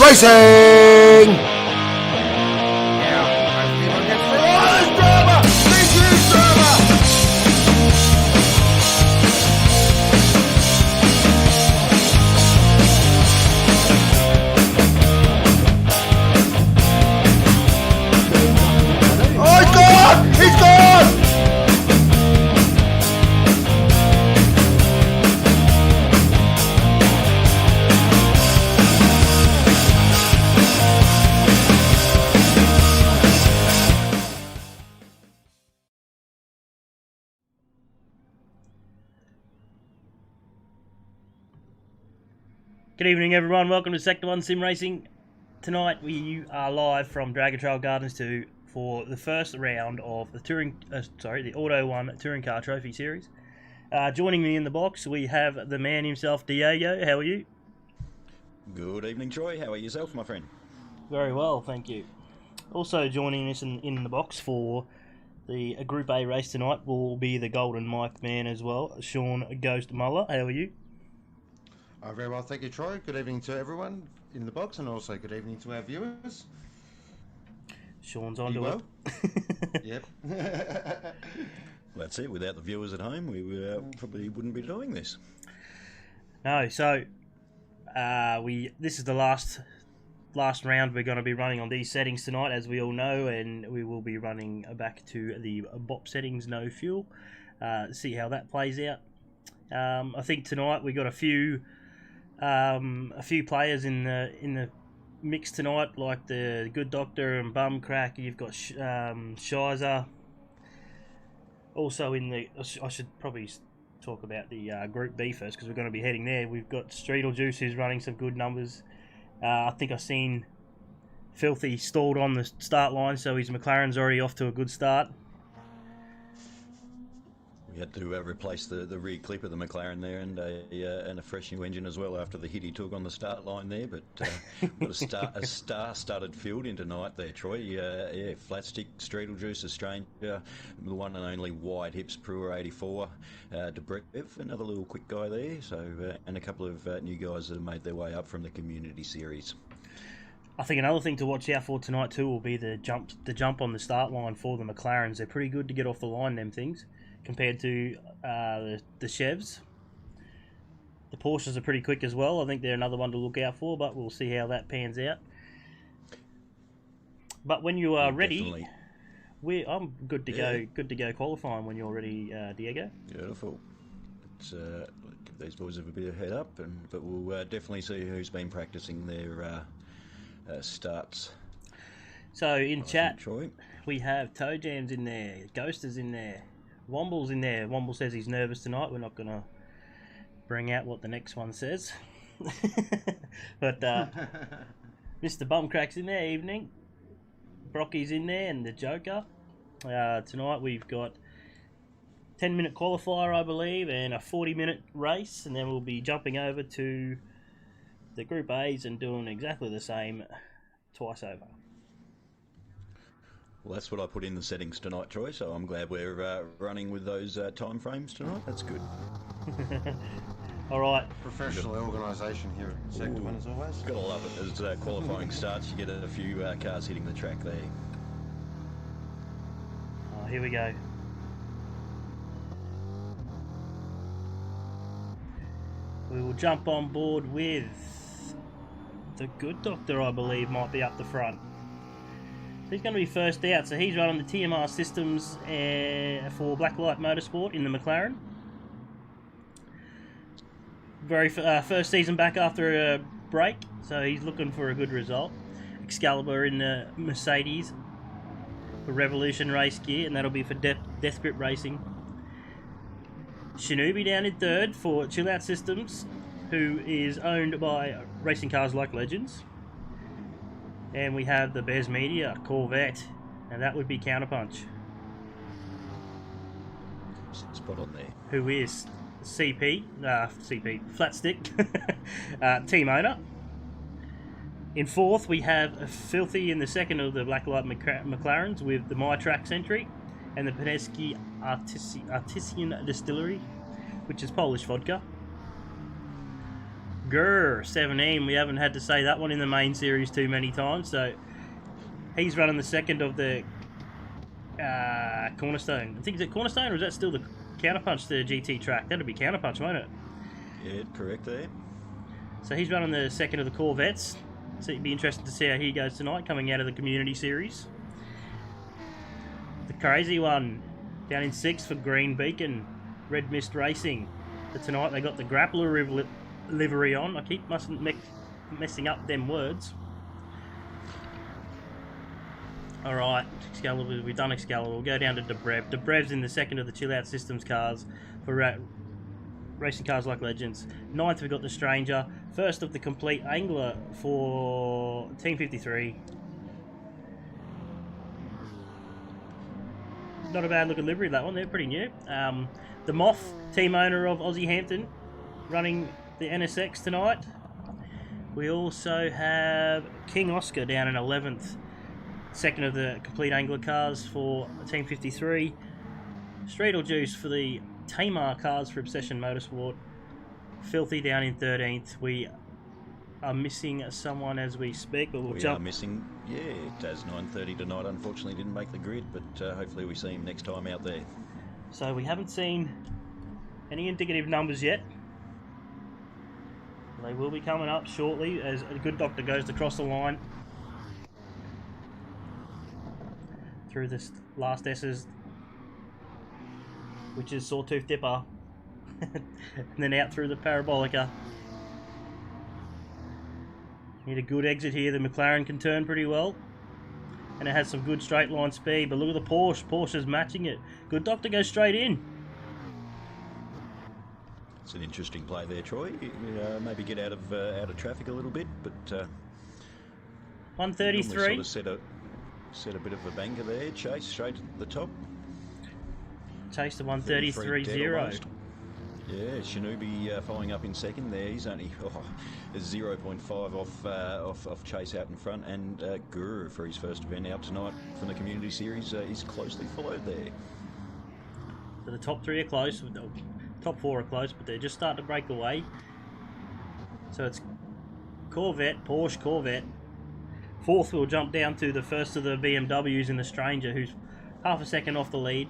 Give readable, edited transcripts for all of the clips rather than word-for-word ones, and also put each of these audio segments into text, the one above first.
Racing! Good evening, everyone. Welcome to Sector 1 Sim Racing. Tonight we are live from Garden Trail Gardens 2 for the first round of the Auto 1 Touring Car Trophy Series. Joining me in the box, we have the man himself, Diego. How are you? Good evening, Troy. How are yourself, my friend? Very well, thank you. Also joining us in the box for the Group A race tonight will be the Golden Mike man as well, Sean Ghost Muller. How are you? Very well, thank you, Troy. Good evening to everyone in the box, and also good evening to our viewers. Sean's on to it. Yep. Well, that's it. Without the viewers at home, we probably wouldn't be doing this. No, so this is the last round we're going to be running on these settings tonight, as we all know, and we will be running back to the BOP settings, no fuel. See how that plays out. I think tonight we got a few players in the mix tonight, like the Good Doctor and Bumcrack. You've got Shizer. Also I should probably talk about the Group B first, because we're going to be heading there. We've got Streetle Juice, who's running some good numbers. I think I've seen Filthy stalled on the start line, so his McLaren's already off to a good start. We had to replace the rear clip of the McLaren there, and a fresh new engine as well after the hit he took on the start line there. But what a star-studded field in tonight there, Troy. Flat Stick, Streetle Juice, Australia, the one and only Wide Hips, Brewer 84, Debrev, another little quick guy there. So and a couple of new guys that have made their way up from the Community Series. I think another thing to watch out for tonight too will be the jump on the start line for the McLarens. They're pretty good to get off the line, them things, compared to the Chevs. The Porsches are pretty quick as well. I think they're another one to look out for, but we'll see how that pans out. But when you are ready, I'm good to go. Good to go qualifying when you're ready, Diego. Beautiful. Let's give these boys a bit of head up, but we'll definitely see who's been practicing their starts. So in chat, Troy, we have Toe Jam's in there, Ghoster's in there, Womble's in there. Womble says he's nervous tonight. We're not going to bring out what the next one says. But Mr. Bumcrack's in there, evening. Brocky's in there, and the Joker. Tonight we've got 10-minute qualifier, I believe, and a 40-minute race, and then we'll be jumping over to the Group A's and doing exactly the same twice over. well, that's what I put in the settings tonight, Troy, so I'm glad we're running with those time frames tonight. That's good. All right. Professional organisation here at Sector 1 as always. Gotta love it. As qualifying starts, you get a few cars hitting the track there. Oh, here we go. We will jump on board with the Good Doctor, I believe, might be up the front. So he's going to be first out. So he's running the TMR systems for Blacklight Motorsport in the McLaren. Very first season back after a break, so he's looking for a good result. Excalibur in the Mercedes for Revolution race gear, and that'll be for Death Grip Racing. Shinobi down in third for Chill Out Systems, who is owned by Racing Cars Like Legends. And we have the Bez Media Corvette, and that would be Counterpunch. Spot on there. Who is CP, flat stick, team owner. In fourth, we have Filthy in the second of the Blacklight McLarens with the My Tracks entry and the Pendeski Artisan Distillery, which is Polish vodka. Grr, 17. We haven't had to say that one in the main series too many times, so he's running the second of the Cornerstone. I think, is it Cornerstone or is that still the Counterpunch, the GT track? That'd be Counterpunch, won't it? Yeah, correct there. So he's running the second of the Corvettes. So it'd be interesting to see how he goes tonight, coming out of the Community Series. The crazy one, down in sixth for Green Beacon, Red Mist Racing. But tonight they got the Grappler livery on. I keep messing up them words. Alright, Excalibur, we've done Excalibur. We'll go down to Debrev. Debrev's in the second of the Chill Out Systems cars for Racing Cars Like Legends. Ninth, we've got the Stranger. First of the Complete Angler for Team 53. Not a bad looking livery, that one. They're pretty new. The Moth, team owner of Aussie Hampton, running the NSX tonight. We also have King Oscar down in 11th. Second of the Complete Angler cars for Team 53. Streetle Juice for the Tamar cars for Obsession Motorsport. Filthy down in 13th. We are missing someone as we speak, but we are missing, yeah, Daz 9:30 tonight. Unfortunately didn't make the grid, but hopefully we see him next time out there. So we haven't seen any indicative numbers yet. They will be coming up shortly as a good doctor goes across the line through this last S's, which is Sawtooth Dipper, and then out through the Parabolica. Need a good exit here. The McLaren can turn pretty well, and it has some good straight line speed, but look at the Porsche. Porsche's matching it. Good doctor goes straight in. It's an interesting play there, Troy. Maybe get out of traffic a little bit, but 133. Sort of set a bit of a banger there. Chase straight at the top. Chase the 133.0. Yeah, Shinobi following up in second there. He's only 0.5 off Chase out in front, and Guru for his first event out tonight from the Community Series is closely followed there. So the top three are close, top four are close, but they're just starting to break away. So it's Corvette, Porsche, Corvette. Fourth will jump down to the first of the BMWs in the Stranger, who's half a second off the lead.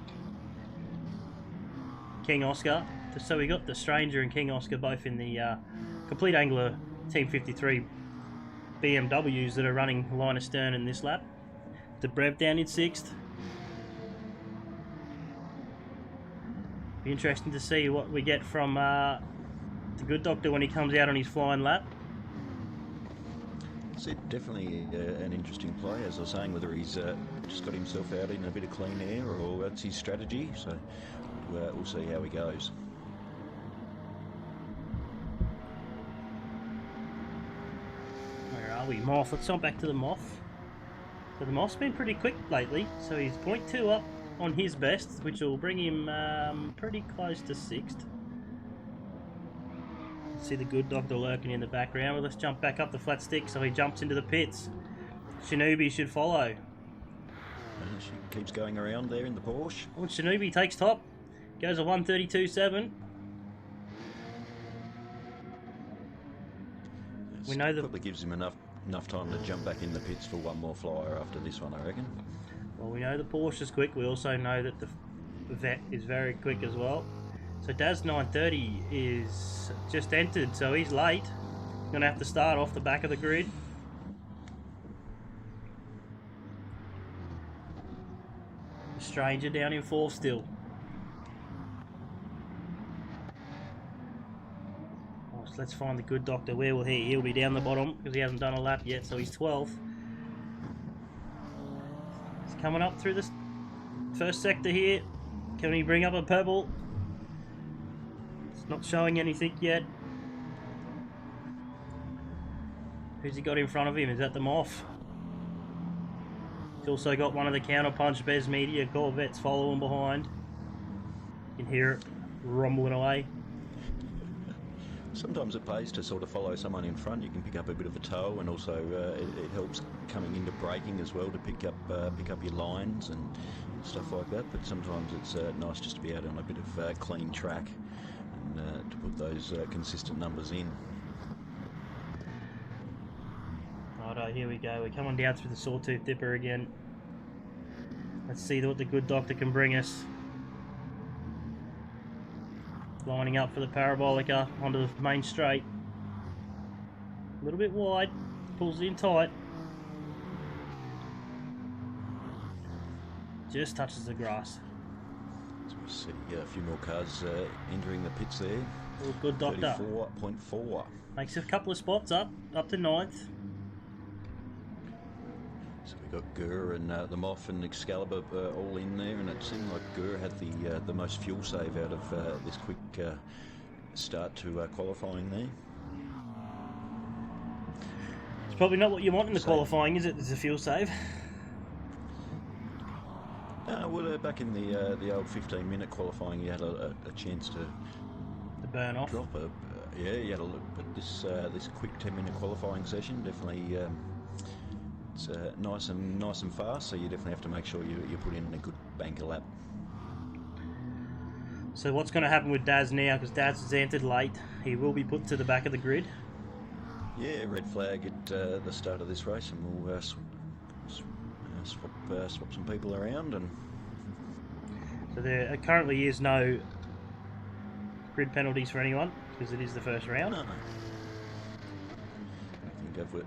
King Oscar. So we got the Stranger and King Oscar both in the Complete Angler Team 53 BMWs that are running line astern in this lap. Debrev down in sixth. Be interesting to see what we get from the good doctor when he comes out on his flying lap. It's definitely an interesting play, as I was saying, whether he's just got himself out in a bit of clean air or that's his strategy. So we'll see how he goes. Where are we? Moth. Let's jump back to the Moth. So the Moth's been pretty quick lately, so he's 0.2 up on his best, which will bring him pretty close to sixth. See the good doctor lurking in the background. Well, let's jump back up the flat stick so he jumps into the pits. Shinobi should follow. And she keeps going around there in the Porsche. Well, Shinobi takes top. Goes a 132.7. We know that probably gives him enough time to jump back in the pits for one more flyer after this one, I reckon. Well, we know the Porsche is quick. We also know that the Vet is very quick as well. So Daz 930 is just entered, so he's late. Gonna have to start off the back of the grid. The Stranger down in fourth still. Oh, so let's find the good doctor. Where will he? He'll be down the bottom because he hasn't done a lap yet, so he's 12th. He's coming up through this first sector here. Can he bring up a purple? Not showing anything yet. Who's he got in front of him? Is that the Moth? He's also got one of the Counterpunch Bez Media Corvettes following behind. You can hear it rumbling away. sometimes it pays to sort of follow someone in front. You can pick up a bit of a tow, and also it helps coming into braking as well to pick up your lines and stuff like that. But sometimes it's nice just to be out on a bit of clean track and to put those consistent numbers in. Righto, here we go. We're coming down through the Sawtooth Dipper again. Let's see what the good doctor can bring us. Lining up for the Parabolica onto the main straight. A little bit wide, pulls it in tight. Just touches the grass. So we see a few more cars entering the pits there. Oh, good doctor. 34.4. Makes a couple of spots up to 9th. So we got Gurr and the Moff and Excalibur all in there, and it seemed like Gurr had the most fuel save out of this quick start to qualifying there. It's probably not what you want in the qualifying, is it? There's a fuel save. Well, back in the old 15-minute qualifying, you had a chance to burn off. Drop yeah, you had a look. But this quick 10-minute qualifying session definitely. It's nice and fast, so you definitely have to make sure you put in a good banker lap. So what's going to happen with Daz now? Because Daz has entered late. He will be put to the back of the grid. Yeah, red flag at the start of this race, and we'll swap some people around. And so there currently is no grid penalties for anyone because it is the first round. No.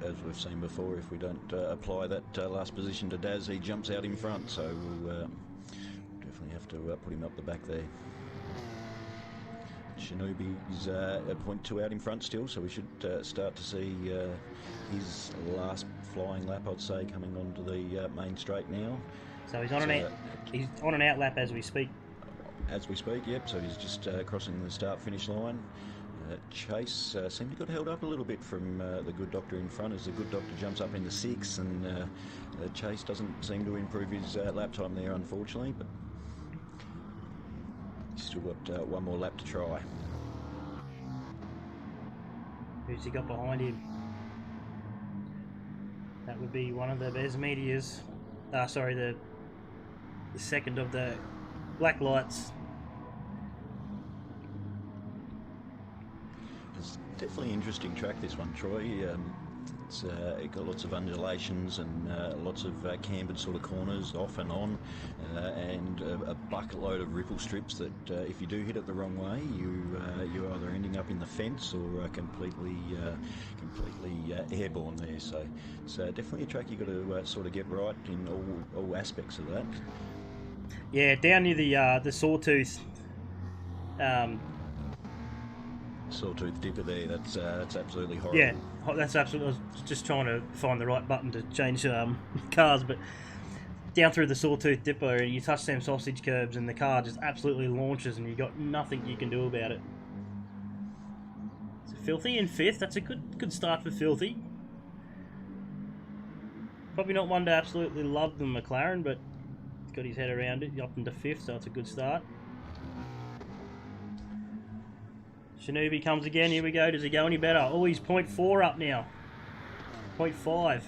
As we've seen before, if we don't apply that last position to Daz, he jumps out in front, so we'll definitely have to put him up the back there. Shinobi's at 0.2 out in front still, so we should start to see his last flying lap, I'd say, coming onto the main straight now. So he's on an out lap as we speak. As we speak, yep, so he's just crossing the start-finish line. Chase seemed to got held up a little bit from the good doctor in front as the good doctor jumps up into 6, and Chase doesn't seem to improve his lap time there, unfortunately, but he's still got one more lap to try. Who's he got behind him? That would be one of the best medias. The second of the black lights. It's definitely an interesting track, this one, Troy. It's got lots of undulations and lots of cambered sort of corners off and on, and a bucket load of ripple strips that if you do hit it the wrong way, you're either ending up in the fence or completely airborne there. So it's definitely a track you've got to sort of get right in all aspects of that. Yeah, down near the Sawtooth. Sawtooth Dipper there, that's absolutely horrible. Yeah, that's absolutely. I was just trying to find the right button to change cars, but down through the Sawtooth Dipper, you touch them sausage curbs and the car just absolutely launches, and you got nothing you can do about it. So Filthy in 5th. That's a good start for Filthy. Probably not one to absolutely love the McLaren, but he's got his head around it. He's up into 5th, so it's a good start. Shinobi comes again. Here we go. Does he go any better? Oh, he's 0.4 up now. 0.5.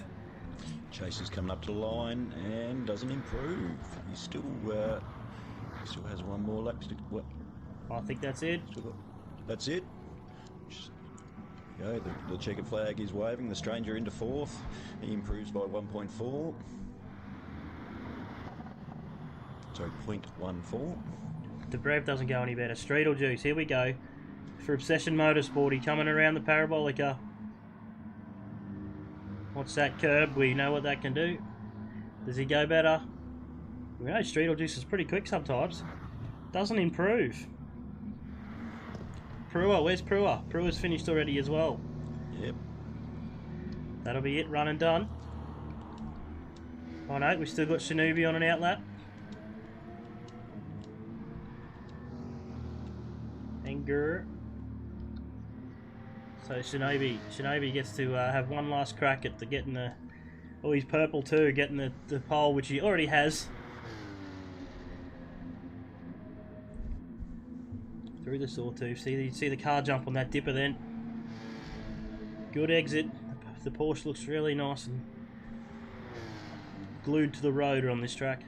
Chase is coming up to the line and doesn't improve. He still has one more lap. I think that's it. That's it. Yeah, the checkered flag is waving. The stranger into 4th. He improves by 1.4. Sorry, 0.14. Dobrev doesn't go any better. Streetle Juice. Here we go. For Obsession Motorsporty, coming around the Parabolica. What's that curb? We know what that can do. Does he go better? We know Streetle Juice is pretty quick sometimes. Doesn't improve. Prua, where's Prua? Prua's finished already as well. Yep. That'll be it, run and done. Oh no, we've still got Shinobi on an outlap. Anger. So Shinobi gets to have one last crack at getting the... Oh, he's purple too, getting the pole, which he already has. Through the sawtooth. See the car jump on that dipper then. Good exit. The Porsche looks really nice and glued to the road on this track.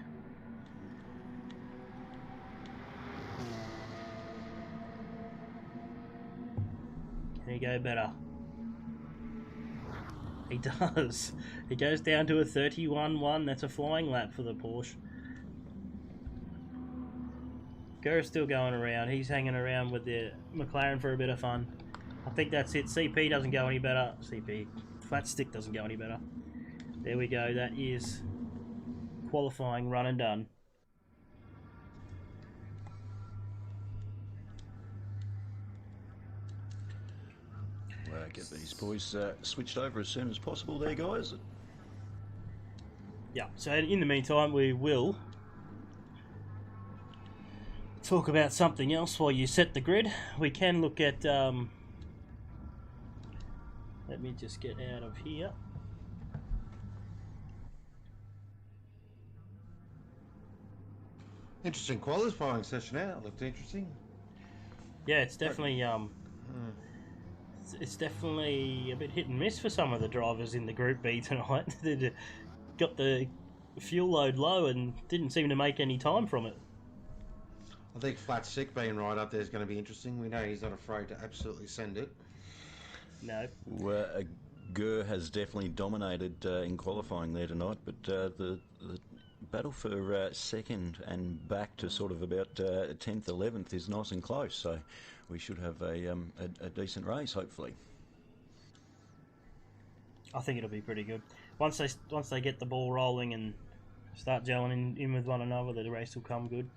Can he go better? He does. He goes down to a 31.1. That's a flying lap for the Porsche. Gur's still going around. He's hanging around with the McLaren for a bit of fun. I think that's it. CP doesn't go any better. CP. Flat stick doesn't go any better. There we go. That is qualifying run and done. Get these boys switched over as soon as possible there, guys. Yeah, so in the meantime, we will talk about something else while you set the grid. We can look at... let me just get out of here. Interesting qualifying session out. Looked interesting. Yeah, it's definitely... It's definitely a bit hit and miss for some of the drivers in the Group B tonight. They got the fuel load low and didn't seem to make any time from it. I think Flat Stick being right up there is going to be interesting. We know he's not afraid to absolutely send it. No. Gur has definitely dominated in qualifying there tonight, but the battle for second and back to sort of about 10th, 11th is nice and close, so we should have a decent race, hopefully. I think it'll be pretty good. Once they get the ball rolling and start gelling in with one another, the race will come good.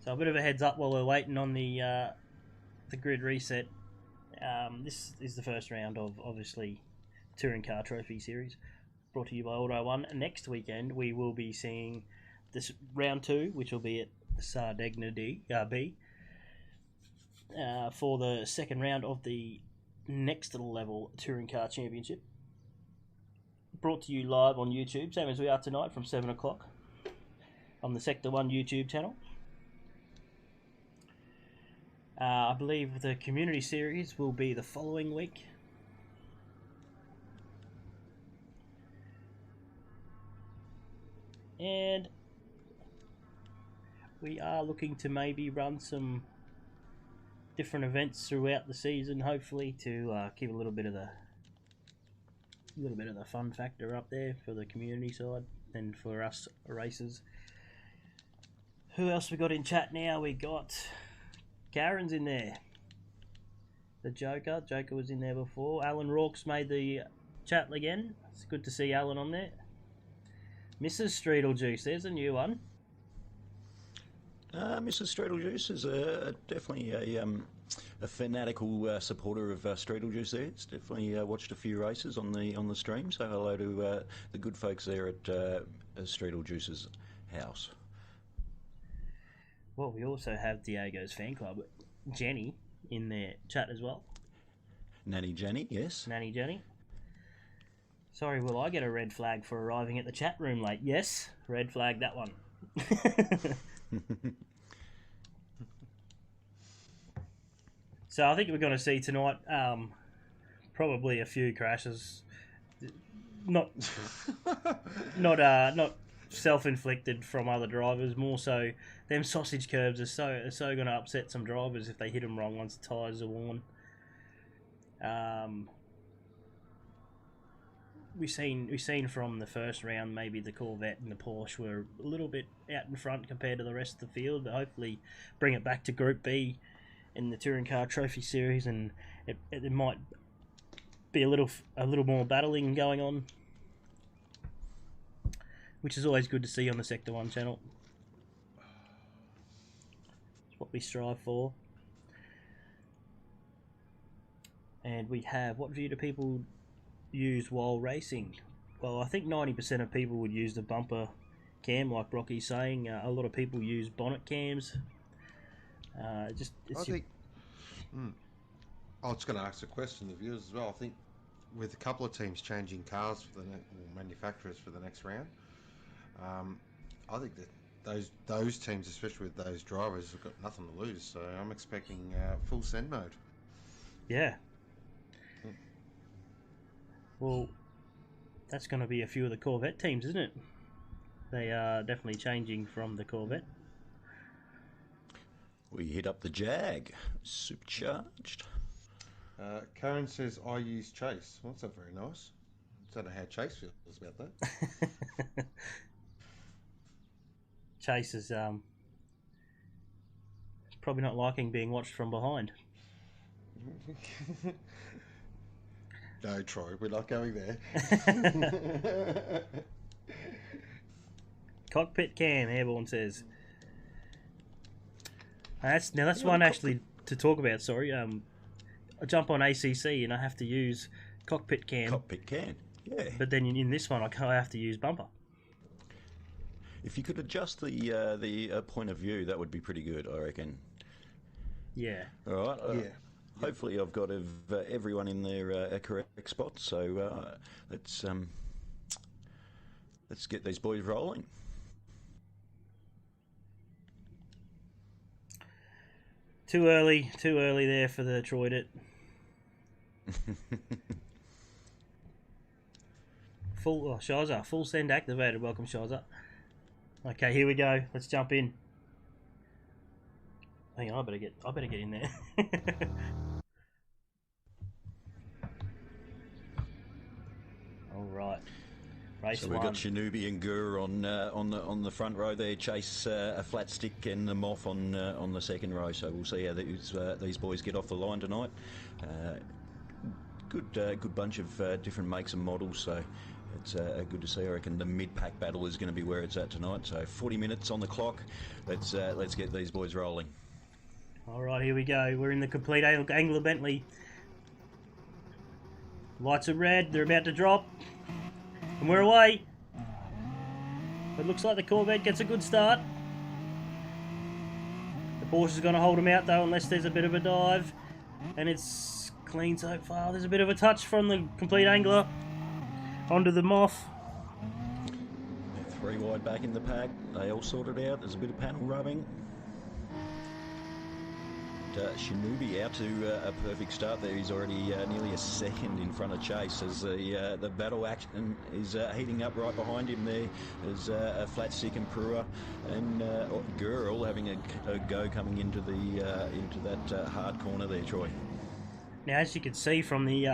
So a bit of a heads up while we're waiting on the grid reset. This is the first round of, obviously, Touring Car Trophy Series, brought to you by Auto One. Next weekend we will be seeing this round 2, which will be at Sardegna B, for the second round of the next level Touring Car Championship. Brought to you live on YouTube, same as we are tonight, from 7 o'clock on the Sector 1 YouTube channel. I believe the community series will be the following week. And we are looking to maybe run some different events throughout the season, hopefully, to keep a little bit of the fun factor up there for the community side and for us racers. Who else we got in chat now? We got Karen's in there. The Joker was in there before. Alan Rorke's made the chat again. It's good to see Alan on there. Mrs. Streetle Juice, there's a new one. Mrs. Streetle Juice is definitely a fanatical supporter of Streetle Juice there. It's definitely watched a few races on the stream, so hello to the good folks there at Streetle Juice's house. Well, we also have Diego's fan club, Jenny, in their chat as well. Nanny Jenny, yes. Nanny Jenny. Sorry, will I get a red flag for arriving at the chat room late? Yes, red flag that one. So I think we're going to see tonight probably a few crashes. Not self-inflicted from other drivers, more so them sausage curbs are so going to upset some drivers if they hit them wrong once the tyres are worn. We've seen from the first round maybe the Corvette and the Porsche were a little bit out in front compared to the rest of the field, but hopefully bring it back to Group B in the Touring Car Trophy Series, and it might be a little more battling going on, which is always good to see on the Sector 1 channel. It's what we strive for. And we have, what view do people use while racing? Well, I think 90% of people would use the bumper cam, like Brocky's saying. A lot of people use bonnet cams. I was going to ask a question to the viewers as well. I think with a couple of teams changing cars for or manufacturers for the next round, I think that those teams, especially with those drivers, have got nothing to lose. So I'm expecting full send mode. Yeah. Well, that's going to be a few of the Corvette teams, isn't it? They are definitely changing from the Corvette. We hit up the Jag, supercharged. Karen says, I use Chase. Well, that's not very nice. I don't know how Chase feels about that. Chase is probably not liking being watched from behind. No, Troy, we're not going there. Cockpit cam, Airborne says. That's one actually to talk about. Sorry, I jump on ACC and I have to use cockpit cam. Cockpit cam, yeah. But then in this one, I have to use bumper. If you could adjust the point of view, that would be pretty good, I reckon. Yeah. All right. Yeah. Hopefully, I've got everyone in their correct spot. So let's get these boys rolling. Too early there for the Troidit. Shaza, full send activated. Welcome, Shaza. Okay, here we go. Let's jump in. Hang on, I better get in there. All right. Race so we've one. got Shinobi and Gur on the front row there. Chase a flat stick and the Moth on the second row. So we'll see how these boys get off the line tonight. Good bunch of different makes and models. So it's good to see. I reckon the mid-pack battle is going to be where it's at tonight. So 40 minutes on the clock. Let's get these boys rolling. All right, here we go. We're in the complete Angler Bentley. Lights are red. They're about to drop. And we're away. It looks like the Corvette gets a good start. The Porsche's going to hold them out, though, unless there's a bit of a dive. And it's clean so far. There's a bit of a touch from the complete Angler onto the Moth. They're 3 wide back in the pack. They all sorted out. There's a bit of panel rubbing. Shinobi out to a perfect start there. He's already nearly a second in front of Chase as the battle action is heating up right behind him there. There's a flat stick and Prua and Girl having a go coming into that hard corner there, Troy. Now, as you can see from the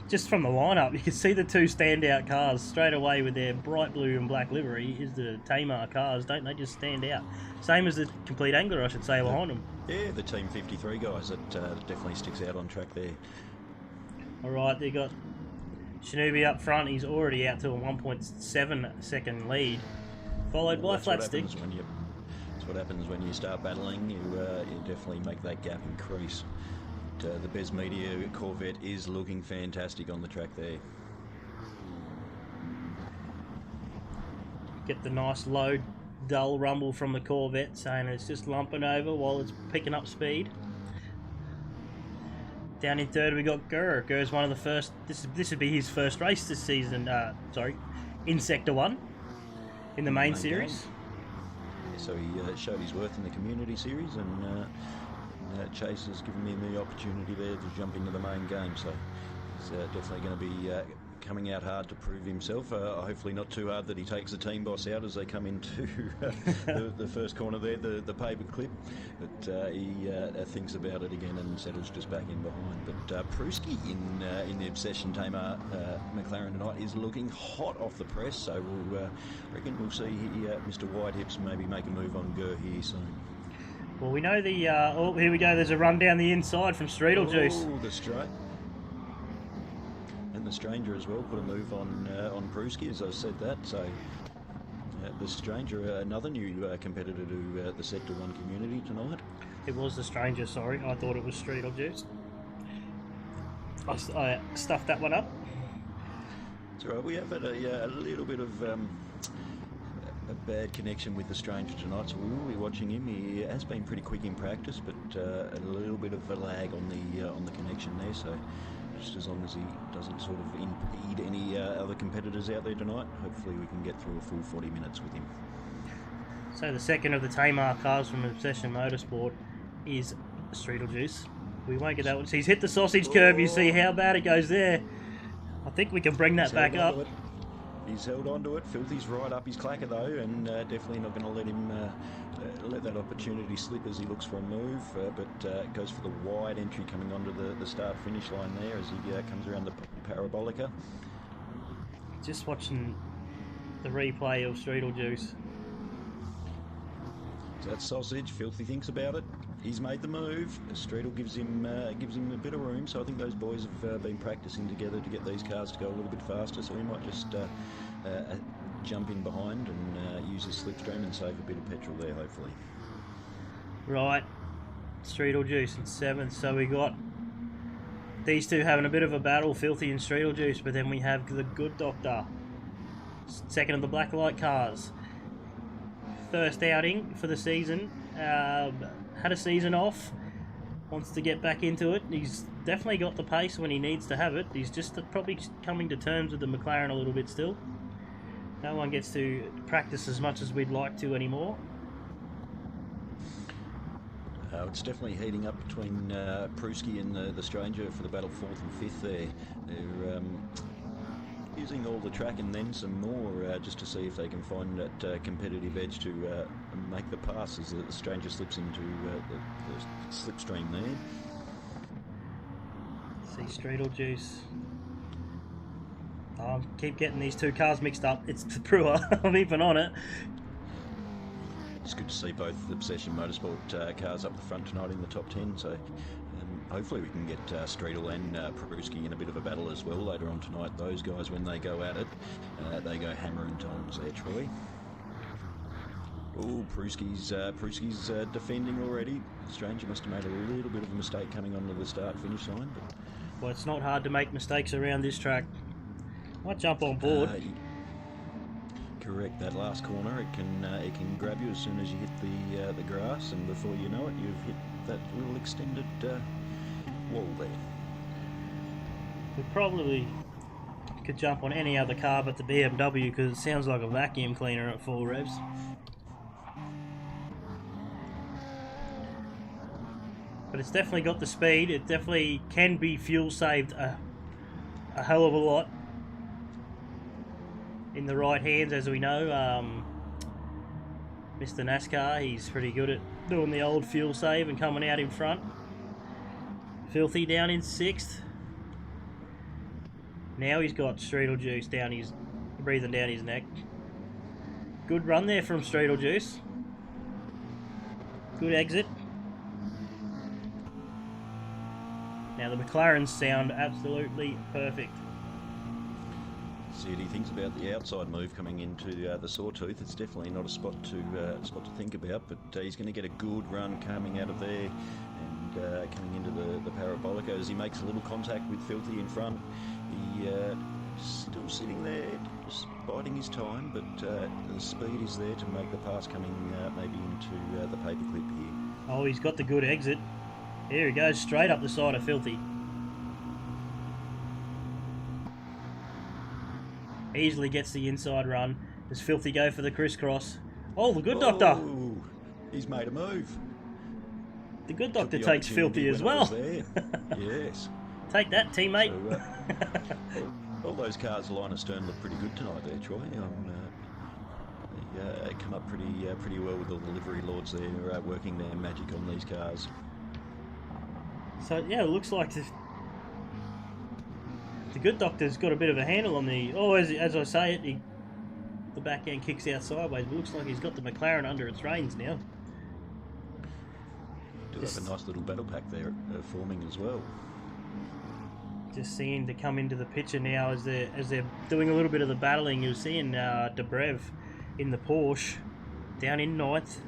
just from the lineup, you can see the two standout cars straight away with their bright blue and black livery is the Tamar cars. Don't they just stand out? Same as the complete Angler, I should say, behind them. Yeah, the Team 53 guys, that definitely sticks out on track there. Alright, they got Shinobi up front. He's already out to a 1.7 second lead, followed by Flat Stick. That's what happens when you start battling. You definitely make that gap increase. The Bez Media Corvette is looking fantastic on the track there. Get the nice low, dull rumble from the Corvette saying it's just lumping over while it's picking up speed. Down in third we got Gur. Gur's one of the first. This would be his first race this season. In Sector 1 in the main series. Yeah, so he showed his worth in the community series and. Chase has given him the opportunity there to jump into the main game, so he's definitely going to be coming out hard to prove himself. Hopefully not too hard that he takes the team boss out as they come into the first corner there, the paper clip, but he thinks about it again and settles just back in behind. But Pruski in the Obsession Tamar McLaren tonight is looking hot off the press, so we'll reckon we'll see Mr. Whitehips maybe make a move on Gur here soon. Well, we know the... here we go. There's a run down the inside from Streetle Juice. Oh, the straight. And the Stranger as well put a move on Pruski, as I said that. So the Stranger, another new competitor to the Sector 1 community tonight. It was the Stranger, sorry. I thought it was Streetle Juice. I stuffed that one up. That's all right. We have had a little bit of... a bad connection with the Stranger tonight, so we will be watching him. He has been pretty quick in practice, but a little bit of a lag on the connection there. So just as long as he doesn't sort of impede any other competitors out there tonight, hopefully we can get through a full 40 minutes with him. So the second of the Tamar cars from Obsession Motorsport is Streetle Juice. We won't get that one. So he's hit the sausage curve. You see how bad it goes there. I think we can bring that back up. He's held on to it. Filthy's right up his clacker though, and definitely not going to let him let that opportunity slip as he looks for a move. But goes for the wide entry coming onto the start-finish line there as he comes around the parabolica. Just watching the replay of Streetle Juice. So that sausage, Filthy thinks about it. He's made the move. Streetle gives him a bit of room. So I think those boys have been practicing together to get these cars to go a little bit faster. So he might just jump in behind and use his slipstream and save a bit of petrol there, hopefully. Right, Streetle Juice in 7th. So we got these two having a bit of a battle, Filthy and Streetle Juice. But then we have the Good Doctor, second of the Black Light cars. First outing for the season. Had a season off, wants to get back into it. He's definitely got the pace when he needs to have it. He's just probably coming to terms with the McLaren a little bit still. No one gets to practice as much as we'd like to anymore. It's definitely heating up between Pruski and the Stranger for the battle 4th and 5th there. They're using all the track and then some more just to see if they can find that competitive edge to make the pass as the Stranger slips into the slipstream there. See Streetle Juice. I keep getting these two cars mixed up. It's the Brewer. I'm even on it. It's good to see both the Obsession Motorsport cars up the front tonight in the top 10. So hopefully we can get Streetle and Pruski in a bit of a battle as well later on tonight. Those guys, when they go at it, they go hammer and tongs there, Troy. Oh, Pruski's defending already. The Stranger must have made a little bit of a mistake coming onto the start-finish line. But well, it's not hard to make mistakes around this track. Might jump on board. Correct. That last corner, it can grab you as soon as you hit the grass, and before you know it, you've hit that little extended wall there. We probably could jump on any other car but the BMW because it sounds like a vacuum cleaner at full revs. But it's definitely got the speed. It definitely can be fuel saved a hell of a lot in the right hands, as we know. Mr. NASCAR, he's pretty good at doing the old fuel save and coming out in front. Filthy down in 6th. Now he's got Streetle Juice breathing down his neck. Good run there from Streetle Juice. Good exit. Now the McLarens sound absolutely perfect. See what he thinks about the outside move coming into the Sawtooth. It's definitely not a spot to think about, but he's going to get a good run coming out of there and coming into the parabolica as he makes a little contact with Filthy in front. He still sitting there, just biding his time, but the speed is there to make the pass coming maybe into the paperclip here. Oh, he's got the good exit. Here he goes, straight up the side of Filthy. Easily gets the inside run. Does Filthy go for the crisscross? Oh, the Good Doctor! He's made a move. The Good Doctor takes Filthy as well. Yes. Take that, teammate. So, all those cars line astern look pretty good tonight there, Troy. They come up pretty well with all the livery lords there working their magic on these cars. So, yeah, it looks like the Good Doctor's got a bit of a handle on the... Oh, as I say it, the back end kicks out sideways. But it looks like he's got the McLaren under its reins now. Do have a nice little battle pack there forming as well. Just seeing to come into the picture now as they're doing a little bit of the battling. You're seeing Dobrev in the Porsche down in 9th.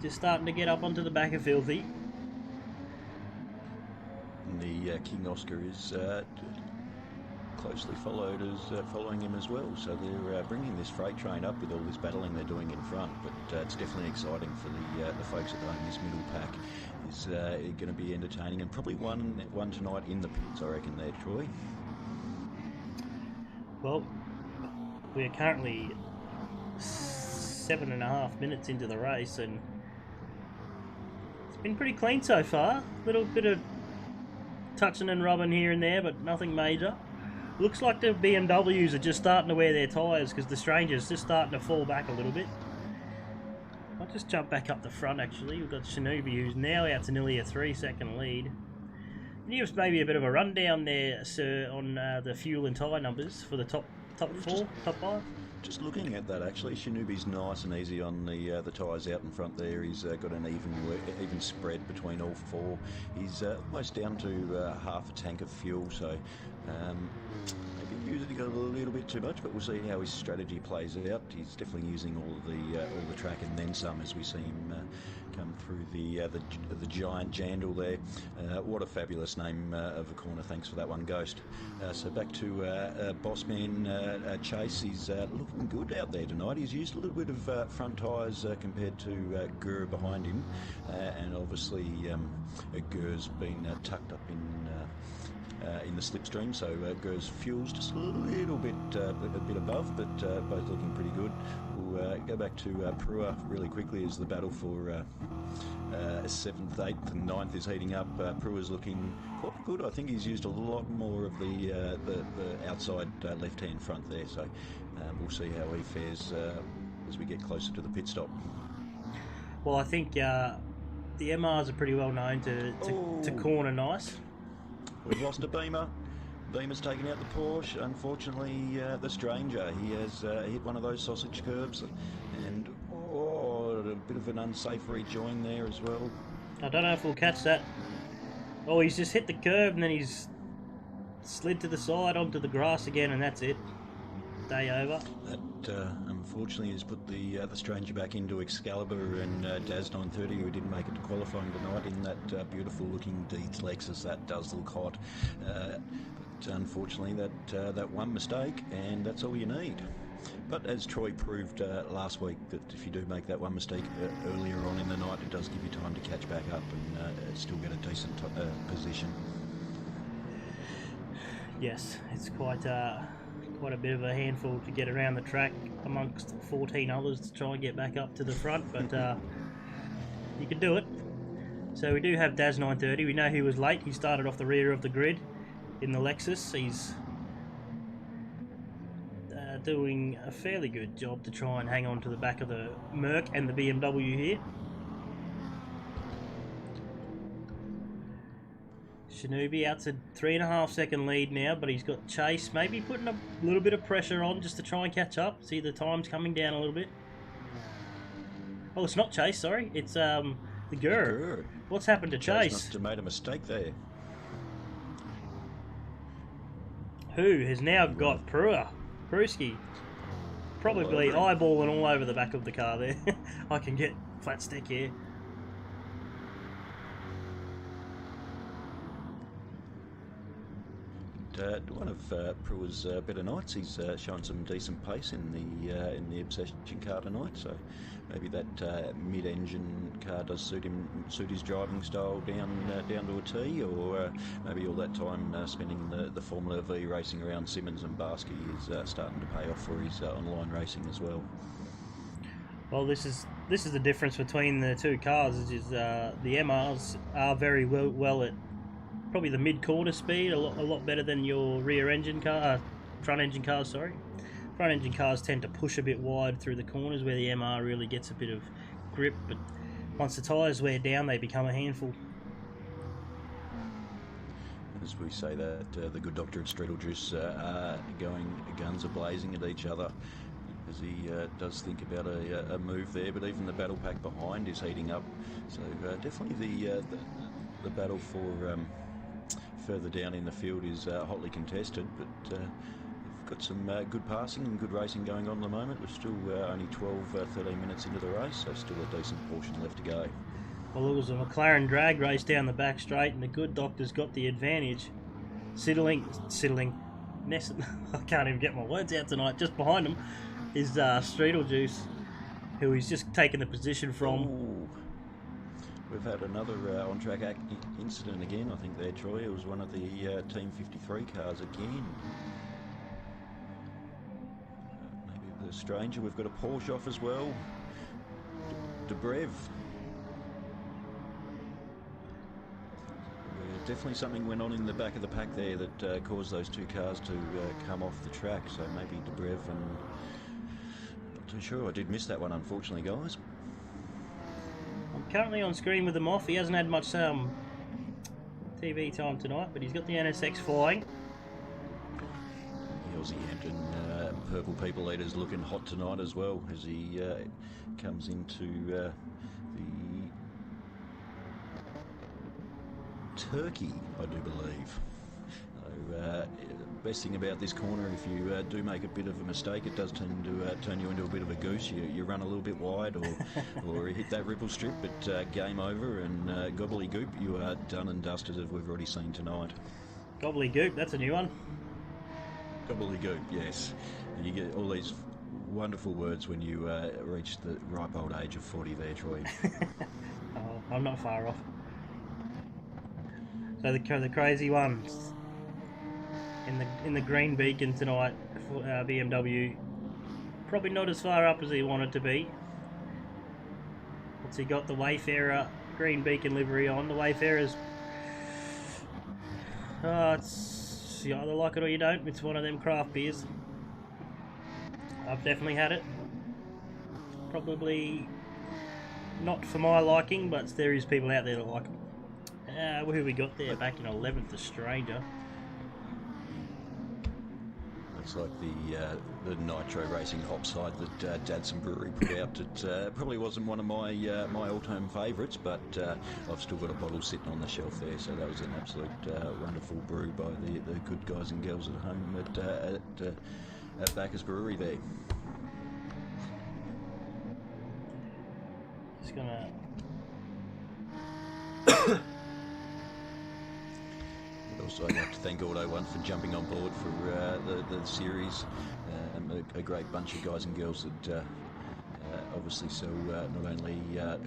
Just starting to get up onto the back of Filthy. And the King Oscar is closely following him as well. So they're bringing this freight train up with all this battling they're doing in front. But it's definitely exciting for the folks at home. This middle pack is going to be entertaining, and probably one tonight in the pits, I reckon there, Troy. Well, we are currently 7.5 minutes into the race, and it's been pretty clean so far. Little bit of touching and rubbing here and there, but nothing major. Looks like the BMWs are just starting to wear their tyres, because the Stranger's just starting to fall back a little bit. I'll just jump back up the front actually. We've got Shinobi, who's now out to nearly a 3-second lead. Can you give us maybe a bit of a rundown there, sir, on the fuel and tyre numbers for the top four, top five? Just looking at that, actually, Shinobi's nice and easy on the tyres out in front there. He's got an even spread between all four. He's almost down to half a tank of fuel, so maybe using it a little bit too much, but we'll see how his strategy plays out. He's definitely using all the track and then some as we see him come through the giant jandal there. What a fabulous name of a corner. Thanks for that one, Ghost. So back to Bossman Chase. He's looking good out there tonight. He's used a little bit of front tyres compared to Gurr behind him, and obviously Gurr's been tucked up in the slipstream, so Gurr's fuel's just a little bit above, but both looking pretty good. We'll go back to Prua really quickly as the battle for 7th, 8th and 9th is heating up. Prua's looking quite good. I think he's used a lot more of the outside left-hand front there, so we'll see how he fares as we get closer to the pit stop. Well, I think the MRs are pretty well known to corner nice. We've lost a Beamer. Beamer's taken out the Porsche. Unfortunately, the Stranger, he has hit one of those sausage curbs, and a bit of an unsafe rejoin there as well. I don't know if we'll catch that. Oh, he's just hit the curb and then he's slid to the side onto the grass again, and that's it. Day over. That unfortunately has put the Stranger back into Excalibur and Daz 930, who didn't make it to qualifying tonight in that beautiful looking Deeds Lexus. That does look hot, but unfortunately that one mistake, and that's all you need. But as Troy proved last week, that if you do make that one mistake earlier on in the night, it does give you time to catch back up and still get a decent position. Yes, it's quite a bit of a handful to get around the track amongst 14 others to try and get back up to the front, but you can do it. So we do have Daz 930. We know he was late. He started off the rear of the grid in the Lexus. He's doing a fairly good job to try and hang on to the back of the Merc and the BMW here. Shinobi out to 3.5-second lead now, but he's got Chase maybe putting a little bit of pressure on just to try and catch up. See the time's coming down a little bit. Oh, it's not Chase, sorry. It's the Gurr. What's happened to Chase? Must have made a mistake there. Who has now got Pruski. Probably eyeballing all over the back of the car there. I can get flat stick here. One of Prua's better nights. He's shown some decent pace in the Obsession car tonight, so maybe that mid-engine car does suit his driving style down to a T, or maybe all that time spending the Formula V racing around Simmons and Barsky is starting to pay off for his online racing as well. Well, this is the difference between the two cars. Is the MRs are very well at probably the mid-corner speed, a lot better than your rear-engine car, front-engine cars, sorry. Front-engine cars tend to push a bit wide through the corners where the MR really gets a bit of grip, but once the tyres wear down, they become a handful. As we say that, the good doctor and Streetle Juice are going guns a-blazing at each other as he does think about a move there, but even the battle pack behind is heating up. So definitely the battle for further down in the field is hotly contested, but we've got some good passing and good racing going on at the moment. We're still only 13 minutes into the race, so still a decent portion left to go. Well, it was a McLaren drag race down the back straight, and the good doctor's got the advantage. Siddling, I can't even get my words out tonight. Just behind him is Streetle Juice, who he's just taken the position from. Ooh. We've had another on-track incident again, I think there, Troy. It was one of the Team 53 cars again. Maybe the Stranger. We've got a Porsche off as well. Dobrev. Definitely something went on in the back of the pack there that caused those two cars to come off the track. So maybe Dobrev and... Not too sure. I did miss that one, unfortunately, guys. I'm currently on screen with him off. He hasn't had much TV time tonight, but he's got the NSX flying. The Aussie Hampton Purple People Eaters looking hot tonight as well as he comes into the Turkey, I do believe. So, best thing about this corner, if you do make a bit of a mistake, it does turn you into a bit of a goose. You run a little bit wide or hit that ripple strip, but game over and gobbledygook, you are done and dusted as we've already seen tonight. Gobbledygook, that's a new one. Gobbledygook, yes. And you get all these wonderful words when you reach the ripe old age of 40 there, Troy. Oh, I'm not far off. So the crazy ones in the green beacon tonight for BMW, probably not as far up as he wanted to be. What's he got? The Wayfarer green beacon livery on. The Wayfarer's it's you either like it or you don't. It's one of them craft beers. I've definitely had it. Probably not for my liking, but there is people out there that like them. Who we got there back in 11th, the Stranger. Looks like the Nitro Racing hop side that Dadson Brewery put out. It probably wasn't one of my my all-time favourites, but I've still got a bottle sitting on the shelf there. So that was an absolute wonderful brew by the good guys and girls at home at Bacchus Brewery there. Just gonna. Also, I'd like to thank Auto One for jumping on board for the series. A great bunch of guys and girls that obviously sell not only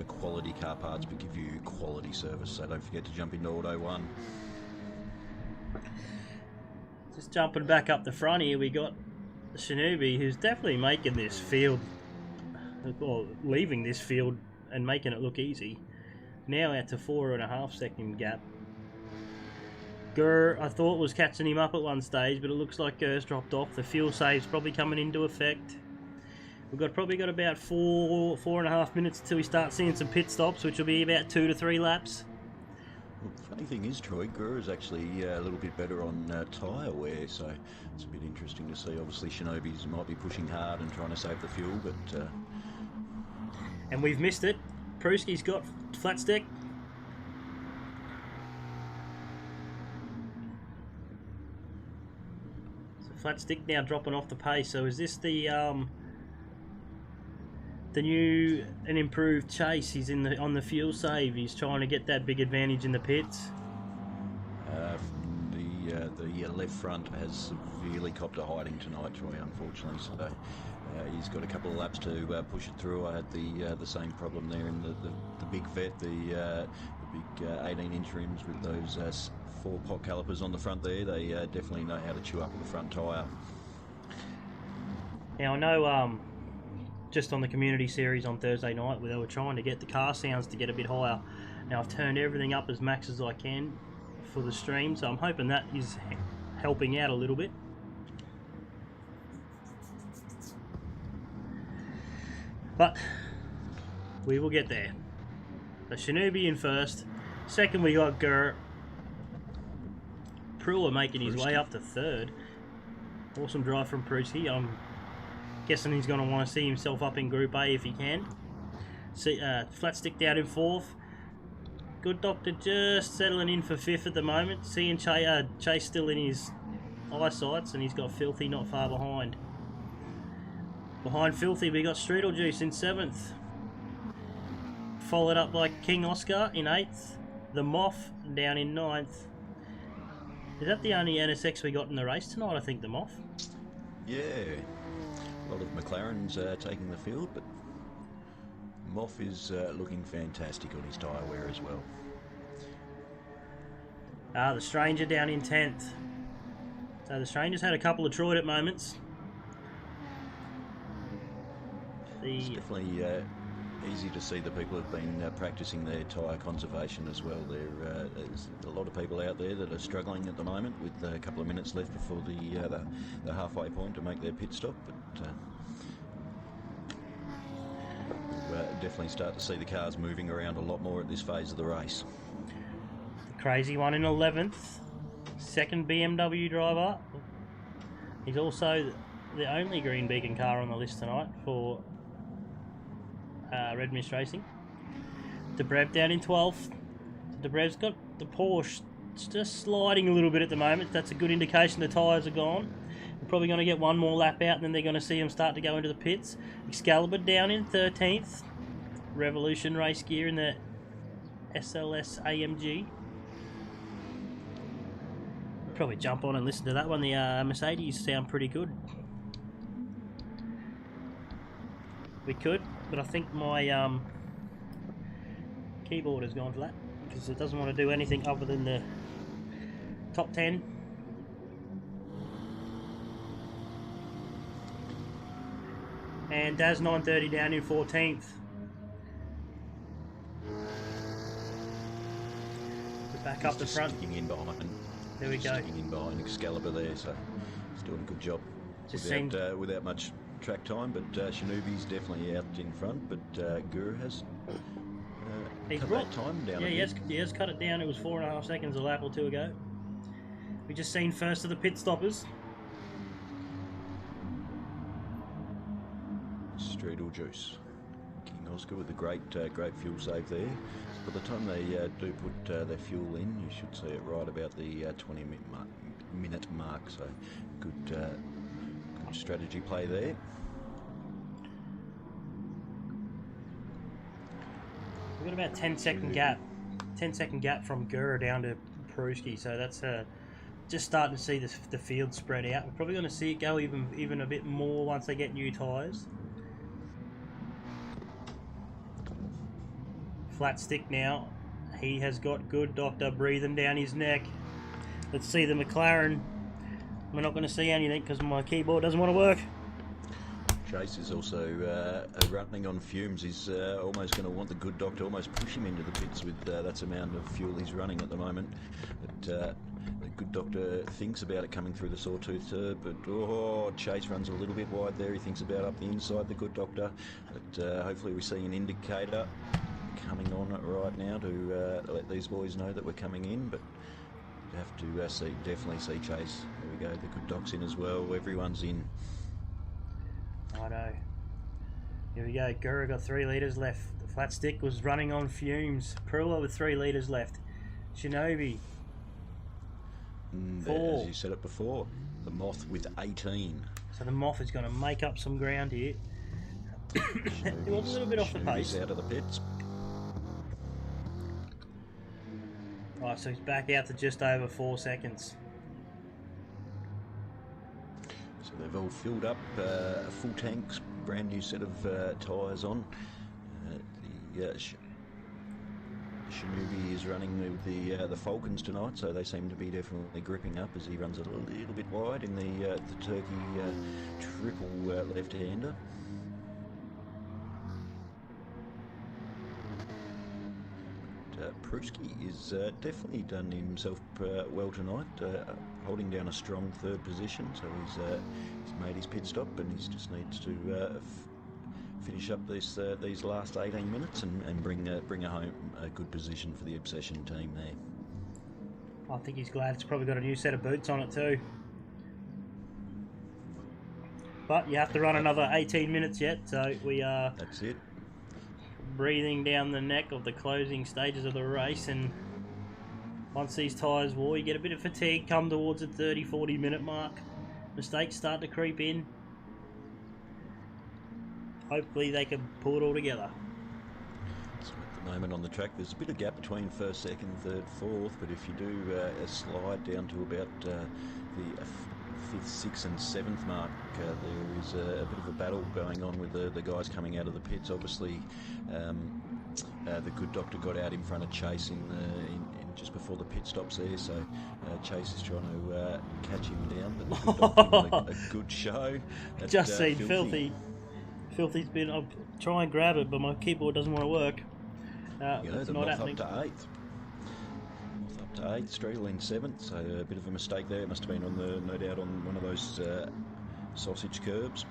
quality car parts but give you quality service. So don't forget to jump into Auto One. Just jumping back up the front here, we got Shinobi, who's definitely making this field, or leaving this field and making it look easy. Now out to 4.5 second gap. Gurr, I thought was catching him up at one stage, but it looks like Gurr's dropped off. The fuel save's probably coming into effect. We've probably got about 4.5 minutes until we start seeing some pit stops, which will be about 2 to 3 laps. Well, the funny thing is, Troy, Gurr is actually a little bit better on tyre wear, so it's a bit interesting to see. Obviously, Shinobi's might be pushing hard and trying to save the fuel, but... And we've missed it. Pruski's got flat stick. Flat stick now dropping off the pace. So is this the new and improved Chase? He's on the fuel save. He's trying to get that big advantage in the pits. The left front has severely copped a hiding tonight, Troy, unfortunately. So he's got a couple of laps to push it through. I had the same problem there in the big vet, the big 18-inch rims with those 4-pot calipers on the front there. They definitely know how to chew up the front tyre. Now I know just on the community series on Thursday night where they were trying to get the car sounds to get a bit higher. Now I've turned everything up as max as I can for the stream, so I'm hoping that is helping out a little bit. But we will get there. The Shinobi in first. Second we got Gurr. Pruler making his way up to third. Awesome drive from Pruski. I'm guessing he's going to want to see himself up in Group A if he can. See, flat stick down in fourth. Good Doctor just settling in for fifth at the moment. Seeing Chase still in his eyesights, and he's got Filthy not far behind. Behind Filthy we got Strudel Juice in seventh. Followed up by King Oscar in eighth. The Moth down in ninth. Is that the only NSX we got in the race tonight? I think the Moth. Yeah, a lot of McLarens taking the field, but Moth is looking fantastic on his tyre wear as well. The Stranger down in 10th. So the Stranger's had a couple of Troy at moments. It's definitely easy to see the people have been practicing their tyre conservation as well. There's a lot of people out there that are struggling at the moment with a couple of minutes left before the halfway point to make their pit stop. But we'll definitely start to see the cars moving around a lot more at this phase of the race. Crazy one in 11th. Second BMW driver. He's also the only green beacon car on the list tonight for Red Mist Racing. Dobrev down in 12th. Dobrev's got the Porsche just sliding a little bit at the moment. That's a good indication the tyres are gone. They're probably going to get one more lap out and then they're going to see him start to go into the pits. Excalibur down in 13th. Revolution race gear in the SLS AMG. Probably jump on and listen to that one. The Mercedes sound pretty good. We could, but I think my keyboard has gone for that because it doesn't want to do anything other than the top 10. And Daz 930 down in 14th. We're back up the front. Sticking in behind. There we go. Sticking in behind Excalibur there, so he's doing a good job. Without much track time, but Shinobi's definitely out in front, but Guru has cut that time down. Yeah, he has cut it down. It was 4.5 seconds a lap or two ago. We just seen first of the pit stoppers. Streetle Juice. King Oscar with a great fuel save there. By the time they do put their fuel in, you should see it right about the 20-minute mark. So good strategy play there. We've got about 10-second gap. 10-second gap from Gura down to Peruski. So that's just starting to see the field spread out. We're probably going to see it go even a bit more once they get new tyres. Flat stick now. He has got Good Doctor breathing down his neck. Let's see the McLaren. We're not going to see anything because my keyboard doesn't want to work. Chase is also running on fumes. He's almost going to want the Good Doctor almost push him into the pits with that amount of fuel he's running at the moment. But the Good Doctor thinks about it coming through the sawtooth turb, but Chase runs a little bit wide there. He thinks about up the inside, the Good Doctor. But hopefully we see an indicator coming on right now to let these boys know that we're coming in, but you have to definitely see Chase. There we go, the Good Doc's in as well. Everyone's in. I know. Here we go. Gura got 3 litres left. The flat stick was running on fumes. Perula with 3 litres left. Shinobi. 4. As you said it before, the Moth with 18. So the Moth is going to make up some ground here. He was a little bit off the pace. Out of the pits. Right, so he's back out to just over 4 seconds. So they've all filled up full tanks, brand new set of tyres on. Shinobi is running with the Falcons tonight, so they seem to be definitely gripping up as he runs a little bit wide in the Turkey triple left-hander. Pruski is definitely done himself well tonight, holding down a strong 3rd position. So he's made his pit stop, and he just needs to finish up these last 18 minutes and bring home a good position for the Obsession team there. I think he's glad it's probably got a new set of boots on it too. But you have to run another 18 minutes yet, so we are. That's it. Breathing down the neck of the closing stages of the race, and once these tyres war, you get a bit of fatigue come towards the 30-40 minute mark. Mistakes start to creep in. Hopefully they can pull it all together. So at the moment on the track there's a bit of gap between 1st, 2nd, 3rd, 4th, but if you do a slide down to about the 5th, 6th and 7th mark, there is a bit of a battle going on with the guys coming out of the pits. Obviously the Good Doctor got out in front of Chase in just before the pit stops there, so Chase is trying to catch him down, but the Good Doctor got a good show. Just seen Filthy's been. I'll try and grab it, but my keyboard doesn't want to work. It's The not Moth happening. up to 8th. Moth up to 8th, Streetel in 7th, so a bit of a mistake there. It must have been no doubt on one of those sausage curbs.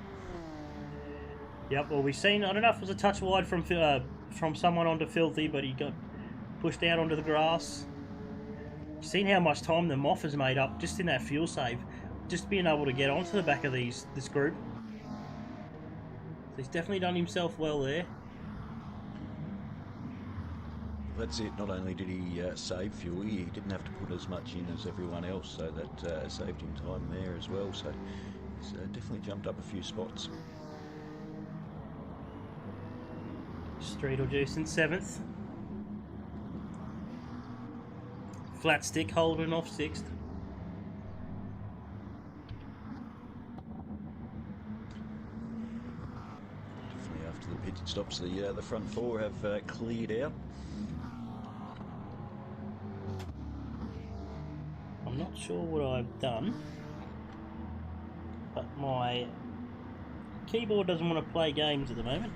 Yep. Well, we've seen. I don't know if it was a touch wide from someone onto Filthy, but he got pushed out onto the grass. You've seen how much time the Moth has made up just in that fuel save, just being able to get onto the back of this group. So he's definitely done himself well there. That's it. Not only did he save fuel, he didn't have to put as much in as everyone else, so that saved him time there as well. So he's definitely jumped up a few spots. Streetel Juice in 7th. Flat Stick holding off 6th. Definitely after the pit stops, the front four have cleared out. I'm not sure what I've done, but my keyboard doesn't want to play games at the moment.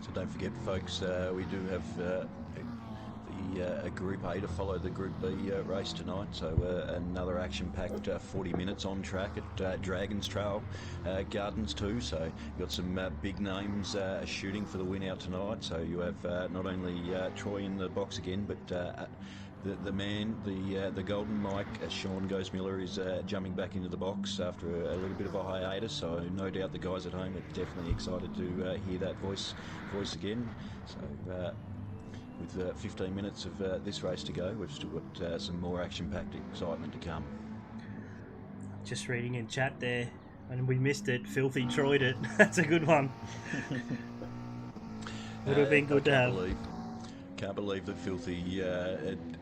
So don't forget, folks, we do have the Group A to follow the Group B race tonight. So another action-packed 40 minutes on track at Dragons Trail Gardens too. So you've got some big names shooting for the win out tonight. So you have not only Troy in the box again, but the man, the golden Mike, Sean Ghost-Miller, is jumping back into the box after a little bit of a hiatus. So no doubt the guys at home are definitely excited to hear that voice again. So with 15 minutes of this race to go, we've still got some more action-packed excitement to come. Just reading in chat there, and we missed it. Filthy Troyed it. That's a good one. Would have been good to have. Can't believe that Filthy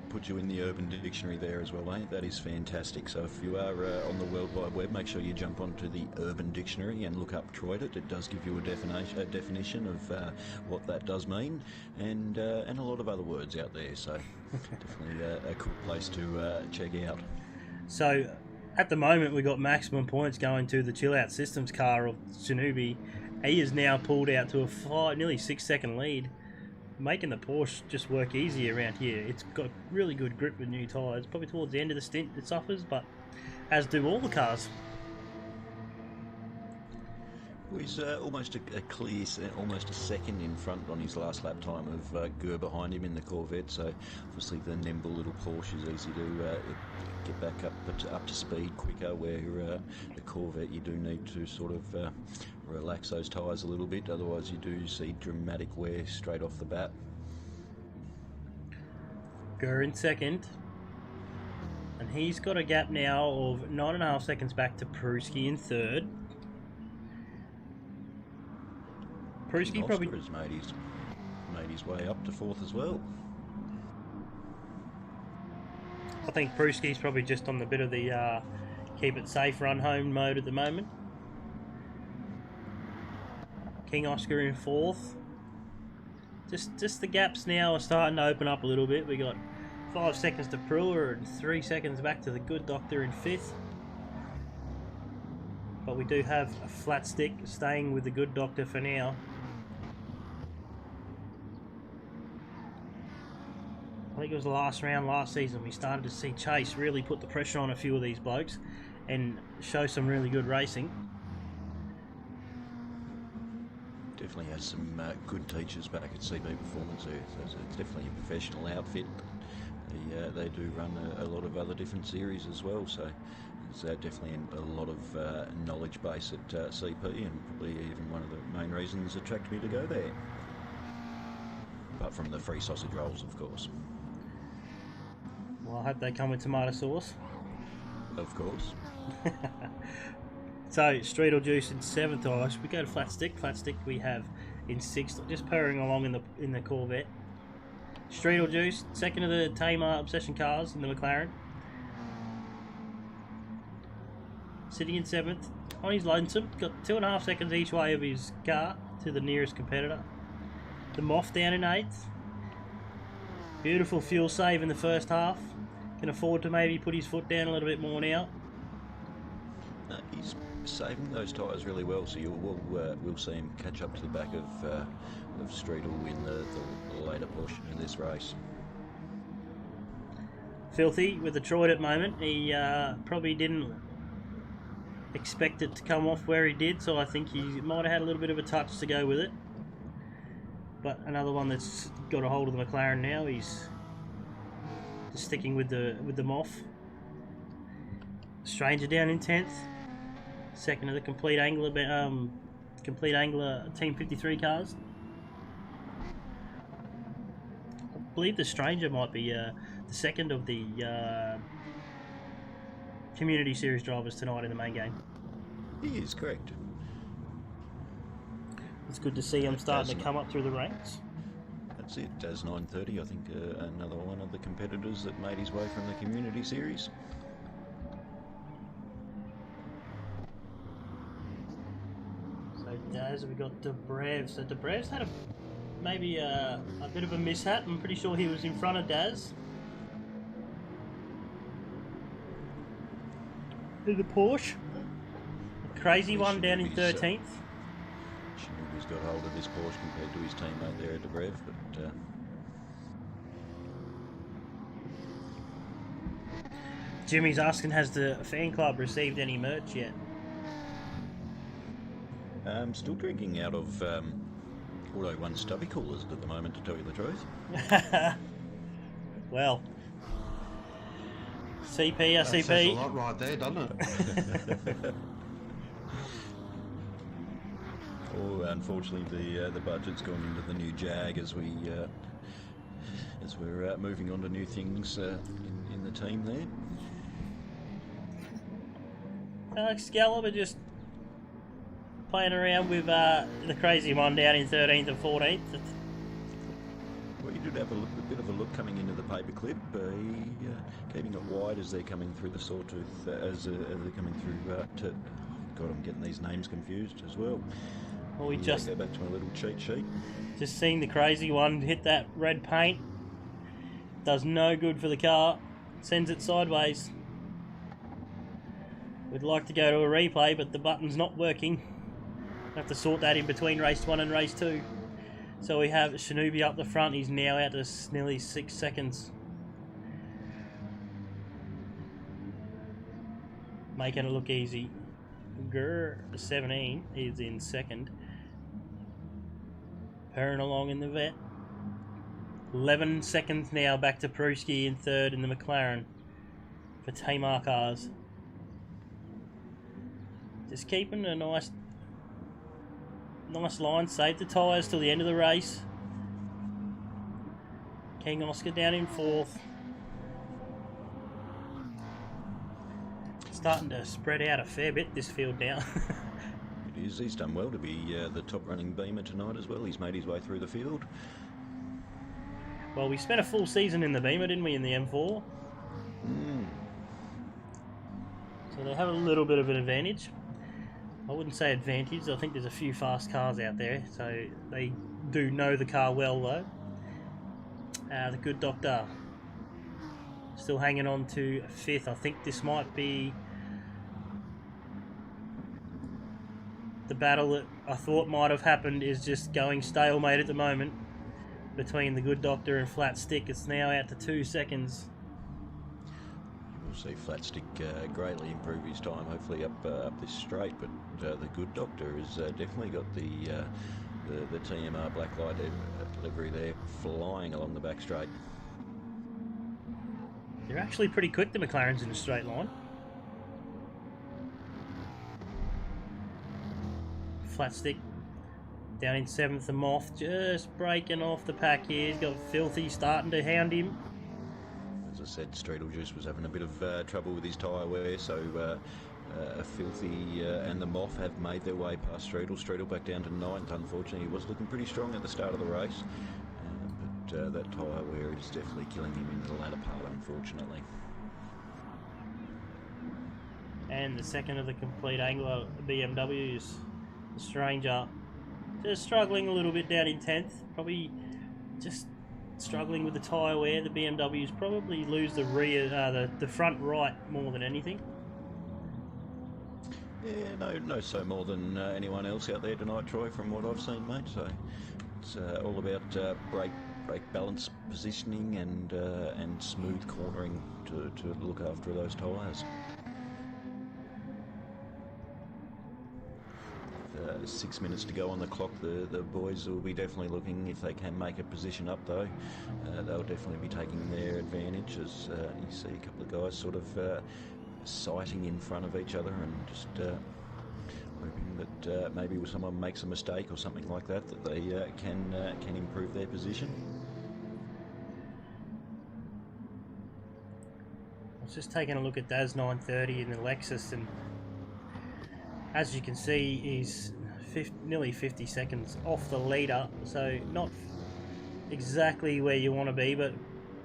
put you in the Urban Dictionary there as well, mate. That is fantastic. So if you are on the World Wide Web, make sure you jump onto the Urban Dictionary and look up Troyed it. It does give you a definition of what that does mean, and a lot of other words out there. So definitely a cool place to check out. So at the moment, we got maximum points going to the Chill Out Systems car of Shinobi. He is now pulled out to a nearly 6-second lead, making the Porsche just work easy around here. It's got really good grip with new tyres. Probably towards the end of the stint it suffers, but as do all the cars. He's almost almost a second in front on his last lap time of Gurr behind him in the Corvette. So obviously the nimble little Porsche is easy to get back up to speed quicker. Where the Corvette, you do need to sort of relax those tyres a little bit. Otherwise, you do see dramatic wear straight off the bat. Gurr in second, and he's got a gap now of 9.5 seconds back to Pruski in third. Pruski probably has made his way up to fourth as well. I think Pruski's probably just on the bit of the keep it safe run home mode at the moment. King Oscar in fourth. Just the gaps now are starting to open up a little bit. We got 5 seconds to Pruer and 3 seconds back to the Good Doctor in fifth. But we do have a Flat Stick staying with the Good Doctor for now. I think it was the last round last season we started to see Chase really put the pressure on a few of these blokes and show some really good racing. Definitely has some good teachers back at CB Performance there. So it's definitely a professional outfit. They do run a lot of other different series as well. So there's definitely a lot of knowledge base at CP, and probably even one of the main reasons attracted me to go there. Apart from the free sausage rolls, of course. Well, I hope they come with tomato sauce. Of course. So, Streetel Juice in 7th. Oh, should we go to Flat Stick? Flat Stick we have in 6th, just purring along in the Corvette. Streetel Juice, second of the Tamar Obsession cars in the McLaren. Sitting in 7th, on his lonesome, got 2.5 seconds each way of his car to the nearest competitor. The Moth down in 8th. Beautiful fuel save in the first half. can afford to maybe put his foot down a little bit more now. No, he's saving those tyres really well, so we'll see him catch up to the back of Streetle in the later portion of this race. Filthy with the Detroit at the moment. He probably didn't expect it to come off where he did, so I think he might have had a little bit of a touch to go with it. But another one that's got a hold of the McLaren now. He's just sticking with the Moff. Stranger down in 10th. Second of the complete angler Team 53 cars. I believe the Stranger might be the second of the Community Series drivers tonight in the main game. He is correct. It's good to see him starting to come up through the ranks. That's it. As 9:30, I think another one of the competitors that made his way from the Community Series. So Daz, we got Dobrev. So Dobrev's had maybe a bit of a mishap. I'm pretty sure he was in front of Daz. In the Porsche. A crazy one down in 13th. Shinobu's got hold of this Porsche compared to his teammate there at Dobrev, but Jimmy's asking, has the fan club received any merch yet? I'm still drinking out of Auto 1 stubby coolers at the moment, to tell you the truth. Well, CP, That says a RCP. lot right there, doesn't it? Oh, unfortunately, the budget's gone into the new Jag as we're moving on to new things in the team there. Alex Gallagher just playing around with the crazy one down in 13th and 14th. Well, you did have a bit of a look coming into the paperclip. Keeping it wide as they're coming through the sawtooth, as they're coming through. God, I'm getting these names confused as well. Well, we Go back to my little cheat sheet. just seeing the crazy one hit that red paint. Does no good for the car. Sends it sideways. We'd like to go to a replay, but the button's not working. Have to sort that in between race 1 and race 2. So we have Shinobi up the front. He's now out to nearly 6 seconds. Making it look easy. Grr, 17 is in second. Purring along in the vet. 11 seconds now back to Pruski in third in the McLaren for Tamar cars. Just keeping a nice line. Save the tyres till the end of the race. King Oscar down in fourth. Starting to spread out a fair bit, this field now. It is. He's done well to be the top running Beamer tonight as well. He's made his way through the field. Well, we spent a full season in the Beamer, didn't we, in the M4? So they have a little bit of an advantage. I wouldn't say advantage. I think there's a few fast cars out there, so they do know the car well, though. The Good Doctor still hanging on to fifth. I think this might be the battle that I thought might have happened is just going stalemate at the moment between the Good Doctor and Flat Stick. It's now out to 2 seconds. We'll see Flat Stick greatly improve his time, hopefully up this straight. But the Good Doctor has definitely got the TMR blacklight livery there, flying along the back straight. They're actually pretty quick, the McLarens, in a straight line. Flat Stick down in 7th, the Moth just breaking off the pack here. He's got Filthy starting to hound him. As I said, Streetle Juice was having a bit of trouble with his tyre wear, so Filthy and the Moth have made their way past Streetle. Streetle back down to 9th, unfortunately. He was looking pretty strong at the start of the race, but that tyre wear is definitely killing him in the latter part, unfortunately. And the second of the complete angler BMWs, the Stranger, just struggling a little bit down in 10th. Probably just struggling with the tyre wear. The BMWs probably lose the rear, the front right more than anything. Yeah, no, so more than anyone else out there tonight, Troy, from what I've seen, mate. So it's all about brake balance, positioning, and smooth cornering to look after those tyres. 6 minutes to go on the clock. The boys will be definitely looking, if they can make a position up though, they'll definitely be taking their advantage as you see a couple of guys sort of sighting in front of each other and just hoping that maybe someone makes a mistake or something like that they can improve their position. I was just taking a look at Daz 930 in the Lexus, and as you can see, he's nearly 50 seconds off the leader, so not exactly where you want to be, but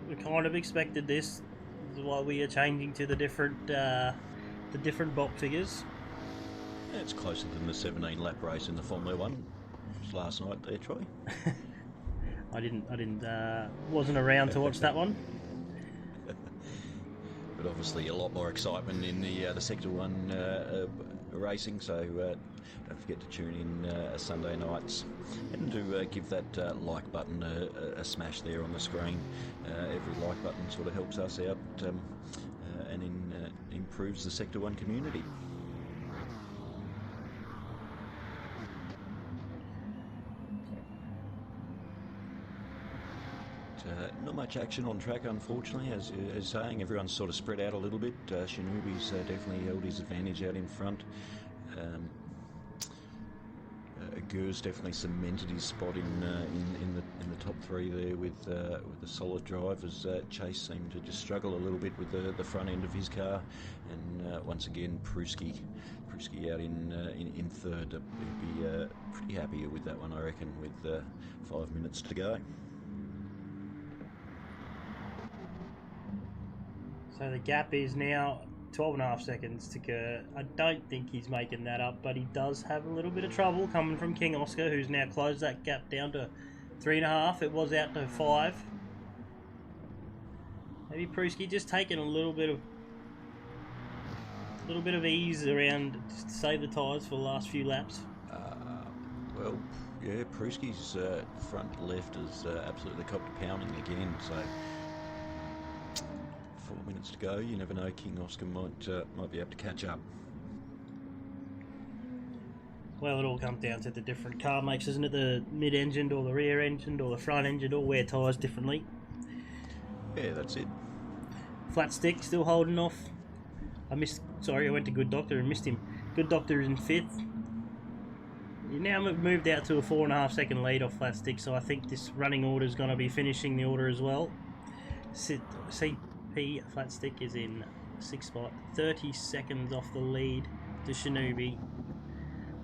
we kind of expected this. This is why we are changing to the different box figures. Yeah, it's closer than the 17 lap race in the Formula 1 last night there, Troy. I wasn't around to watch that one. But obviously a lot more excitement in the Sector 1 racing, so don't forget to tune in Sunday nights and to give that like button a smash there on the screen. Every like button sort of helps us out and improves the Sector 1 community. Not much action on track, unfortunately, as you're saying. Everyone's sort of spread out a little bit. Shinobi's definitely held his advantage out in front. Gur's definitely cemented his spot in the top three there with a solid drive, as Chase seemed to just struggle a little bit with the front end of his car, and once again Pruski out in third. He'd be pretty happy with that one, I reckon, with 5 minutes to go. So the gap is now 12.5 seconds to Kerr. I don't think he's making that up, but he does have a little bit of trouble coming from King Oscar, who's now closed that gap down to 3.5. It was out to 5. Maybe Pruski just taking a little bit of ease around just to save the tyres for the last few laps. Well, yeah, Pruski's front left is absolutely copped a pounding again, so 4 minutes to go. You never know, King Oscar might be able to catch up. Well, it all comes down to the different car makes, isn't it? The mid-engined or the rear-engined or the front-engined all wear tyres differently. Yeah, that's it. Flat stick still holding off. I went to Good Doctor and missed him. Good Doctor is in 5th. You now moved out to a 4.5 second lead off Flat Stick, so I think this running order is going to be finishing the order as well. CP Flat Stick is in 6th spot, 30 seconds off the lead to Shinobi.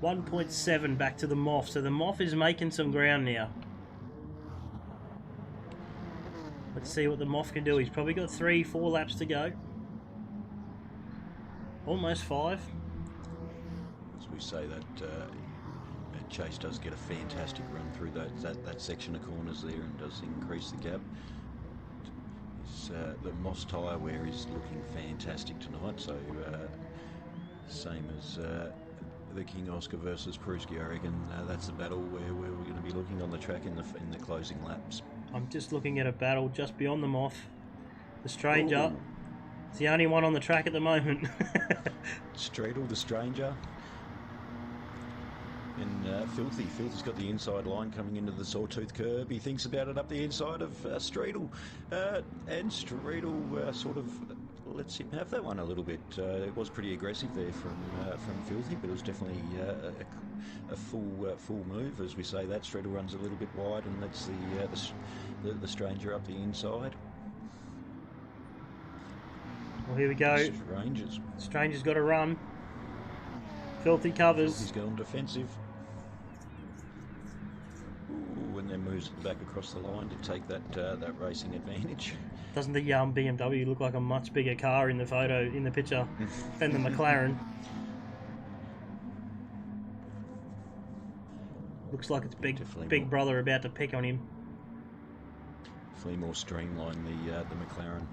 1.7 back to the Moff, so the Moff is making some ground now. Let's see what the Moff can do. He's probably got 3-4 laps to go. Almost 5. As we say that Chase does get a fantastic run through that section of corners there and does increase the gap. The Moss tyre wear is looking fantastic tonight, so same as the King Oscar versus Pruski, I reckon that's a battle where we're going to be looking on the track in the closing laps. I'm just looking at a battle just beyond the Moff. The Stranger. Ooh. It's the only one on the track at the moment. Streetle, the Stranger. And Filthy's got the inside line coming into the Sawtooth curb. He thinks about it up the inside of Streetle. And Streetle sort of lets him have that one a little bit. It was pretty aggressive there from Filthy, but it was definitely a full move. As we say that, Streetle runs a little bit wide and lets the Stranger up the inside. Well, here we go. Stranger's got to run. Filthy covers. He's going defensive. Ooh, and then moves back across the line to take that racing advantage. Doesn't the BMW look like a much bigger car in the picture than the McLaren? Looks like it's big brother about to pick on him. definitely more streamlined, the McLaren.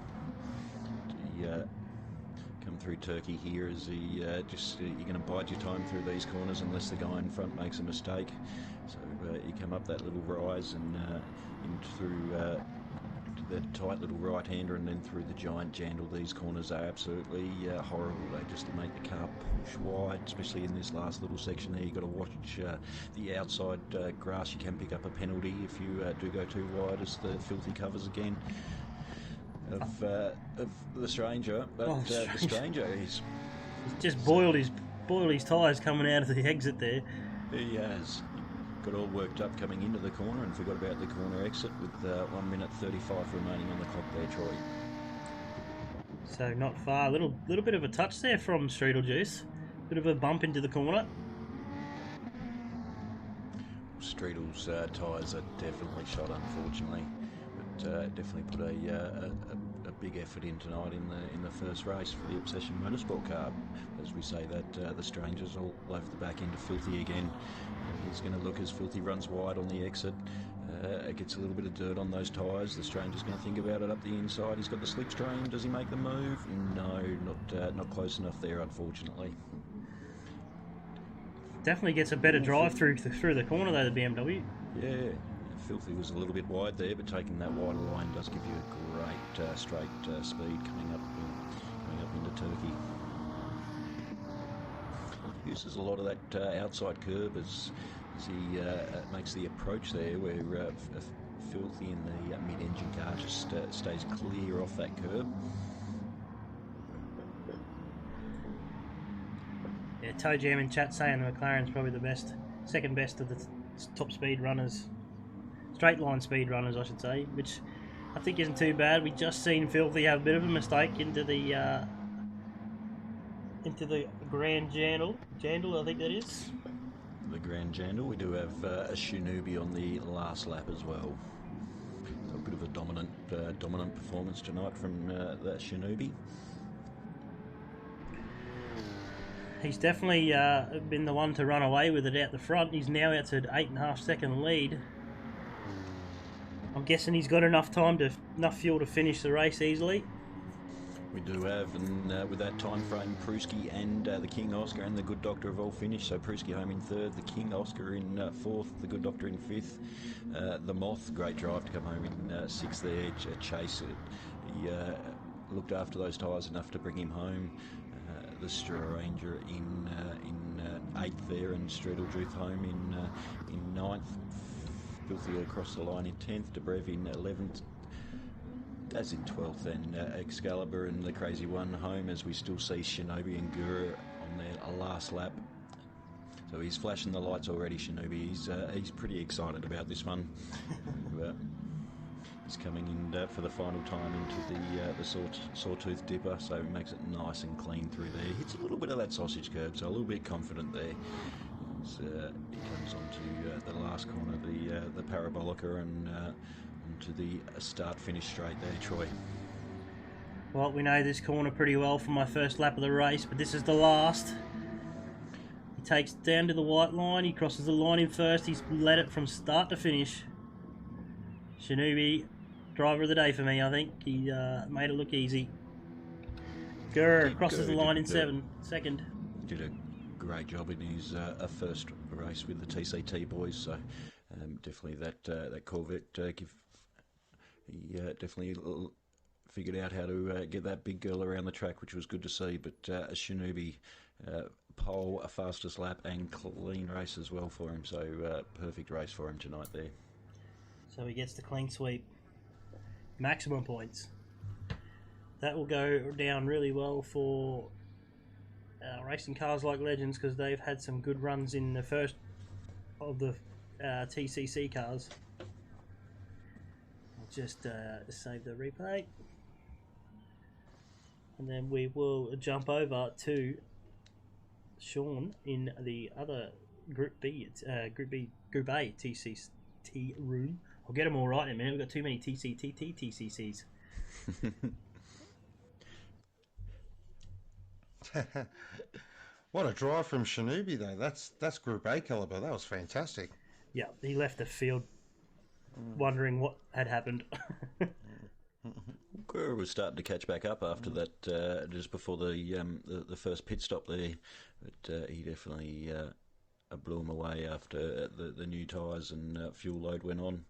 Come through Turkey here as he you're going to bide your time through these corners unless the guy in front makes a mistake. So you come up that little rise and in through that tight little right-hander and then through the giant jandle. These corners are absolutely horrible. They just make the car push wide, especially in this last little section there. You've got to watch the outside grass. You can pick up a penalty if you do go too wide as the filthy covers again of the stranger. But the stranger, he's just boiled his tyres coming out of the exit there. He has. Got all worked up coming into the corner and forgot about the corner exit with 1 minute 35 remaining on the clock there, Troy. So not far. Little bit of a touch there from Streetlejuice. Bit of a bump into the corner. Streetle's tyres are definitely shot, unfortunately, but definitely put a big effort in tonight in the first race for the Obsession Motorsport car. As we say that the Stranger's all over the back end of Filthy again. He's going to look as Filthy runs wide on the exit. It gets a little bit of dirt on those tyres. The Stranger's going to think about it up the inside. He's got the slipstream. Does he make the move? No, not close enough there, unfortunately. Definitely gets a better drive through the corner though, the BMW. Yeah, Filthy was a little bit wide there, but taking that wider line does give you a great straight speed coming up into Turkey. He uses a lot of that outside curb as he makes the approach there, where Filthy in the mid-engine car just stays clear off that curb. Yeah, Toe Jam in chat saying the McLaren's probably the second best of the top speed runners. Straight line speed runners, I should say, which I think isn't too bad. We just seen Filthy have a bit of a mistake into the Grand Jandle, I think that is. The Grand Jandle. We do have a Shinobi on the last lap as well. So a bit of a dominant performance tonight from that Shinobi. He's definitely been the one to run away with it out the front. He's now out to 8.5 second lead. I'm guessing he's got enough fuel to finish the race easily. We do have, and with that time frame, Pruski and the King Oscar and the Good Doctor have all finished. So Pruski home in third, the King Oscar in fourth, the Good Doctor in fifth. The Moth, great drive to come home in sixth there. Chase, he looked after those tyres enough to bring him home. The Stranger in eighth there, and Streetlejuice home in ninth. Filthy across the line in 10th, Debrev in 11th, as in 12th, and Excalibur and the Crazy One home, as we still see Shinobi and Gura on their last lap. So he's flashing the lights already, Shinobi. He's pretty excited about this one. He's coming in for the final time into the Sawtooth Dipper, so he makes it nice and clean through there. Hits a little bit of that sausage curb, so a little bit confident there. He comes onto the last corner, the Parabolica, and onto the start-finish straight there, Troy. Well, we know this corner pretty well from my first lap of the race, but this is the last. He takes down to the white line, he crosses the line in first, he's led it from start to finish. Shinobi, driver of the day for me, I think. He made it look easy. Gurr crosses the line in second. Did a great job in his first race with the TCT boys, so definitely that Corvette he definitely figured out how to get that big girl around the track, which was good to see. But a Shinobi pole, a fastest lap, and clean race as well for him, so perfect race for him tonight there. So he gets the clean sweep. Maximum points. That will go down really well for racing cars like Legends, because they've had some good runs in the first of the TCC cars. I'll just save the replay. And then we will jump over to Sean in the other Group Group A TCT room. I'll get them all right in a minute. We've got too many TCCs. What a drive from Shinobi though. That's Group A caliber. That was fantastic. Yeah, he left the field wondering what had happened. Guerra was starting to catch back up after that, just before the first pit stop there, but he definitely blew him away after the new tyres and fuel load went on.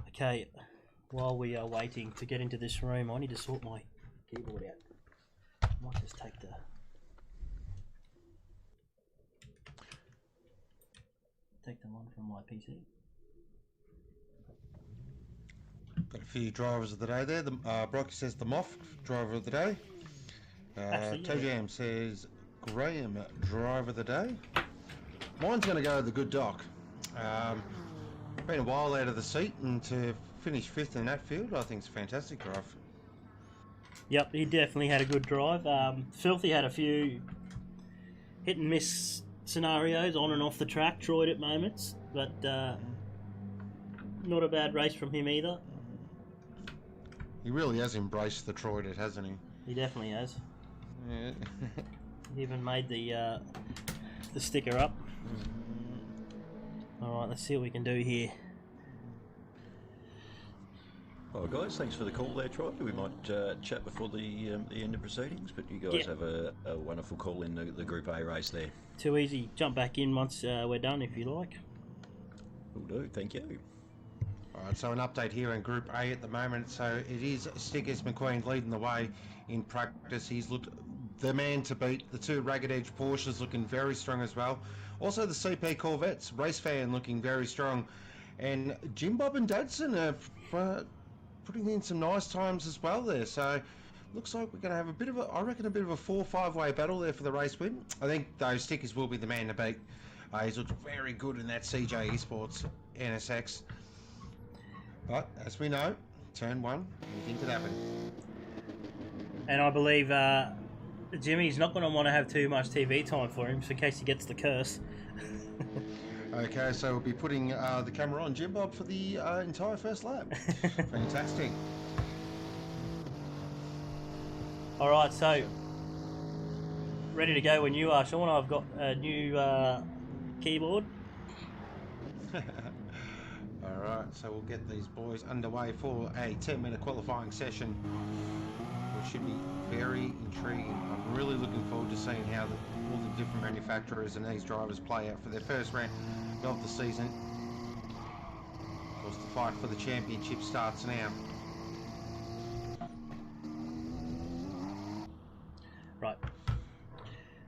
Okay, while we are waiting to get into this room, I need to sort my keyboard out. I might just take the one from my PC. Got a few drivers of the day there. Brocky says the Moff, driver of the day. Toe Jam says Graham, driver of the day. Mine's going to go to the good Doc. Been a while out of the seat, and to finish 5th in that field, I think it's a fantastic drive. Yep, he definitely had a good drive. Filthy had a few hit and miss scenarios on and off the track, Troy at moments, but not a bad race from him either. He really has embraced the Troy, hasn't he? He definitely has. Yeah. He even made the sticker up. Alright, let's see what we can do here. Well, guys, thanks for the call there, Troy. We might chat before the end of proceedings, but you guys have a wonderful call in the Group A race there. Too easy. Jump back in once we're done, if you like. Will do, thank you. Alright, so an update here in Group A at the moment. So it is Stickers McQueen leading the way in practice. He's looked the man to beat. The 2 Ragged Edge Porsches looking very strong as well. Also the CP Corvettes, Race Fan looking very strong. And Jim Bob and Dadson are putting in some nice times as well there. So looks like we're going to have a bit of a 4-5 way battle there for the race win. I think those Stickers will be the man to beat. He's looked very good in that CJ Esports NSX. But as we know, turn 1, anything could happen. And I believe Jimmy's not going to want to have too much TV time for him, so in case he gets the curse. Okay, so we'll be putting the camera on Jim Bob for the entire first lap. Fantastic. Alright, so ready to go when you are, Sean. I've got a new keyboard. Alright, so we'll get these boys underway for a 10-minute qualifying session, which should be very intriguing. I'm really looking forward to seeing how all the different manufacturers and these drivers play out for their first round of the season. Of course, the fight for the championship starts now. Right.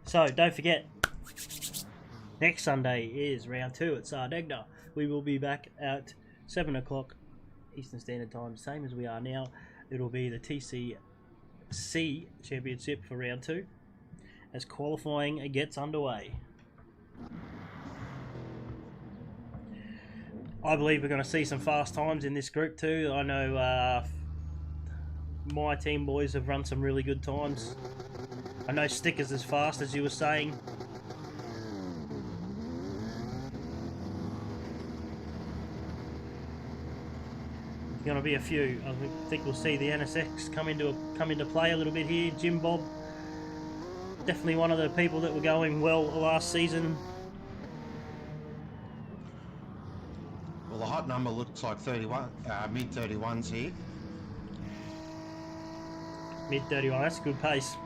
So, don't forget, next Sunday is round 2 at Sardegna. We will be back at 7 o'clock Eastern Standard Time, same as we are now. It'll be the TCC Championship for round 2 as qualifying gets underway. I believe we're going to see some fast times in this group too. I know my team boys have run some really good times. I know Stickers as fast as you were saying. Going to be a few. I think we'll see the NSX come into play a little bit here. Jim Bob, definitely one of the people that were going well last season. Well, the hot number looks like 31, mid 31s here. Mid 31, that's a good pace.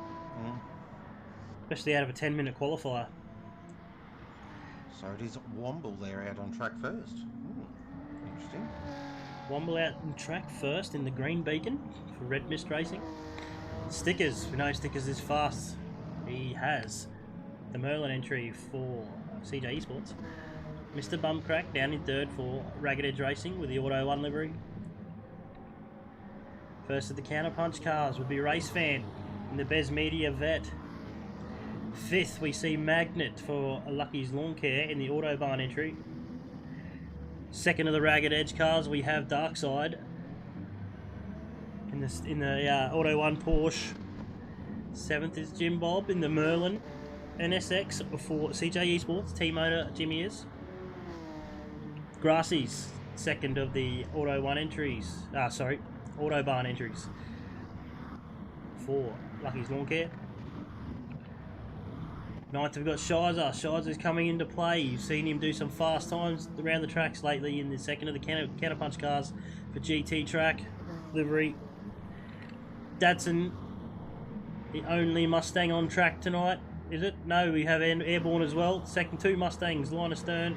Especially out of a 10-minute qualifier. So it is Womble there out on track first. Interesting. Womble out in track first in the green beacon for Red Mist Racing. Stickers, we know Stickers is fast. He has the Merlin entry for CJ Esports. Mr. Bumcrack down in 3rd for Ragged Edge Racing with the Auto 1 livery. First of the counterpunch cars would be Race Fan in the Bez Media Vet. 5th we see Magnet for Lucky's Lawn Care in the Autobahn entry. 2nd of the Ragged Edge cars we have Darkside in the Auto 1 Porsche. 7th is Jim Bob in the Merlin NSX for CJ Esports. T-Motor Jimmy is. Grassy's 2nd of the Auto 1 entries. Autobahn entries for Lucky's Lawn Care. Ninth, we've got Shizer. Shizer's coming into play. You've seen him do some fast times around the tracks lately in the second of the counterpunch cars for GT track livery. Datsun, the only Mustang on track tonight, is it? No, we have Airborne as well. Second, 2 Mustangs, line astern.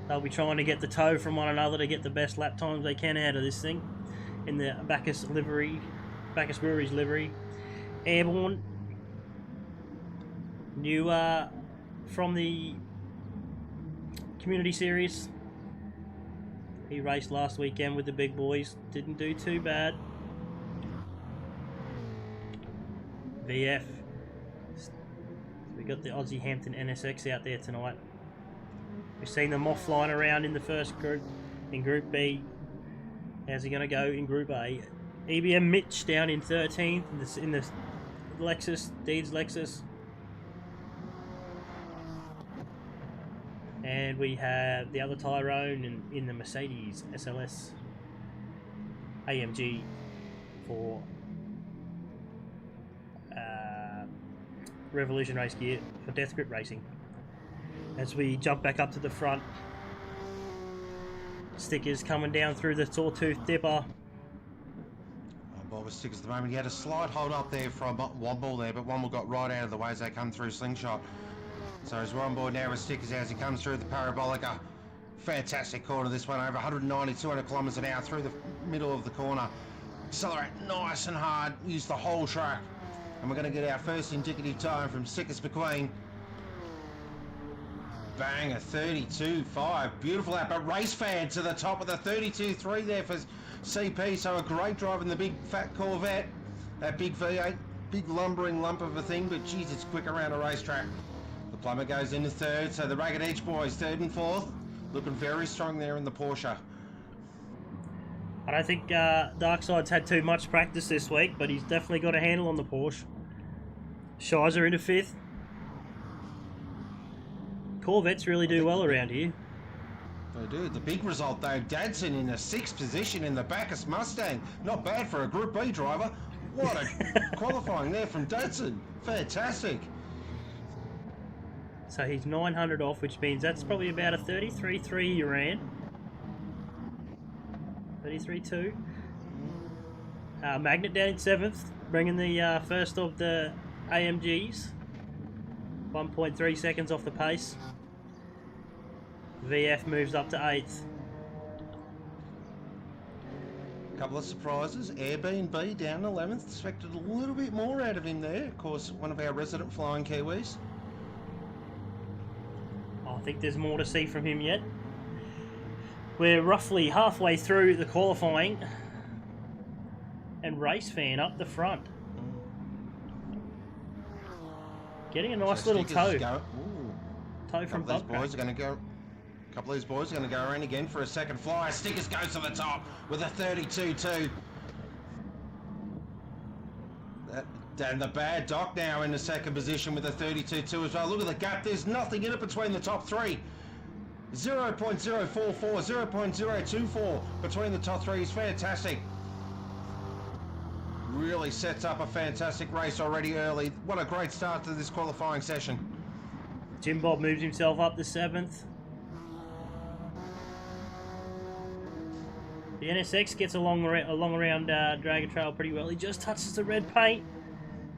They'll be trying to get the tow from one another to get the best lap times they can out of this thing in the Bacchus Brewery's livery. Airborne, new from the Community Series. He raced last weekend with the big boys. Didn't do too bad. VF. We got the Aussie Hampton NSX out there tonight. We've seen them off flying around in the first group. In Group B, how's he going to go in Group A? EBM Mitch down in 13th in the Lexus, Deeds Lexus. And we have the other Tyrone in the Mercedes SLS AMG for Revolution Race Gear for Death Grip Racing. As we jump back up to the front, Stickers coming down through the Sawtooth Dipper. Bob with Stickers at the moment. He had a slight hold up there from Womble there, but Womble got right out of the way as they come through Slingshot. So as we're on board now with Stickers as he comes through the Parabolica. Fantastic corner this one, over 190, 200 kilometres an hour through the middle of the corner. Accelerate nice and hard, use the whole track. And we're going to get our first indicative time from Stickers McQueen. Bang, a 32.5. Beautiful lap. A race fan to the top of the 32.3 there for CP. So a great drive in the big fat Corvette. That big V8, big lumbering lump of a thing, but geez, it's quick around a racetrack. The Plumber goes into third, so the Ragged Edge boys third and fourth. Looking very strong there in the Porsche. I don't think Darkside's had too much practice this week, but he's definitely got a handle on the Porsche. Shizer into fifth. Corvettes really do well around here. They do. The big result though, Dadson in the 6th position in the Bacchus Mustang. Not bad for a Group B driver. What a qualifying there from Dadson. Fantastic. So he's 900 off, which means that's probably about a 33.3 you ran. 33.2. Magnet down in 7th, bringing the first of the AMGs. 1.3 seconds off the pace. VF moves up to 8th. Couple of surprises. Airbnb down 11th. Expected a little bit more out of him there. Of course, one of our resident flying Kiwis. I think there's more to see from him yet. We're roughly halfway through the qualifying. And Race Fan up the front. Getting a nice little tow. Tow from Bubka. Boys are going to go. A couple of these boys are going to go around again for a second fly. Stickers goes to the top with a 32.2. And the Bad Doc now in the second position with a 32.2 as well. Look at the gap. There's nothing in it between the top three. 0.044, 0.024 between the top three is fantastic. Really sets up a fantastic race already early. What a great start to this qualifying session. Jim Bob moves himself up to 7th. The NSX gets along around Dragon Trail pretty well. He just touches the red paint.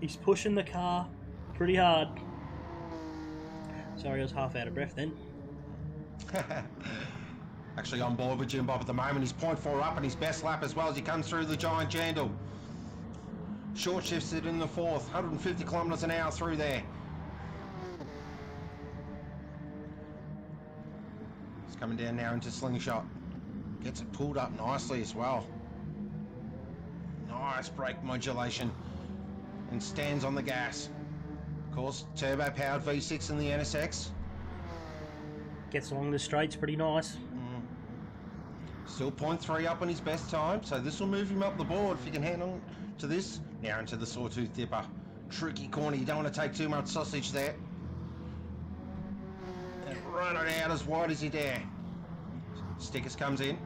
He's pushing the car pretty hard. Sorry, I was half out of breath then. Actually on board with Jim Bob at the moment. He's 0.4 up in his best lap as well as he comes through the giant Jandal. Short shifts it in the 4th, 150 kilometres an hour through there. He's coming down now into Slingshot. Gets it pulled up nicely as well. Nice brake modulation. And stands on the gas. Of course, turbo-powered V6 in the NSX. Gets along the straights pretty nice. Still 0.3 up on his best time, so this will move him up the board if he can hang on to this. Now into the Sawtooth Dipper. Tricky corner, you don't want to take too much sausage there. And run it out as wide as you dare. Stickers comes in.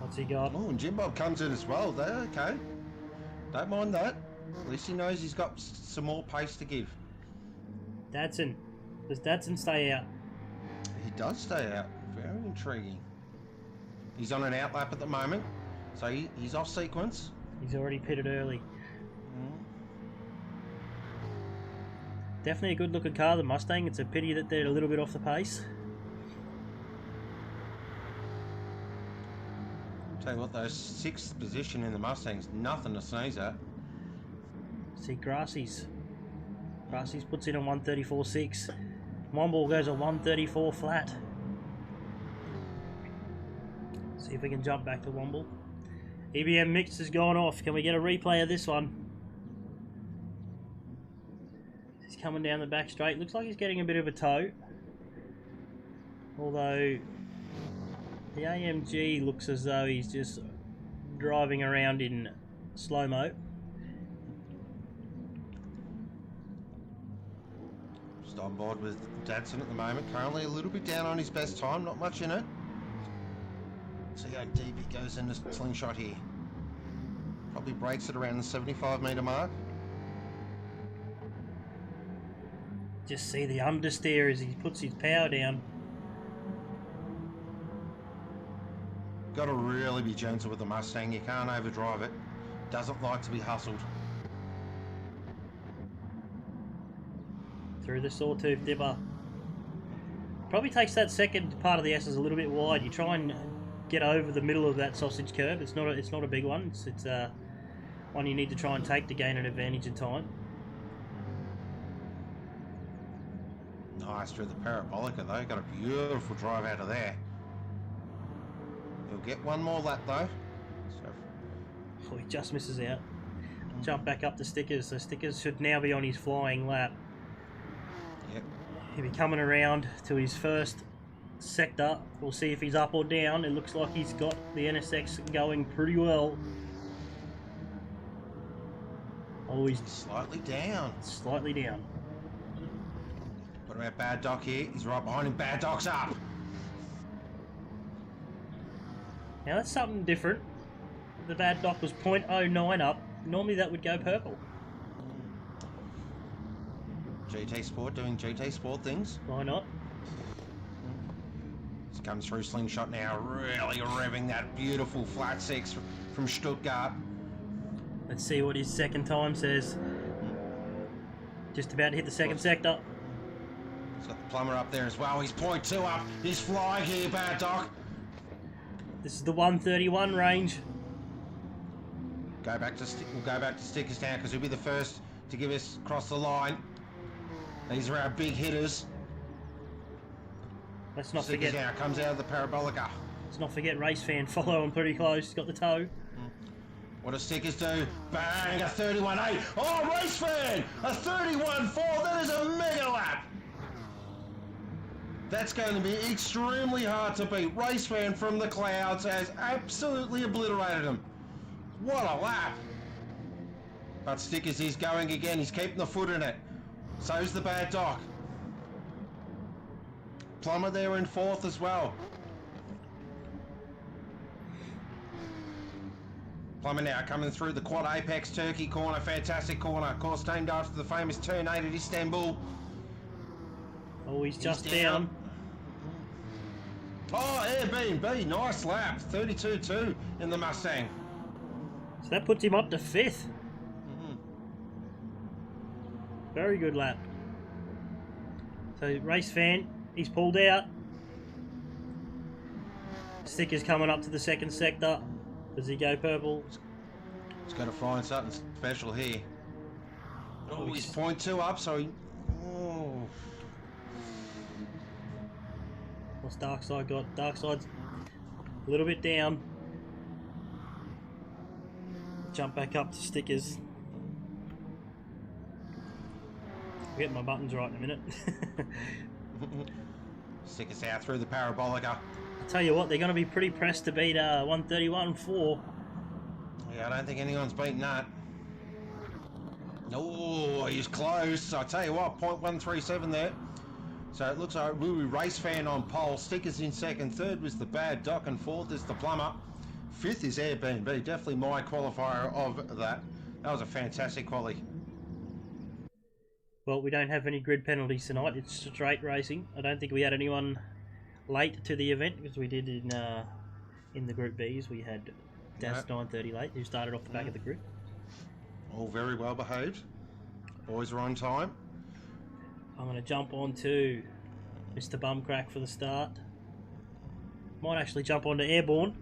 What's he got? Oh, and Jim Bob comes in as well. There, okay. Don't mind that. At least he knows he's got some more pace to give. Dadson. Does Dadson stay out? He does stay out. Very intriguing. He's on an outlap at the moment, so he's off sequence. He's already pitted early. Definitely a good looking car, the Mustang. It's a pity that they're a little bit off the pace. Tell you what, though, 6th position in the Mustang's nothing to sneeze at. See, Grassy's puts in on 134.6. Womble goes on 134 flat. See if we can jump back to Womble. EBM mix has gone off. Can we get a replay of this one? He's coming down the back straight. Looks like he's getting a bit of a tow. Although the AMG looks as though he's just driving around in slow-mo. Just on board with Dadson at the moment. Currently a little bit down on his best time. Not much in it. See how deep he goes into slingshot here. Probably brakes at around the 75 metre mark. Just see the understeer as he puts his power down. Got to really be gentle with the Mustang. You can't overdrive it. Doesn't like to be hustled. Through the sawtooth dipper. Probably takes that second part of the S's a little bit wide. You try and get over the middle of that sausage curve. It's not a big one. It's one you need to try and take to gain an advantage in time. Nice through the parabolica though. Got a beautiful drive out of there. He'll get one more lap though. So... Oh, he just misses out. Jump back up to Stickers. So Stickers should now be on his flying lap. Yep. He'll be coming around to his first sector. We'll see if he's up or down. It looks like he's got the NSX going pretty well. Oh, he's slightly down. Slightly down. What about Bad Doc here? He's right behind him. Bad Doc's up. Now that's something different. The Bad Doc was 0.09 up. Normally that would go purple. GT Sport doing GT Sport things. Why not? He's come through slingshot now, really revving that beautiful flat six from Stuttgart. Let's see what his second time says. Just about to hit the second sector. He's got the plumber up there as well. He's 0.2 up. He's flying here, Bad Doc. This is the 131 range. We'll go back to Stickers now because he'll be the first to give us across the line. These are our big hitters. Let's not Stickers forget. now comes out of the parabolica. Let's not forget Race Fan following pretty close. He's got the toe. What does Stickers do? Bang! A 31.8. Oh, Race Fan! A 31.4. That is a mega lap. That's going to be extremely hard to beat. Race Fan from the clouds has absolutely obliterated him. What a lap. But Stickers is going again. He's keeping the foot in it. So's the Bad Doc. Plumber there in fourth as well. Plumber now coming through the Quad Apex Turkey corner. Fantastic corner. Course named after the famous Turn 8 at Istanbul. Oh, he's just down. Oh, Airbnb. Nice lap. 32.2 in the Mustang. So that puts him up to fifth. Very good lap. So Race Fan, he's pulled out. Stickers coming up to the second sector. Does he go purple? He's got to find something special here. Oh, he's 0.2 up, so he... Oh. What's Darkside got? Darkside's a little bit down. Jump back up to Stickers. I'll get my buttons right in a minute. Stickers out through the parabolica. I'll tell you what, they're going to be pretty pressed to beat 131.4. Yeah, I don't think anyone's beaten that. Oh, he's close. I tell you what, 0.137 there. So it looks like Rui Race Fan on pole. Stickers in second. Third was the Bad Doc, and fourth is the Plumber. Fifth is Airbnb. Definitely my qualifier of that. That was a fantastic quali. Well, we don't have any grid penalties tonight. It's straight racing. I don't think we had anyone late to the event, because we did in the Group Bs. We had Das 9:30 late, who started off the back of the grid. All very well behaved. Boys are on time. I'm going to jump on to Mr. Bumcrack for the start. Might actually jump onto Airborne.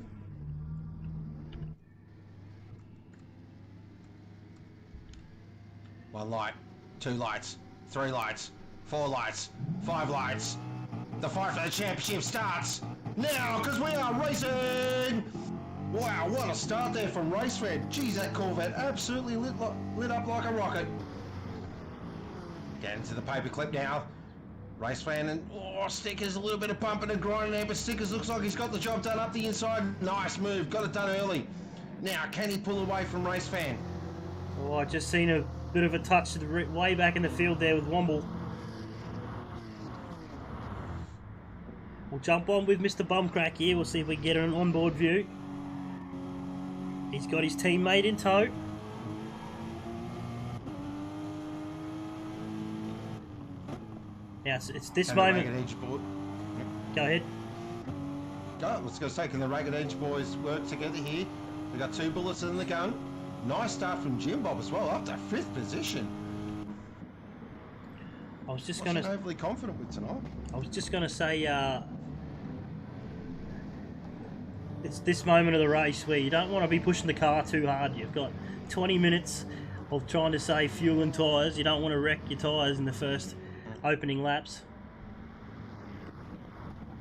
One light, 2 lights, 3 lights, 4 lights, 5 lights. The fight for the championship starts now, because we are racing! Wow, what a start there from Racefan. Geez, that Corvette absolutely lit up like a rocket. Get into the paperclip now. Racefan and Stickers, a little bit of pumping and grinding there, but Stickers looks like he's got the job done up the inside. Nice move, got it done early. Now, can he pull away from Racefan? Oh, I just seen a bit of a touch way back in the field there with Womble. We'll jump on with Mr. Bumcrack here. We'll see if we can get an onboard view. He's got his teammate in tow. Now it's this moment. Go ahead. Go, let's go. Taking the Ragged Edge boys work together here. We got 2 bullets in the gun. Nice start from Jim Bob as well, up to 5th position. I was just going to overly confident with tonight. I was just going to say, it's this moment of the race where you don't want to be pushing the car too hard. You've got 20 minutes of trying to save fuel and tyres. You don't want to wreck your tyres in the first opening laps.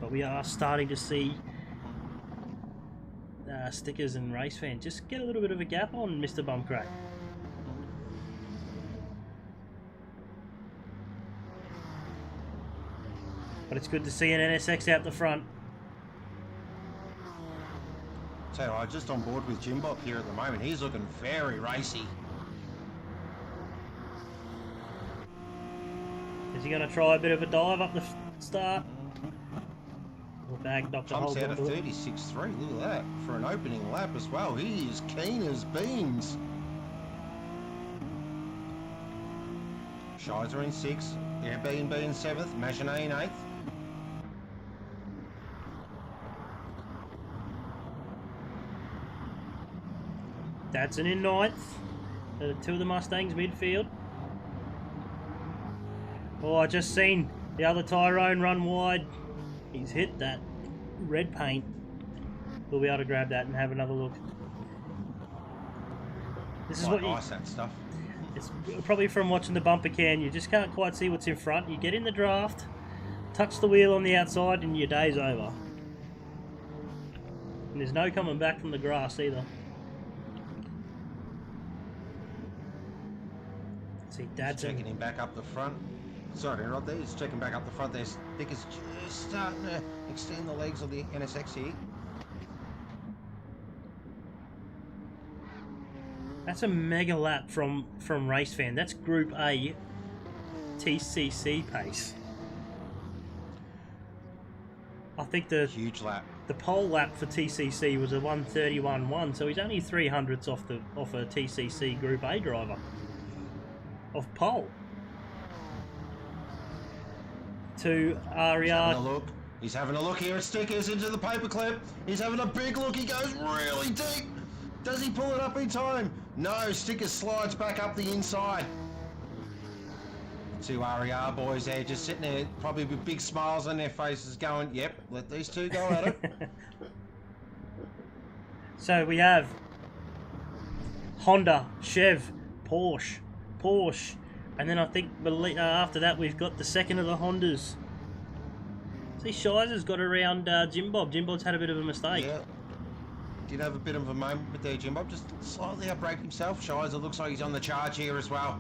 But we are starting to see Stickers and Racefan just get a little bit of a gap on Mr. Bumcrack. But it's good to see an NSX out the front. So I'm just on board with Jim Bob here at the moment. He's looking very racy. Is he going to try a bit of a dive up the start? Bag Dr. Jumps out of 36.3. Look at that. For an opening lap as well. He is keen as beans. Shizer in 6th. Airbnb in 7th. Maginot in 8th. Datsun in 9th. 2 of the Mustangs midfield. Oh, I just seen the other Tyrone run wide. He's hit that red paint. We'll be able to grab that and have another look. This is what nice, that stuff. It's probably from watching the bumper can. You just can't quite see what's in front. You get in the draft, touch the wheel on the outside, and your day's over. And there's no coming back from the grass either. See, Dad's checking him back up the front. Sorry, Rod, there. He's checking back up the front there. Stickers just starting to extend the legs of the NSX here. That's a mega lap from Racefan. That's Group A TCC pace. I think the huge lap. The pole lap for TCC was a 1:31.1, so he's only 300ths off a TCC Group A driver. Off pole. To Ariad. He's having a look here at Stickers into the paperclip. He's having a big look. He goes really deep. Does he pull it up in time? No, Stickers slides back up the inside. 2 RER boys there just sitting there, probably with big smiles on their faces going, yep, let these 2 go at it. So we have Honda, Chev, Porsche, and then I think after that we've got the second of the Hondas. See, Shizer's got around Jim Bob. Jim Bob's had a bit of a mistake. Yeah. Did have a bit of a moment with there, Jim Bob. Just slightly outbraked himself. Shizer looks like he's on the charge here as well.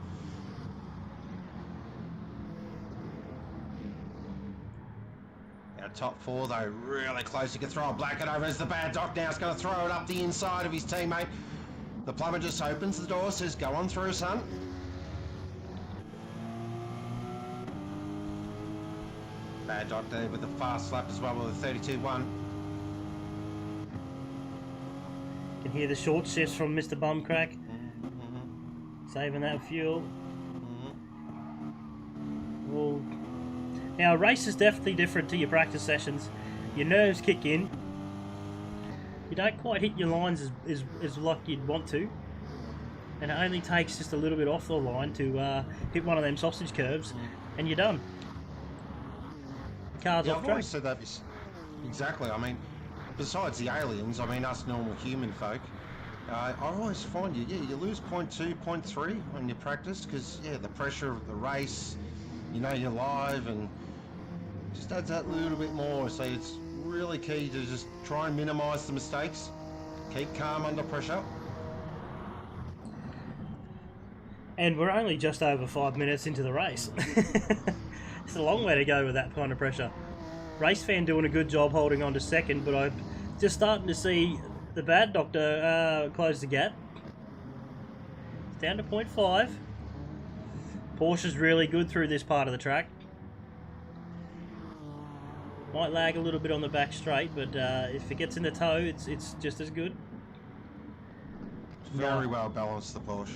Our top 4 though, really close. He can throw a blanket over as the bad doc now is going to throw it up the inside of his teammate. The plumber just opens the door, says, go on through, son. Bad doc there with the fast lap as well with a 32.1. Can hear the short shifts from Mr. Bumcrack. Saving that fuel. Mm-hmm. Well, now a race is definitely different to your practice sessions. Your nerves kick in. You don't quite hit your lines as like you'd want to. And it only takes just a little bit off the line to hit one of them sausage curves, and you're done. Car's off I've track. always said that. Exactly. I mean, besides the aliens, I mean, us normal human folk, I always find you lose 0.2, 0.3 when you practice because, the pressure of the race, you're live and just adds that little bit more. So it's really key to just try and minimise the mistakes, keep calm under pressure. And we're only just over 5 minutes into the race. It's a long way to go with that kind of pressure. Race fan doing a good job holding on to second, but I'm just starting to see the bad doctor close the gap. It's down to 0.5. Porsche's really good through this part of the track. Might lag a little bit on the back straight, but if it gets in the toe, it's just as good. Very well balanced, the Porsche.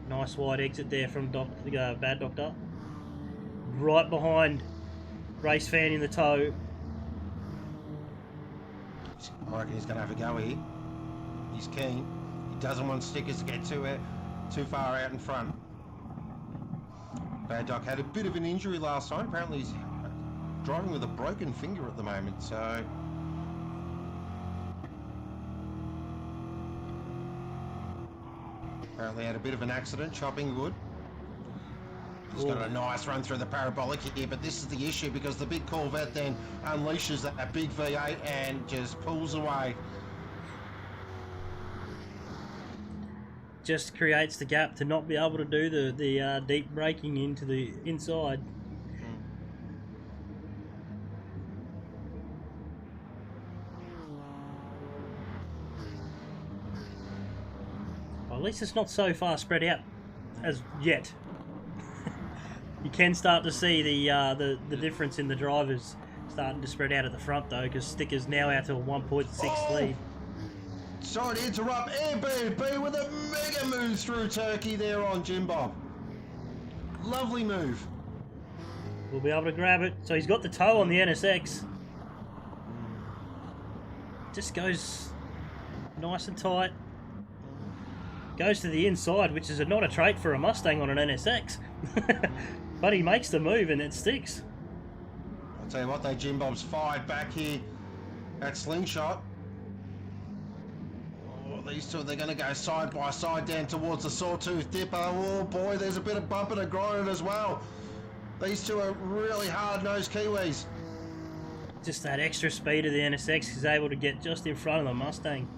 Nice wide exit there from the bad doctor. Right behind race fan in the toe. I reckon he's going to have a go here. He's keen. He doesn't want stickers to get too far out in front. Bad Doc had a bit of an injury last time. Apparently he's driving with a broken finger at the moment, so... Apparently had a bit of an accident, chopping wood. He's got a nice run through the parabolic here, but this is the issue because the big Corvette then unleashes that big V8 and just pulls away. Just creates the gap to not be able to do the deep braking into the inside. Well, at least it's not so far spread out as yet. You can start to see the difference in the drivers starting to spread out at the front though, because Sticker's now out to a 1.6 lead. Sorry to interrupt, Airbnb with a mega move through Turkey there on Jim Bob. Lovely move. We'll be able to grab it. So he's got the toe on the NSX. Just goes nice and tight. Goes to the inside, which is not a trait for a Mustang on an NSX. But he makes the move and it sticks. I'll tell you what, though, Jim Bob's fired back here at Slingshot. Oh, these two, they're going to go side by side down towards the Sawtooth Dipper. Oh boy, there's a bit of bumping and grinding as well. These two are really hard-nosed Kiwis. Just that extra speed of the NSX is able to get just in front of the Mustang.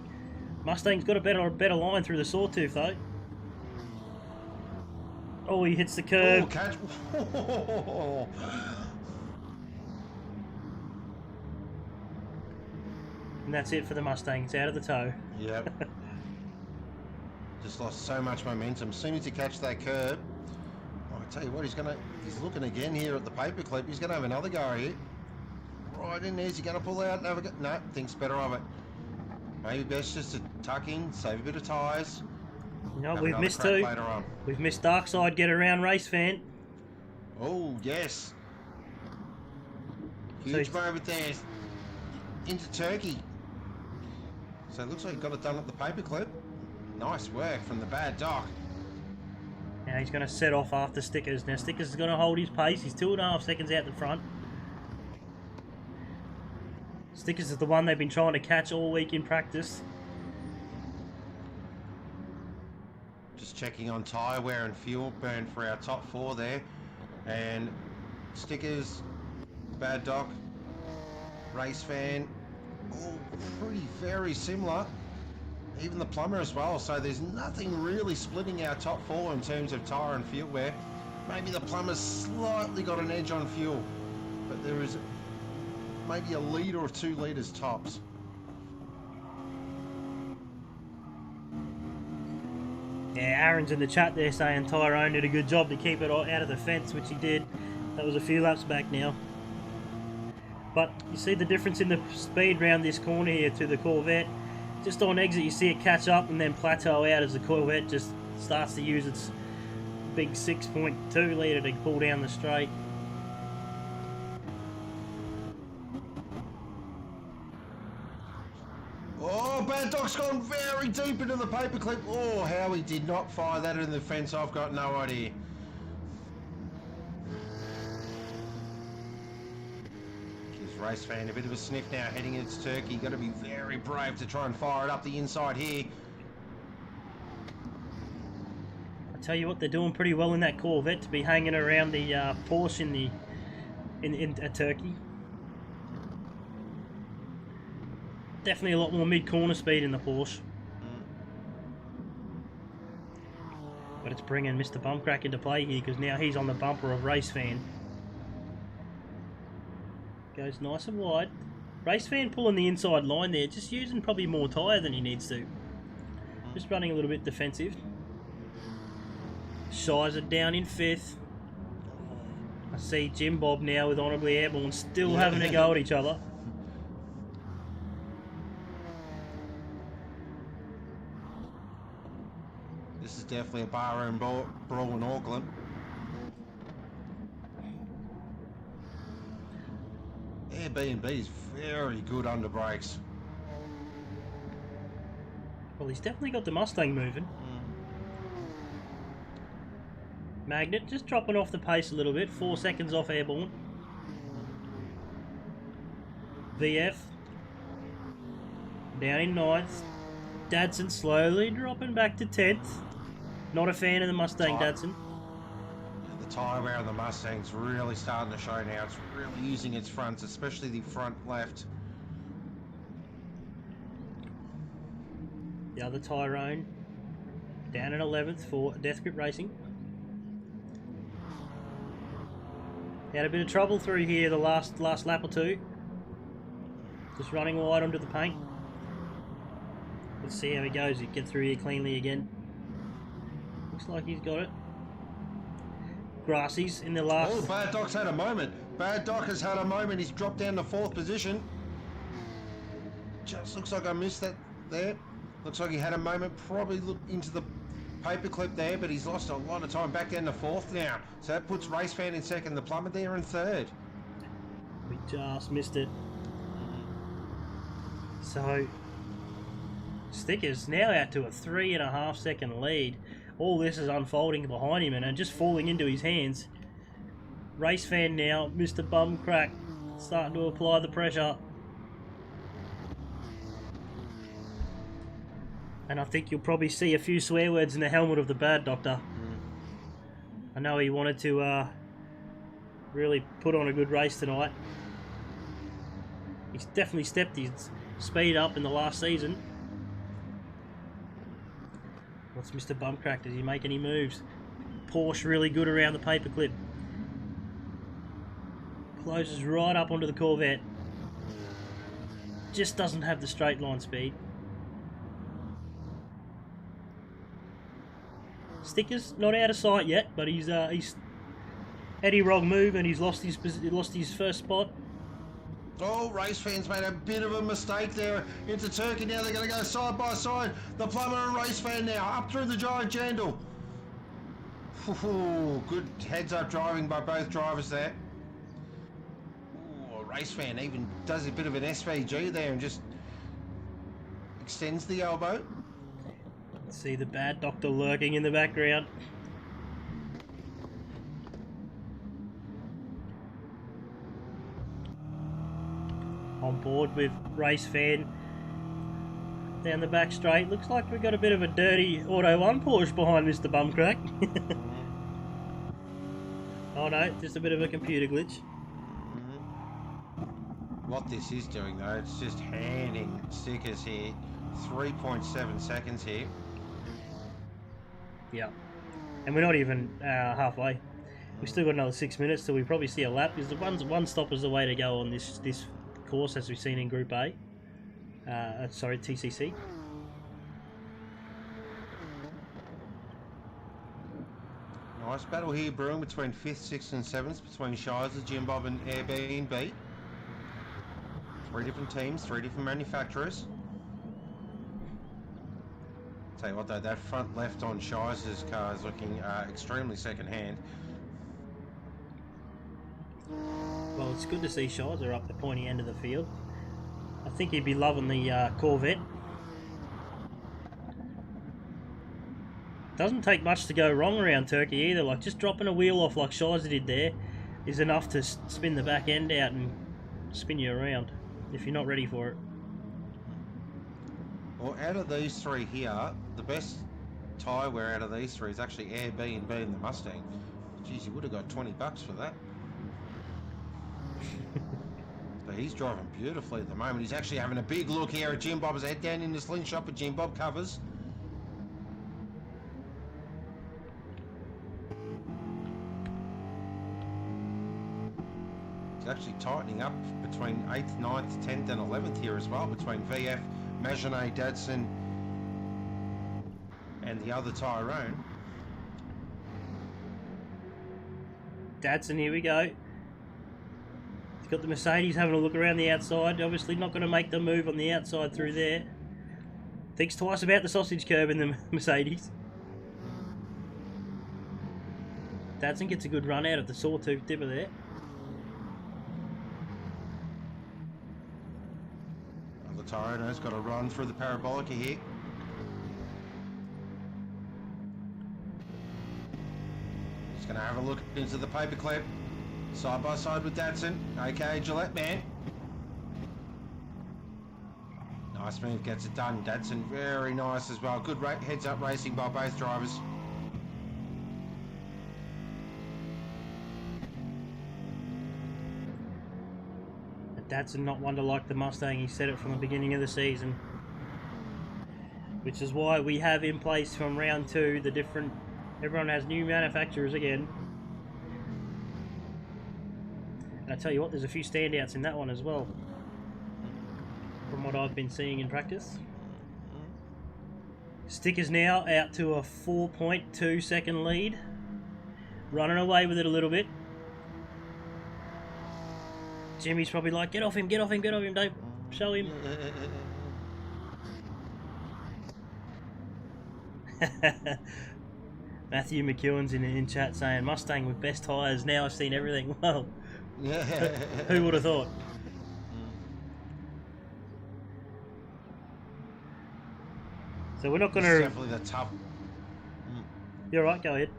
Mustang's got a better line through the Sawtooth though. Oh, he hits the curb. Oh, catch. And that's it for the Mustang. It's out of the toe. Yep. Just lost so much momentum. As soon as he catch that curb, I tell you what, he's looking again here at the paperclip. He's going to have another go here. Right in there. Is he going to pull out and have a go? No, thinks better of it. Maybe best just to tuck in, save a bit of tyres. No, we've missed two. Later on. We've missed Darkside Get Around Race Fan. Oh, yes. Huge moment there. Into Turkey. So it looks like he got it done at the paperclip. Nice work from the bad doc. Now he's going to set off after Stickers. Now Stickers is going to hold his pace. He's 2.5 seconds out the front. Stickers is the one they've been trying to catch all week in practice. Just checking on tyre wear and fuel burn for our top four there. And Stickers, Bad Doc, Race Fan, all very similar. Even the plumber as well. So there's nothing really splitting our top four in terms of tyre and fuel wear. Maybe the plumber's slightly got an edge on fuel, but there is maybe a litre or 2 litres tops. Yeah, Aaron's in the chat there saying Tyrone did a good job to keep it out of the fence, which he did. That was a few laps back now. But you see the difference in the speed round this corner here to the Corvette. Just on exit you see it catch up and then plateau out as the Corvette just starts to use its big 6.2 litre to pull down the straight. Oh, Bad Dog's gone very deep into the paperclip. Oh, how he did not fire that in the fence, I've got no idea. Gives Race Fan a bit of a sniff now, heading into Turkey. Got to be very brave to try and fire it up the inside here. I tell you what, they're doing pretty well in that Corvette to be hanging around the Porsche in Turkey. Definitely a lot more mid-corner speed in the Porsche. But it's bringing Mr. Bumcrack into play here because now he's on the bumper of Race Fan. Goes nice and wide. Race Fan pulling the inside line there, just using probably more tyre than he needs to. Just running a little bit defensive. Shizer down in 5th. I see Jim Bob now with Honourably Airborne still having a go at each other. This is definitely a barroom brawl in Auckland. Airbnb is very good under brakes. Well, he's definitely got the Mustang moving. Magnet just dropping off the pace a little bit. 4 seconds off Airborne. VF down in 9th. Dadson slowly dropping back to 10th. Not a fan of the Mustang, Dadson. The tyre wear on the Mustang's really starting to show now. It's really using its fronts, especially the front left. The other Tyrone down in 11th for Death Grip Racing. Had a bit of trouble through here the last lap or two. Just running wide onto the paint. Let's see how he goes. He get through here cleanly again. Looks like he's got it. Grassy's in the last. Oh, Bad Doc's had a moment. Bad Doc has had a moment. He's dropped down to 4th position. Just looks like I missed that there. Looks like he had a moment. Probably looked into the paperclip there, but he's lost a lot of time. Back down to 4th now. So that puts Race Fan in 2nd. The Plumber there in 3rd. We just missed it. So Sticker's now out to a 3.5 second lead. All this is unfolding behind him and just falling into his hands. Race Fan now, Mr. Bumcrack, starting to apply the pressure. And I think you'll probably see a few swear words in the helmet of the Bad Doctor. I know he wanted to really put on a good race tonight. He's definitely stepped his speed up in the last season. What's Mr. Bumcrack? Does he make any moves? Porsche really good around the paperclip. Closes right up onto the Corvette. Just doesn't have the straight line speed. Sticker's not out of sight yet, but he's Eddie Rog move and he's lost his first spot. Oh, Race Fan's made a bit of a mistake there into Turkey. Now they're going to go side by side. The Plumber and Race Fan now up through the giant jandal. Good heads-up driving by both drivers there. Ooh, Race Fan even does a bit of an SVG there and just extends the elbow. See the Bad Doctor lurking in the background. On board with Race Fan down the back straight. Looks like we've got a bit of a dirty Auto 1 Porsche behind Mr. Bumcrack. Oh no, just a bit of a computer glitch. What this is doing though, it's just handing Stickers here 3.7 seconds here. Yeah, and we're not even halfway. We've still got another 6 minutes till we probably see a lap. Because the one stop is the way to go on this course, as we've seen in Group A. Sorry, TCC. Nice battle here brewing between 5th, 6th and 7th, between Shizer, Jim Bob and Airbnb. 3 different teams, 3 different manufacturers. Tell you what though, that front left on Shire's car is looking extremely second-hand. Well, it's good to see Shizer up the pointy end of the field. I think he'd be loving the Corvette. Doesn't take much to go wrong around Turkey either. Like, just dropping a wheel off like Shizer did there is enough to spin the back end out and spin you around if you're not ready for it. Well, out of these three here, the best tyre wear out of these three is actually Air B and B in the Mustang. Geez, you would have got $20 for that. But he's driving beautifully at the moment. He's actually having a big look here at Jim Bob's head down in the slingshot, but Jim Bob covers. He's actually tightening up between 8th, 9th, 10th and 11th here as well, between VF, Maginot, Datsun and the other Tyrone. Datsun, here we go. He's got the Mercedes having a look around the outside. Obviously not going to make the move on the outside through there. Thinks twice about the sausage curb in the Mercedes. Datsun gets a good run out of the sawtooth dipper there. The Tyrone's got a run through the Parabolica here. He's going to have a look into the paperclip. Side by side with Datsun. Okay, Gillette man. Nice move, gets it done. Datsun very nice as well. Good heads up racing by both drivers. Datsun not one to like the Mustang. He said it from the beginning of the season, which is why we have in place from round 2 the different. Everyone has new manufacturers again. And I tell you what, there's a few standouts in that one as well, from what I've been seeing in practice. Stickers now out to a 4.2 second lead, running away with it a little bit. Jimmy's probably like, get off him, get off him, get off him, don't show him. Matthew McEwen's in chat saying, Mustang with best tyres, now I've seen everything. Well, who would have thought? So we're not going to... Definitely the tough... You're right, go ahead.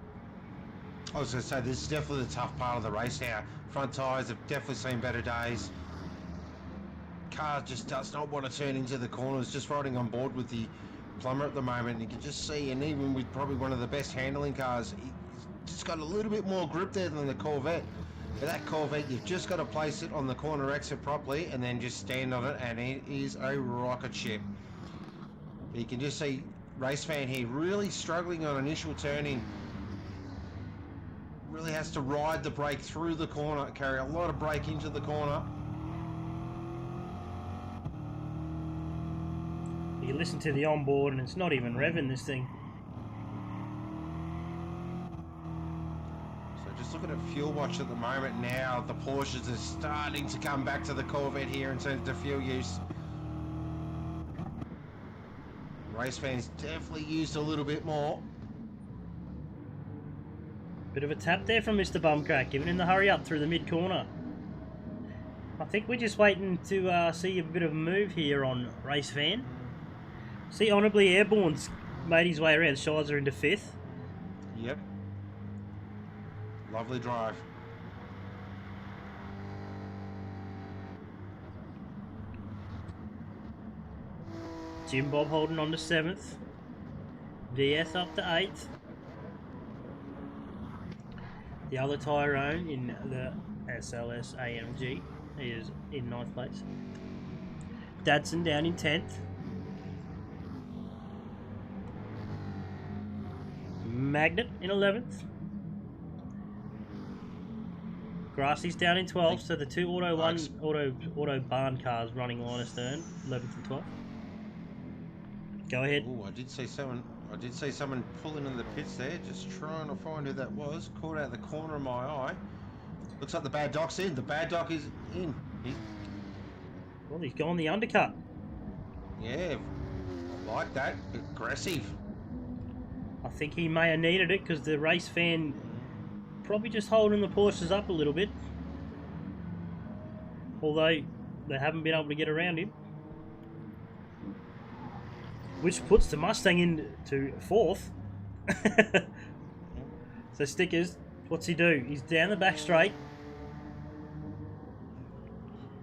I was going to say, this is definitely the tough part of the race now. Front tyres have definitely seen better days. Car just does not want to turn into the corners, just riding on board with the plumber at the moment. You can just see, and even with probably one of the best handling cars, he's just got a little bit more grip there than the Corvette. But that Corvette, you've just got to place it on the corner exit properly and then just stand on it, and it is a rocket ship. You can just see race fan here really struggling on initial turning. Really has to ride the brake through the corner, carry a lot of brake into the corner. You listen to the onboard and it's not even revving, this thing. So just looking at fuel watch at the moment now, the Porsches are starting to come back to the Corvette here in terms of fuel use. Race fans definitely used a little bit more. Bit of a tap there from Mr. Bumcrack, giving him the hurry up through the mid-corner. I think we're just waiting to see a bit of a move here on Race Fan. See, Honourably Airborne's made his way around Shizer into 5th. Yep. Lovely drive. Jim Bob holding on to 7th. DS up to 8th. The other Tyrone in the SLS AMG is in 9th place. Datsun down in 10th. Magnet in 11th. Grassy's down in 12th, so the two auto barn cars running line astern, 11th and 12th. Go ahead. Oh, I did see someone pulling in the pits there, just trying to find who that was. Caught out the corner of my eye. Looks like the Bad Doc's in. The Bad Doc is in. Well, he's gone the undercut. Yeah, I like that. Aggressive. I think he may have needed it because the race fan probably just holding the Porsches up a little bit. Although they haven't been able to get around him. Which puts the Mustang into 4th. So Stickers, what's he do? He's down the back straight.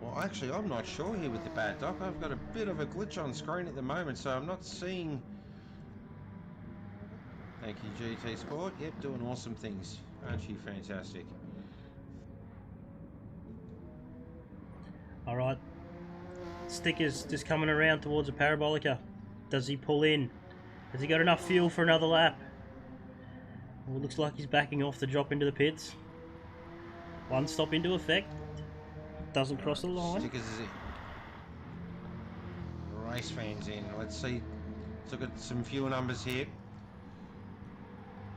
Well, actually, I'm not sure here with the Bad Doc. I've got a bit of a glitch on screen at the moment, so I'm not seeing... Thank you, GT Sport. Yep, doing awesome things. Aren't you fantastic? Alright. Stickers just coming around towards a Parabolica. Does he pull in? Has he got enough fuel for another lap? Well, it looks like he's backing off the drop into the pits. One stop into effect. Doesn't cross the line. Stickers is in. Race fans in. Let's see. Let's look at some fuel numbers here.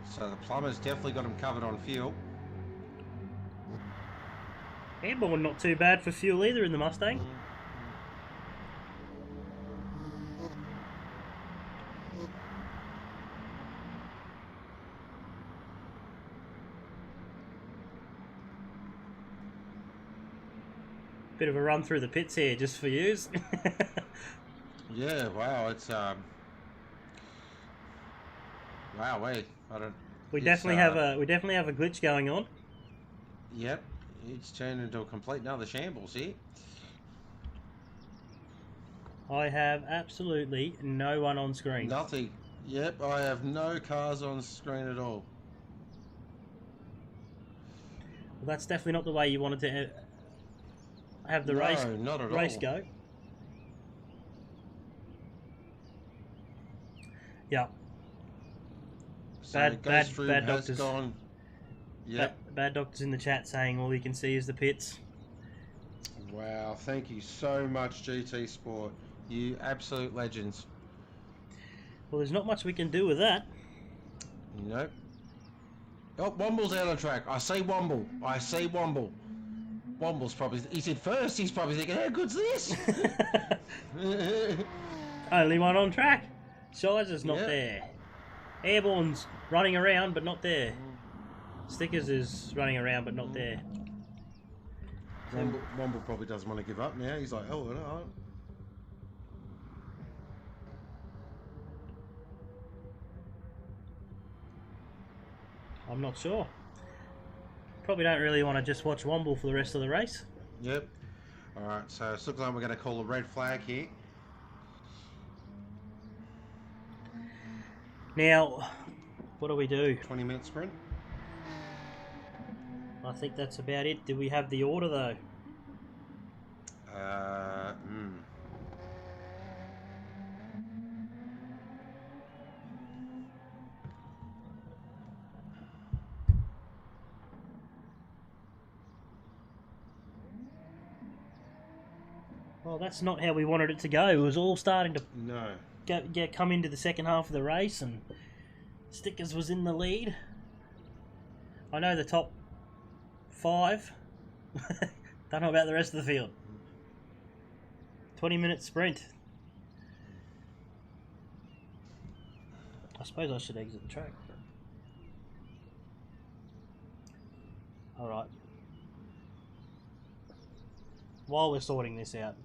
So the plumber's definitely got him covered on fuel. Airborne not too bad for fuel either in the Mustang. Bit of a run through the pits here just for yous. Yeah, wow, it's wow, wait, I don't. We definitely have a glitch going on. Yep, it's turned into a complete another shambles here. I have absolutely no one on screen. Nothing. Yep, I have no cars on screen at all. Well, that's definitely not the way you wanted to have the race go. Yeah. So Bad doctors. Gone. Yep. Bad doctors in the chat saying all you can see is the pits. Wow, thank you so much, GT Sport. You absolute legends. Well, there's not much we can do with that. Nope. Oh, Womble's out on track. I see Womble. Womble's probably... He's in first. He's probably thinking, how good's this? Only one on track. Shizer's not there. Airborne's running around, but not there. Stickers is running around, but not there. Womble probably doesn't want to give up now. He's like, oh, no. I'm not sure. Probably don't really want to just watch Womble for the rest of the race. Yep. Alright, so it looks like we're going to call a red flag here. Now, what do we do? 20-minute sprint. I think that's about it. Do we have the order though? Well, that's not how we wanted it to go. It was all starting to come into the second half of the race, and Stickers was in the lead. I know the top 5. Don't know about the rest of the field. 20-minute sprint. I suppose I should exit the track. Alright. While we're sorting this out.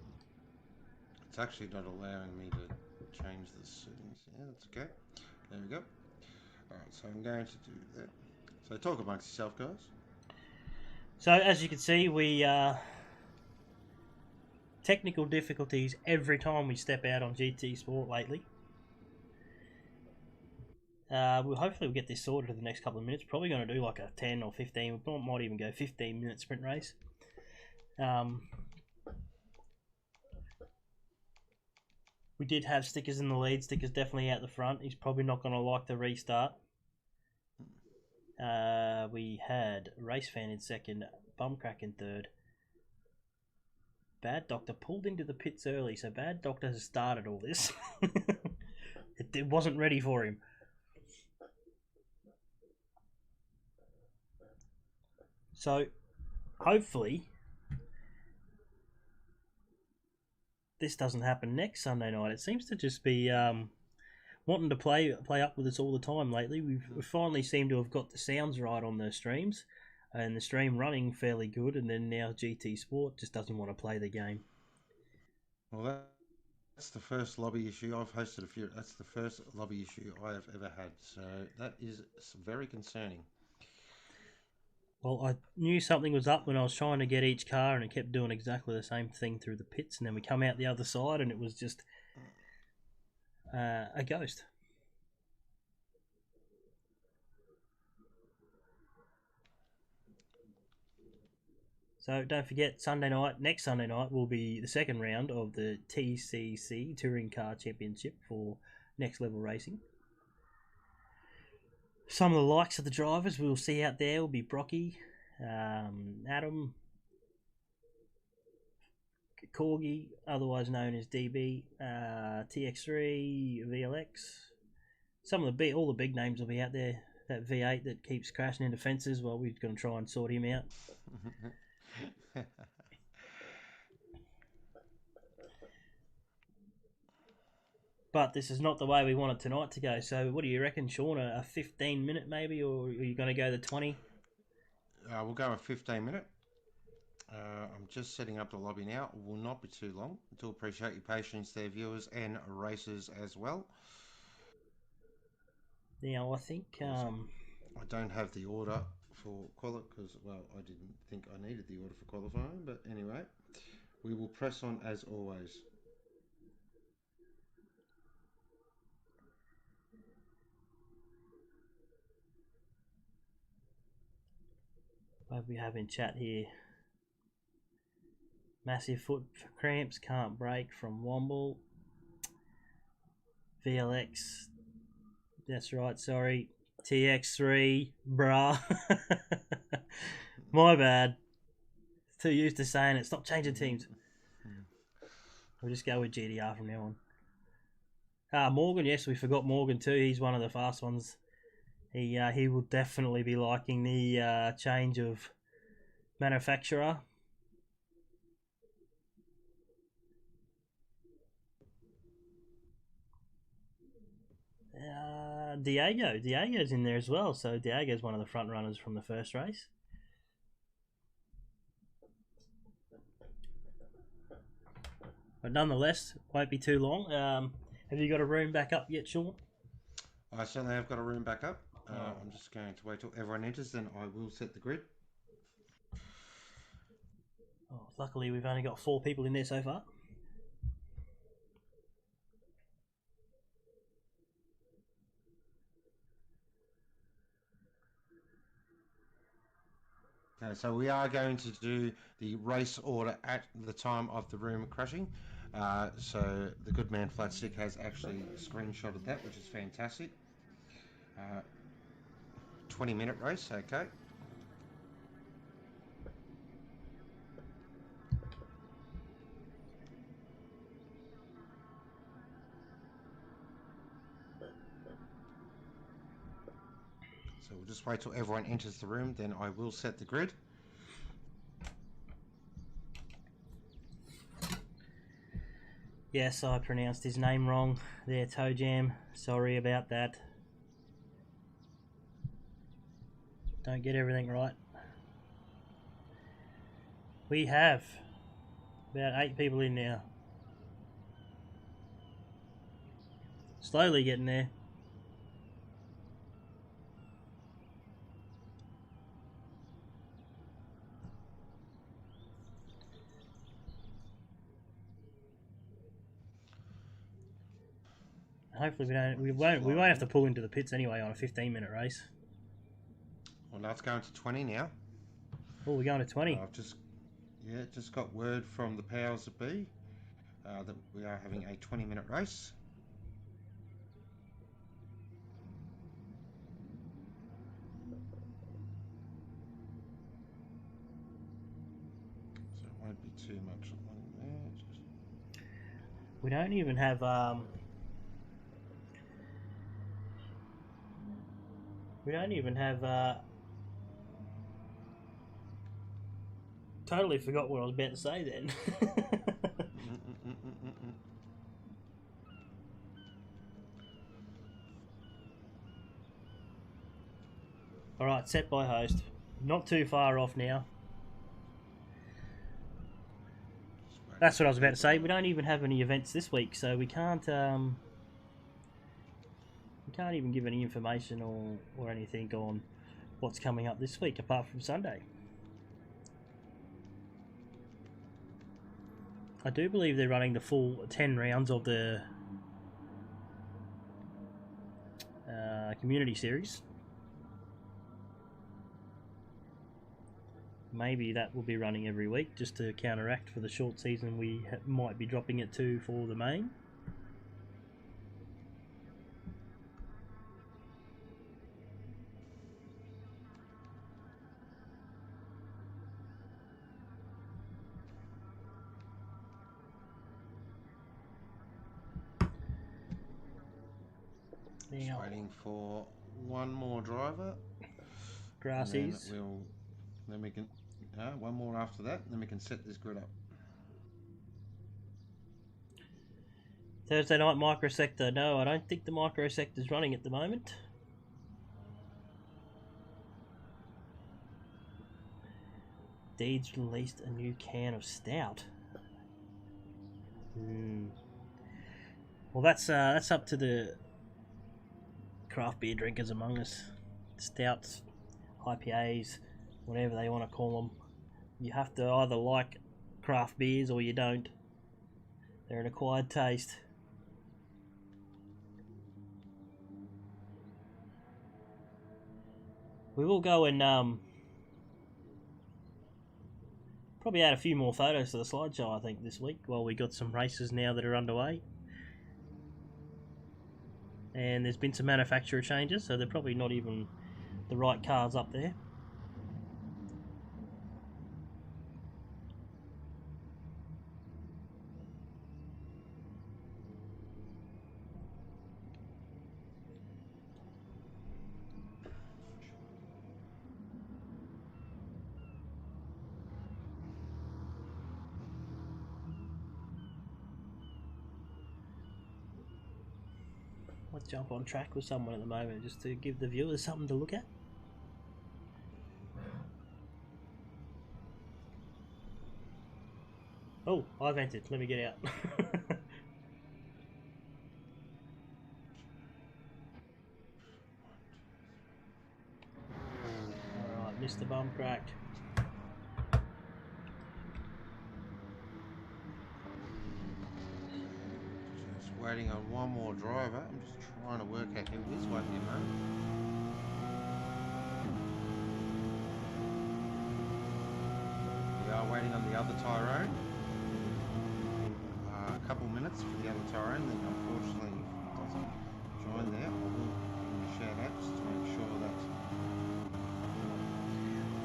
It's actually not allowing me to change the settings. Yeah, that's okay. There we go. Alright, so I'm going to do that. So talk amongst yourself, guys. So as you can see, we technical difficulties every time we step out on GT Sport lately. Hopefully we'll get this sorted in the next couple of minutes. Probably going to do like a 10 or 15, we might even go 15-minute sprint race. We did have Stickers in the lead. Stickers definitely out the front. He's probably not going to like the restart. We had Race Fan in second, Bumcrack in third. Bad Doctor pulled into the pits early, so Bad Doctor has started all this. It wasn't ready for him. So, hopefully, this doesn't happen next Sunday night. It seems to just be... wanting to play up with us all the time lately. We finally seem to have got the sounds right on the streams, and the stream running fairly good. And then now GT Sport just doesn't want to play the game. Well, that's the first lobby issue. I've hosted a few. That's the first lobby issue I have ever had. So that is very concerning. Well, I knew something was up when I was trying to get each car, and it kept doing exactly the same thing through the pits. And then we come out the other side, and it was just a ghost. So don't forget, next Sunday night will be the second round of the TCC Touring Car Championship for Next Level Racing. Some of the likes of the drivers we'll see out there will be Brocky, Adam, Corgi, otherwise known as DB, TX3, VLX. All the big names will be out there. That V8 that keeps crashing into fences, well, we're going to try and sort him out. But this is not the way we want it tonight to go. So what do you reckon, Sean? A 15-minute maybe, or are you going to go the 20? We'll go a 15-minute. I'm just setting up the lobby now. It will not be too long. I do appreciate your patience there, viewers and racers as well. Now, I think... I don't have the order for qualifying because, well, I didn't think I needed the order for qualifying. But anyway, we will press on as always. What we have in chat here? Massive foot cramps, can't brake from Womble. VLX, that's right, sorry. TX3, brah. My bad. Too used to saying it. Stop changing teams. We'll just go with GDR from now on. Morgan, yes, we forgot Morgan too. He's one of the fast ones. He will definitely be liking the change of manufacturer. Diego's in there as well, so Diego's one of the front runners from the first race. But nonetheless, won't be too long. Have you got a room back up yet, Sean? I certainly have got a room back up. I'm just going to wait till everyone enters, then I will set the grid. Oh, luckily, we've only got 4 people in there so far. Okay, so we are going to do the race order at the time of the room crashing. So the good man Flatstick has actually screenshotted that, which is fantastic. 20-minute race, okay. So we'll just wait till everyone enters the room, then I will set the grid. Yes, I pronounced his name wrong there, Toe Jam. Sorry about that. Don't get everything right. We have about 8 people in now. Slowly getting there. Hopefully we won't have to pull into the pits anyway on a 15-minute race. Well, now it's going to 20 now. Oh, we're going to 20. I've just got word from the powers that be that we are having a 20-minute race. So it won't be too much long there. We don't even have totally forgot what I was about to say then. Alright, set by host. Not too far off now. That's what I was about to say. We don't even have any events this week, so we can't even give any information or anything on what's coming up this week apart from Sunday. I do believe they're running the full 10 rounds of the community series. Maybe that will be running every week just to counteract for the short season we might be dropping it to for the main. Just waiting for one more driver. Grassies. Then we can one more after that, and then we can set this grid up. Thursday night microsector. No, I don't think the microsector's running at the moment. Deeds released a new can of stout. Well, that's up to the craft beer drinkers among us. Stouts, IPAs, whatever they want to call them. You have to either like craft beers or you don't. They're an acquired taste. We will go and probably add a few more photos to the slideshow, I think, this week, while we got some races now that are underway. And there's been some manufacturer changes, so they're probably not even the right cars up there. Let's jump on track with someone at the moment just to give the viewers something to look at. Oh, I've entered. Let me get out. Alright, Mr. Bum Crack. Just waiting on one more driver. I'm just trying to work out who it is. Wait a moment. We are waiting on the other Tyrone. A couple minutes for the other Tyrone that unfortunately doesn't join there. I will give a shout out just to make sure that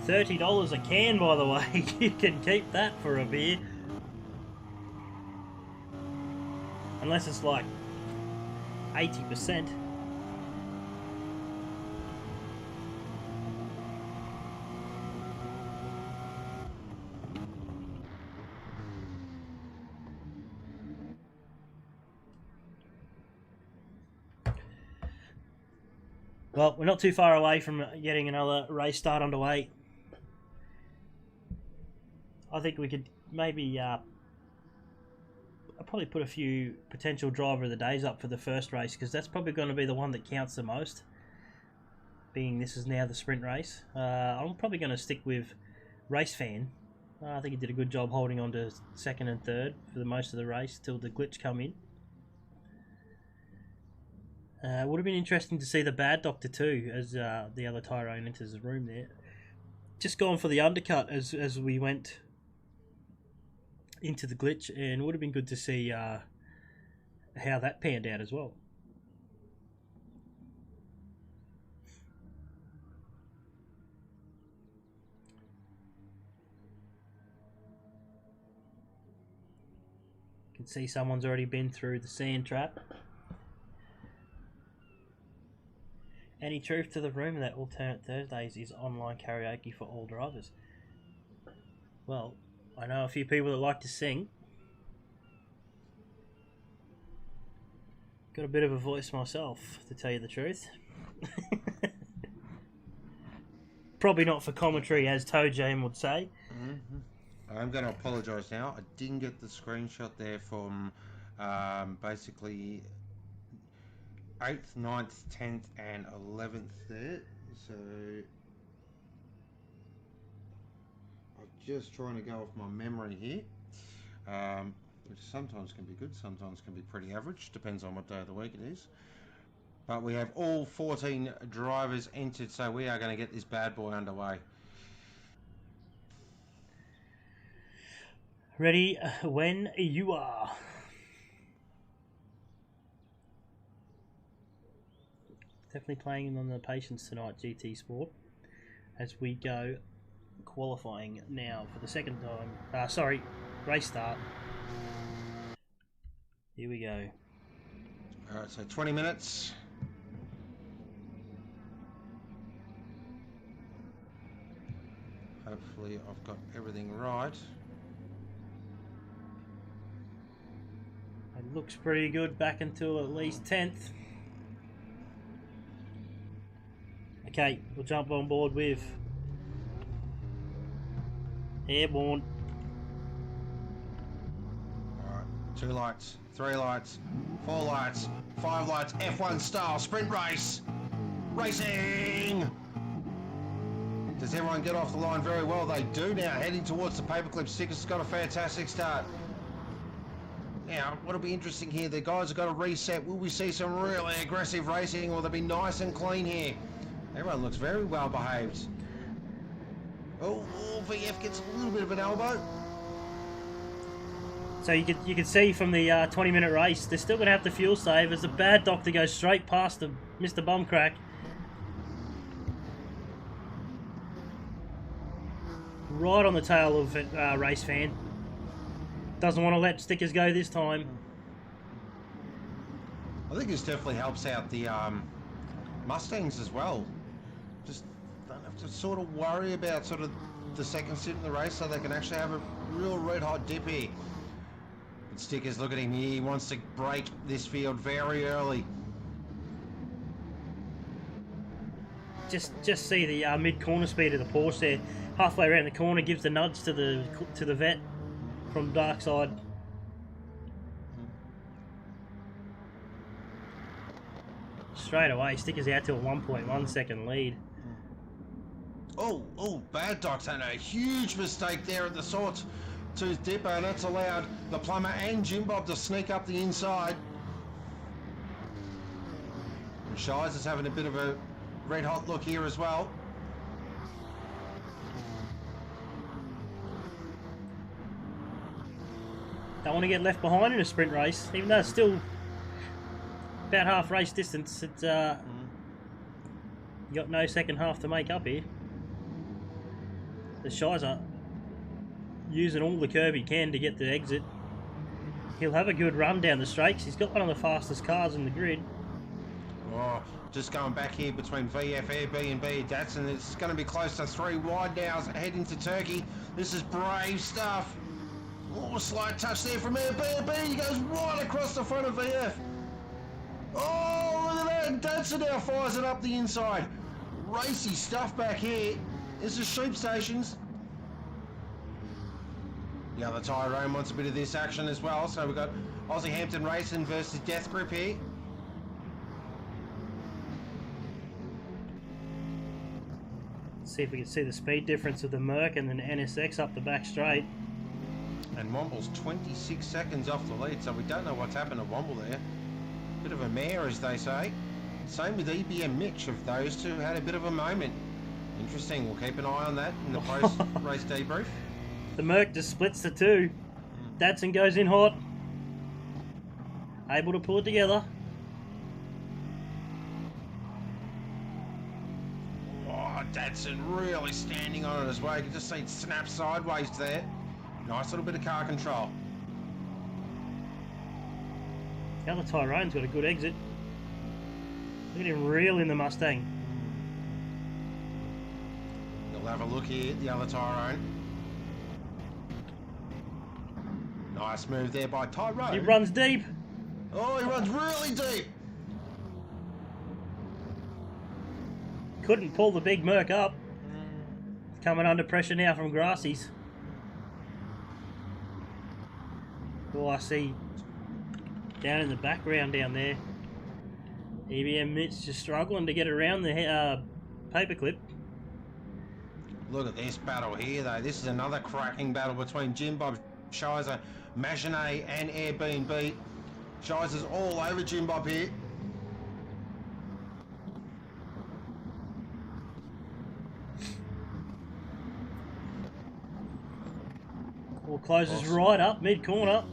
$30 a can, by the way. You can keep that for a beer. Unless it's like 80%. Well, we're not too far away from getting another race start underway. I think we could maybe I'll probably put a few potential driver of the days up for the first race, because that's probably going to be the one that counts the most, being this is now the sprint race. I'm probably going to stick with Race Fan. I think he did a good job holding on to second and third for the most of the race till the glitch come in. Would have been interesting to see the Bad Doctor too, as the other Tyrone enters the room there. Just going for the undercut as we went into the glitch, and would have been good to see how that panned out as well. You can see someone's already been through the sand trap. Any truth to the rumour that Alternate Thursdays is online karaoke for all drivers? Well, I know a few people that like to sing. Got a bit of a voice myself, to tell you the truth. Probably not for commentary, as Toe Jam would say. I'm going to apologise now. I didn't get the screenshot there from basically 8th, 9th, 10th and 11th there. So I'm just trying to go off my memory here, which sometimes can be good, sometimes can be pretty average, depends on what day of the week it is. But we have all 14 drivers entered, so we are going to get this bad boy underway. Ready when you are. Definitely playing on the patience tonight, GT Sport, as we go qualifying now for the second time. Race start. Here we go. Alright, so 20 minutes. Hopefully I've got everything right. It looks pretty good back until at least 10th. Okay, we'll jump on board with Airborne. Alright, 2 lights, 3 lights, 4 lights, 5 lights, F1 style sprint race. Racing! Does everyone get off the line very well? They do now, heading towards the paperclip stickers. It's got a fantastic start. Now, what'll be interesting here, the guys have got to reset. Will we see some really aggressive racing, or will they be nice and clean here? Everyone looks very well behaved. Oh, VF gets a little bit of an elbow. So you can see from the 20-minute race, they're still going to have to fuel save as the bad doctor goes straight past Mr. Bumcrack. Right on the tail of Race Fan. Doesn't want to let stickers go this time. I think this definitely helps out the Mustangs as well. Just don't have to sort of worry about sort of the second stint in the race, so they can actually have a real red hot dip here. But stickers, look at him here. He wants to break this field very early. Just see the mid corner speed of the Porsche there. Halfway around the corner, gives the nudge to the vet from dark side. Straight away, stickers out to a 1.1 second lead. Oh, Bad Doc's had a huge mistake there at the sawtooth dipper, and that's allowed the plumber and Jim Bob to sneak up the inside. And Shies is having a bit of a red hot look here as well. Don't want to get left behind in a sprint race, even though it's still about half race distance. It's you got no second half to make up here. The Shizer using all the curb he can to get the exit. He'll have a good run down the straights. He's got one of the fastest cars in the grid. Oh, just going back here between VF, Air B and B Datsun. It's going to be close to 3 wide now, heading to Turkey. This is brave stuff. Oh, slight touch there from Air B. He goes right across the front of VF. Oh, look at that. Datsun now fires it up the inside. Racy stuff back here. This is Sheep Stations. The other Tyrone wants a bit of this action as well. So we've got Aussie Hampton Racing versus Death Grip here. See if we can see the speed difference of the Merc and then NSX up the back straight. And Womble's 26 seconds off the lead, so we don't know what's happened to Womble there. Bit of a mare, as they say. Same with EBM Mitch, of those two had a bit of a moment. Interesting, we'll keep an eye on that in the post-race debrief. The Merc just splits the two. Datsun goes in hot. Able to pull it together. Oh, Datsun really standing on it as well. You can just see it snap sideways there. Nice little bit of car control. The other Tyrone's got a good exit. Look at him reel in the Mustang. You'll have a look here at the other Tyrone. Nice move there by Tyrone. He runs deep. Oh, he runs really deep. Couldn't pull the big Merc up. Coming under pressure now from Grassies. Oh, I see down in the background down there. EBM Mitch just struggling to get around the paperclip. Look at this battle here, though. This is another cracking battle between Jim Bob, Shizer, Maginot, and Airbnb. Shizer's all over Jim Bob here. Well, closes right up mid corner.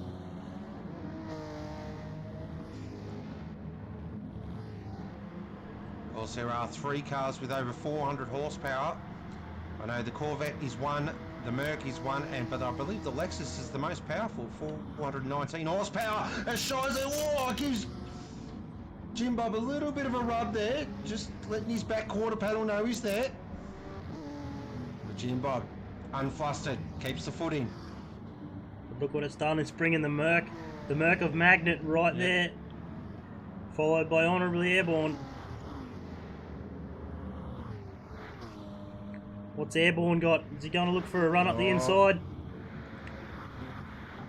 Also, there are 3 cars with over 400 horsepower. I know the Corvette is one, the Merc is one, but I believe the Lexus is the most powerful, 419 horsepower. And Shizer, gives Jim Bob a little bit of a rub there, just letting his back quarter panel know he's there. But Jim Bob, unflustered, keeps the footing. Look what it's done, it's bringing the Merc of Magnet right there, followed by Honourably Airborne. What's Airborne got? Is he going to look for a run up the inside?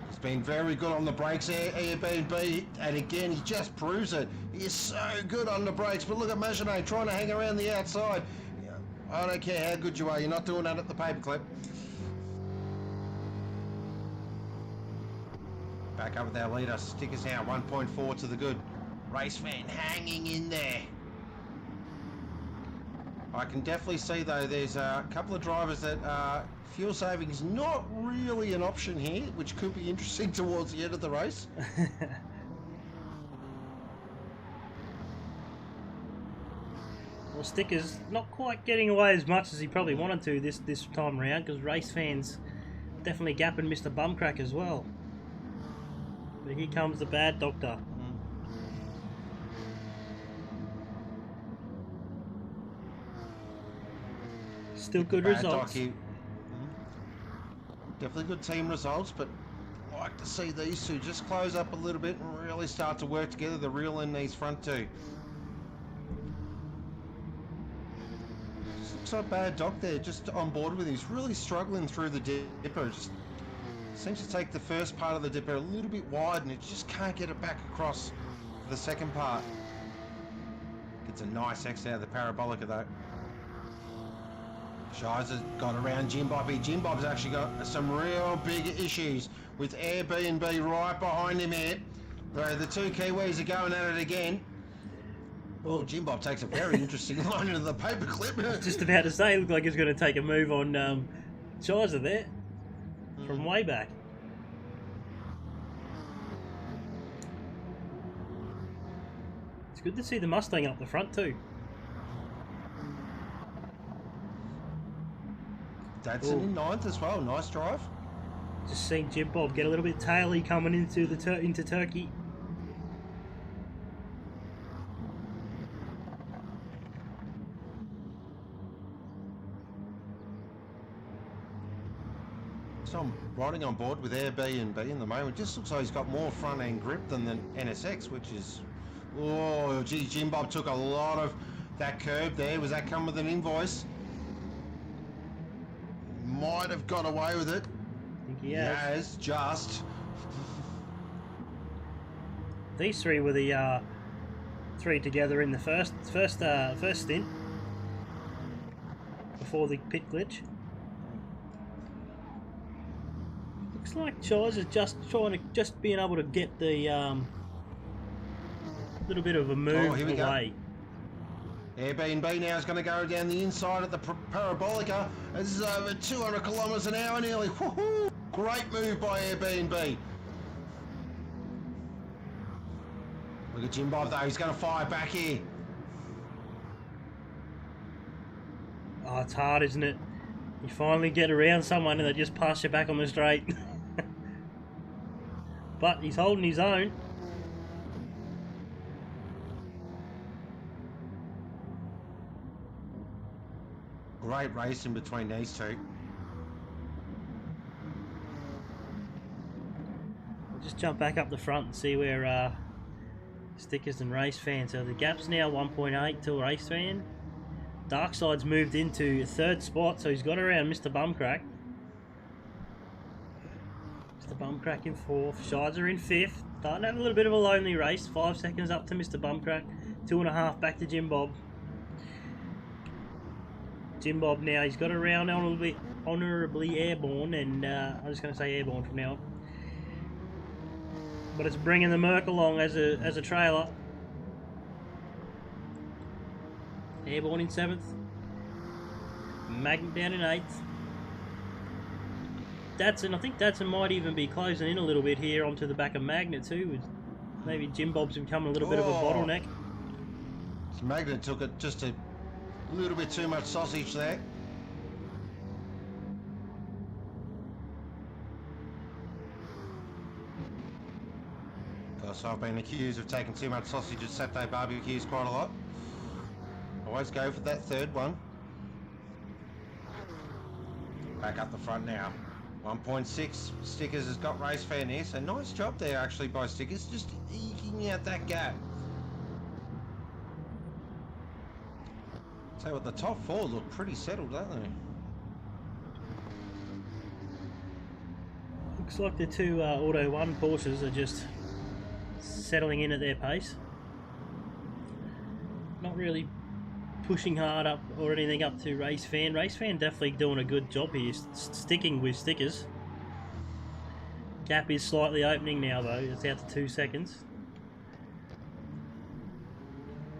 He's been very good on the brakes, Airbnb, and again, he just proves it. He is so good on the brakes, but look at Maginot trying to hang around the outside. I don't care how good you are, you're not doing that at the paperclip. Back up with our leader, Stickers now, 1.4 to the good. Race fan hanging in there. I can definitely see, though, there's a couple of drivers that fuel saving is not really an option here, which could be interesting towards the end of the race. Well, Stickers not quite getting away as much as he probably wanted to this time around, because race fans definitely gapping Mr. Bumcrack as well. But here comes the bad doctor. Still good results. Definitely good team results, but I like to see these two just close up a little bit and really start to work together to reel in these front two. Just looks like Bad Doc there, just on board with him. He's really struggling through the dipper. Just seems to take the first part of the dipper a little bit wide, and it just can't get it back across for the second part. Gets a nice X out of the parabolica though. Shizer's got around Jim Bobby. Jim Bob's actually got some real big issues with Airbnb right behind him here. The two Kiwis are going at it again. Oh, Jim Bob takes a very interesting line into the paperclip. Just about to say, looked like he's going to take a move on Shizer there from way back. It's good to see the Mustang up the front too. Dadson in 9th as well. Nice drive. Just seen Jim Bob get a little bit taily coming into into Turkey. So I'm riding on board with Airbnb in the moment. Just looks like he's got more front end grip than the NSX, which is... Oh, gee, Jim Bob took a lot of that curb there. Was that come with an invoice? Might have got away with it. I think he has. Just. These three were the three together in the first stint before the pit glitch. Looks like Shizer's just being able to get the little bit of a move away. Airbnb now is going to go down the inside of the parabolica. This is over 200 kilometres an hour nearly. Woohoo! Great move by Airbnb. Look at Jim Bob though, he's going to fire back here. Oh, it's hard, isn't it? You finally get around someone and they just pass you back on the straight. But he's holding his own. Great race in between these two. We'll just jump back up the front and see where Stickers and Race Fan. So the gap's now 1.8 to Race Fan. Darkside's moved into 3rd spot, so he's got around Mr. Bumcrack. Mr. Bumcrack in 4th. Shides are in 5th. Starting to have a little bit of a lonely race. 5 seconds up to Mr. Bumcrack. 2.5 back to Jim Bob. Jim Bob now, he's got around honourably airborne, and I'm just going to say airborne from now on. But it's bringing the Merc along as a trailer. Airborne in 7th. Magnet down in 8th. Datsun, I think Datsun might even be closing in a little bit here onto the back of Magnet too. Maybe Jim Bob's becoming a little bit of a bottleneck. Magnet took it just a little bit too much sausage there. So I've been accused of taking too much sausage at Saturday barbecues quite a lot. Always go for that 3rd one. Back up the front now. 1.6. Stickers has got race fan here, so nice job there actually by Stickers, just eking out that gap. So what, the top 4 look pretty settled, don't they? Looks like the 2 Auto 1 Porsches are just settling in at their pace. Not really pushing hard up or anything up to Race Fan. Race Fan definitely doing a good job here, sticking with Stickers. Gap is slightly opening now though, it's out to 2 seconds.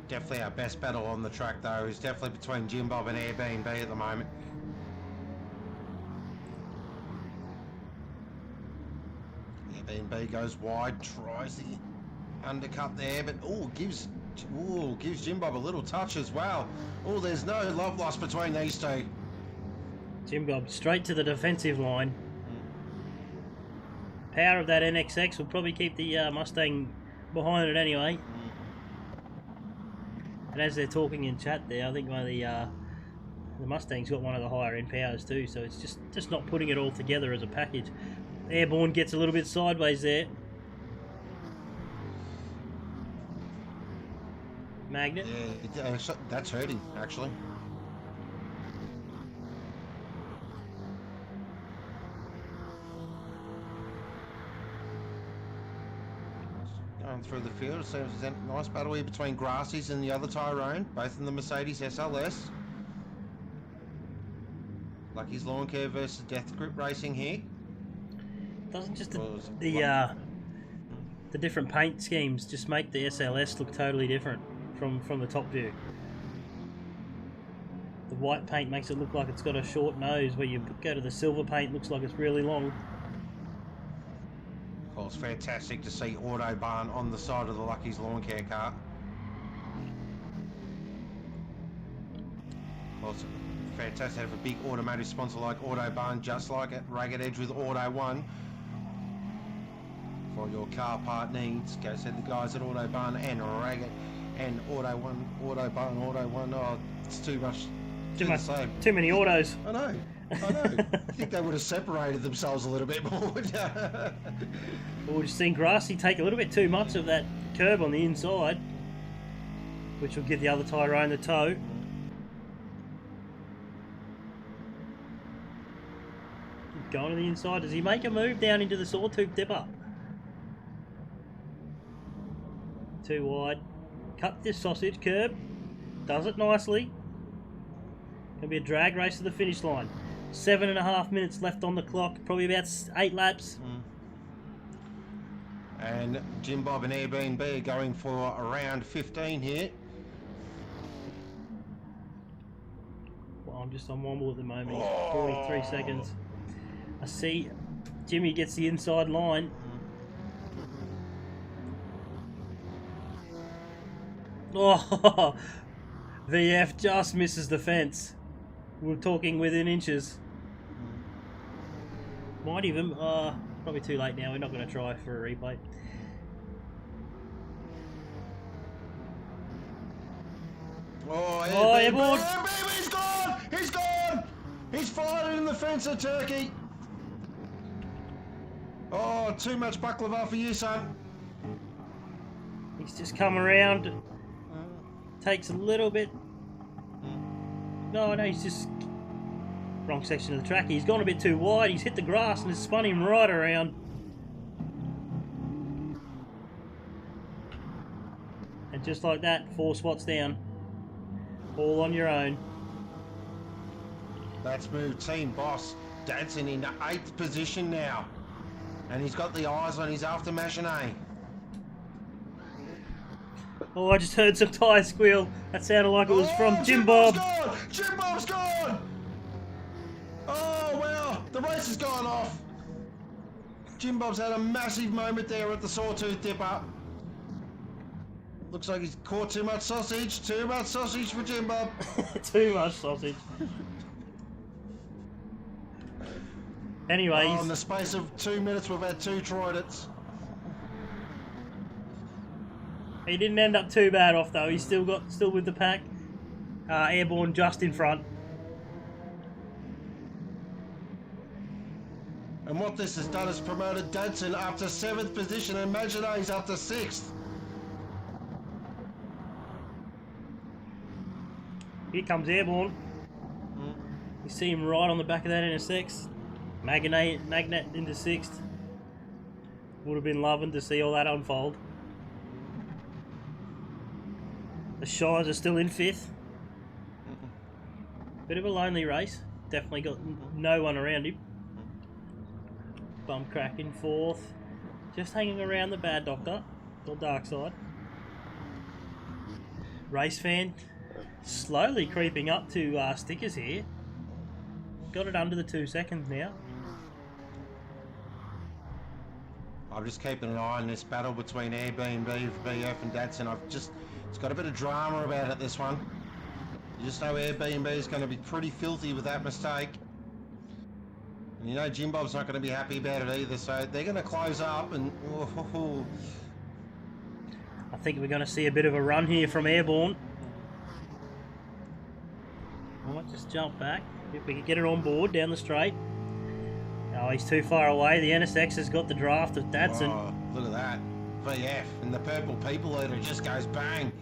Definitely our best battle on the track though is definitely between Jim Bob and Airbnb at the moment. Airbnb goes wide, tries the undercut there, but gives Jim Bob a little touch as well. Oh, there's no love lost between these two. Jim Bob straight to the defensive line. Power of that NXX will probably keep the Mustang behind it anyway. And as they're talking in chat there, I think one of the Mustang's got one of the higher end powers too, so it's just not putting it all together as a package. Airborne gets a little bit sideways there. Magnet. Yeah, that's hurting actually. Going through the field, it seems there's a nice battle here between Grassy's and the other Tyrone, both in the Mercedes SLS. Lucky's Lawn Care versus Death Grip Racing here. Doesn't just the different paint schemes just make the SLS look totally different from the top view. The white paint makes it look like it's got a short nose, where you go to the silver paint, looks like it's really long. Well, it's fantastic to see Autobahn on the side of the Lucky's Lawn Care car. Well, it's fantastic to have a big automotive sponsor like Autobahn, just like at Ragged Edge with Auto One. For your car part needs, go see the guys at Autobahn and Ragged and Autobahn. Oh, it's too much. Too many autos. I know. I think they would have separated themselves a little bit more. We've just seen Grassy take a little bit too much of that curb on the inside, which will give the other Tyrone the toe. Going to the inside. Does he make a move down into the sawtooth dipper? Too wide. Cut this sausage curb. Does it nicely. Gonna be a drag race to the finish line. 7.5 minutes left on the clock. Probably about 8 laps. And Jim Bob and Airbnb are going for around 15 here. Well, I'm just on Womble at the moment. 43 seconds. I see Jimmy gets the inside line. Oh, VF just misses the fence. We're talking within inches. Might even, probably too late now. We're not going to try for a replay. Oh, airborne! He's gone! He's gone! He's fired in the fence at Turkey. Oh, too much baklava for you, son. He's just come around. Takes a little bit. no, he's just wrong section of the track. He's gone a bit too wide. He's hit the grass and it's spun him right around. And just like that, 4 spots down. All on your own. That's moved Team Boss Dadson into 8th position now. And he's got the eyes on his after Machinet. Oh, I just heard some tyre squeal. That sounded like it was from Jim Bob. Jim Bob's gone! Oh, well, the race has gone off. Jim Bob's had a massive moment there at the Sawtooth Dipper. Looks like he's caught too much sausage. Too much sausage for Jim Bob. Too much sausage. Anyways. Oh, in the space of 2 minutes, we've had 2 Troidents. He didn't end up too bad off though. He's still with the pack. Airborne just in front. And what this has done is promoted Dadson up to 7th position and Maginet's up to 6th. Here comes Airborne. You see him right on the back of that NSX. Magnet into 6th. Would have been loving to see all that unfold. The Shires are still in 5th. Bit of a lonely race. Definitely got no one around him. Bum crack in 4th. Just hanging around the Bad Doctor. Or Dark Side. Race fan. Slowly creeping up to stickers here. Got it under the 2 seconds now. I'm just keeping an eye on this battle between Airbnb, BF and Dadson. It's got a bit of drama about it, this one. You just know Airbnb is going to be pretty filthy with that mistake. And you know Jim Bob's not going to be happy about it either, so they're going to close up and... Oh. I think we're going to see a bit of a run here from Airborne. I might just jump back. If we can get it on board down the straight. Oh, he's too far away. The NSX has got the draft of Dadson. Oh, look at that. VF and the purple people eater just goes bang.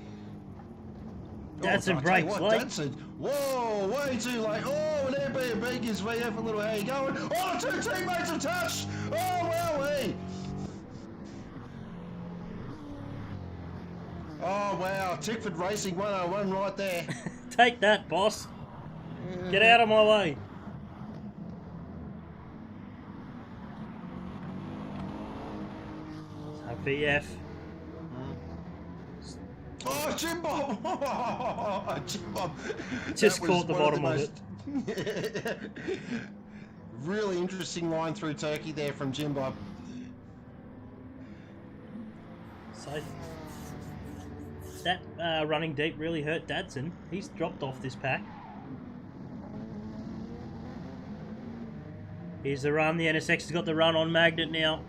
Dadson breaks late. Dadson, whoa, way too late. Oh, and Airbnb gives VF a little how you going. Oh, 2 teammates have touched. Oh, well, Oh, wow. Tickford Racing 101 right there. Take that, boss. Get out of my way. So VF. Oh, Jim Bob! Oh, Jim Bob. Just caught the bottom of it. Really interesting line through Turkey there from Jim Bob. So that running deep really hurt Dadson. He's dropped off this pack. Here's the run. The NSX has got the run on Magnet now.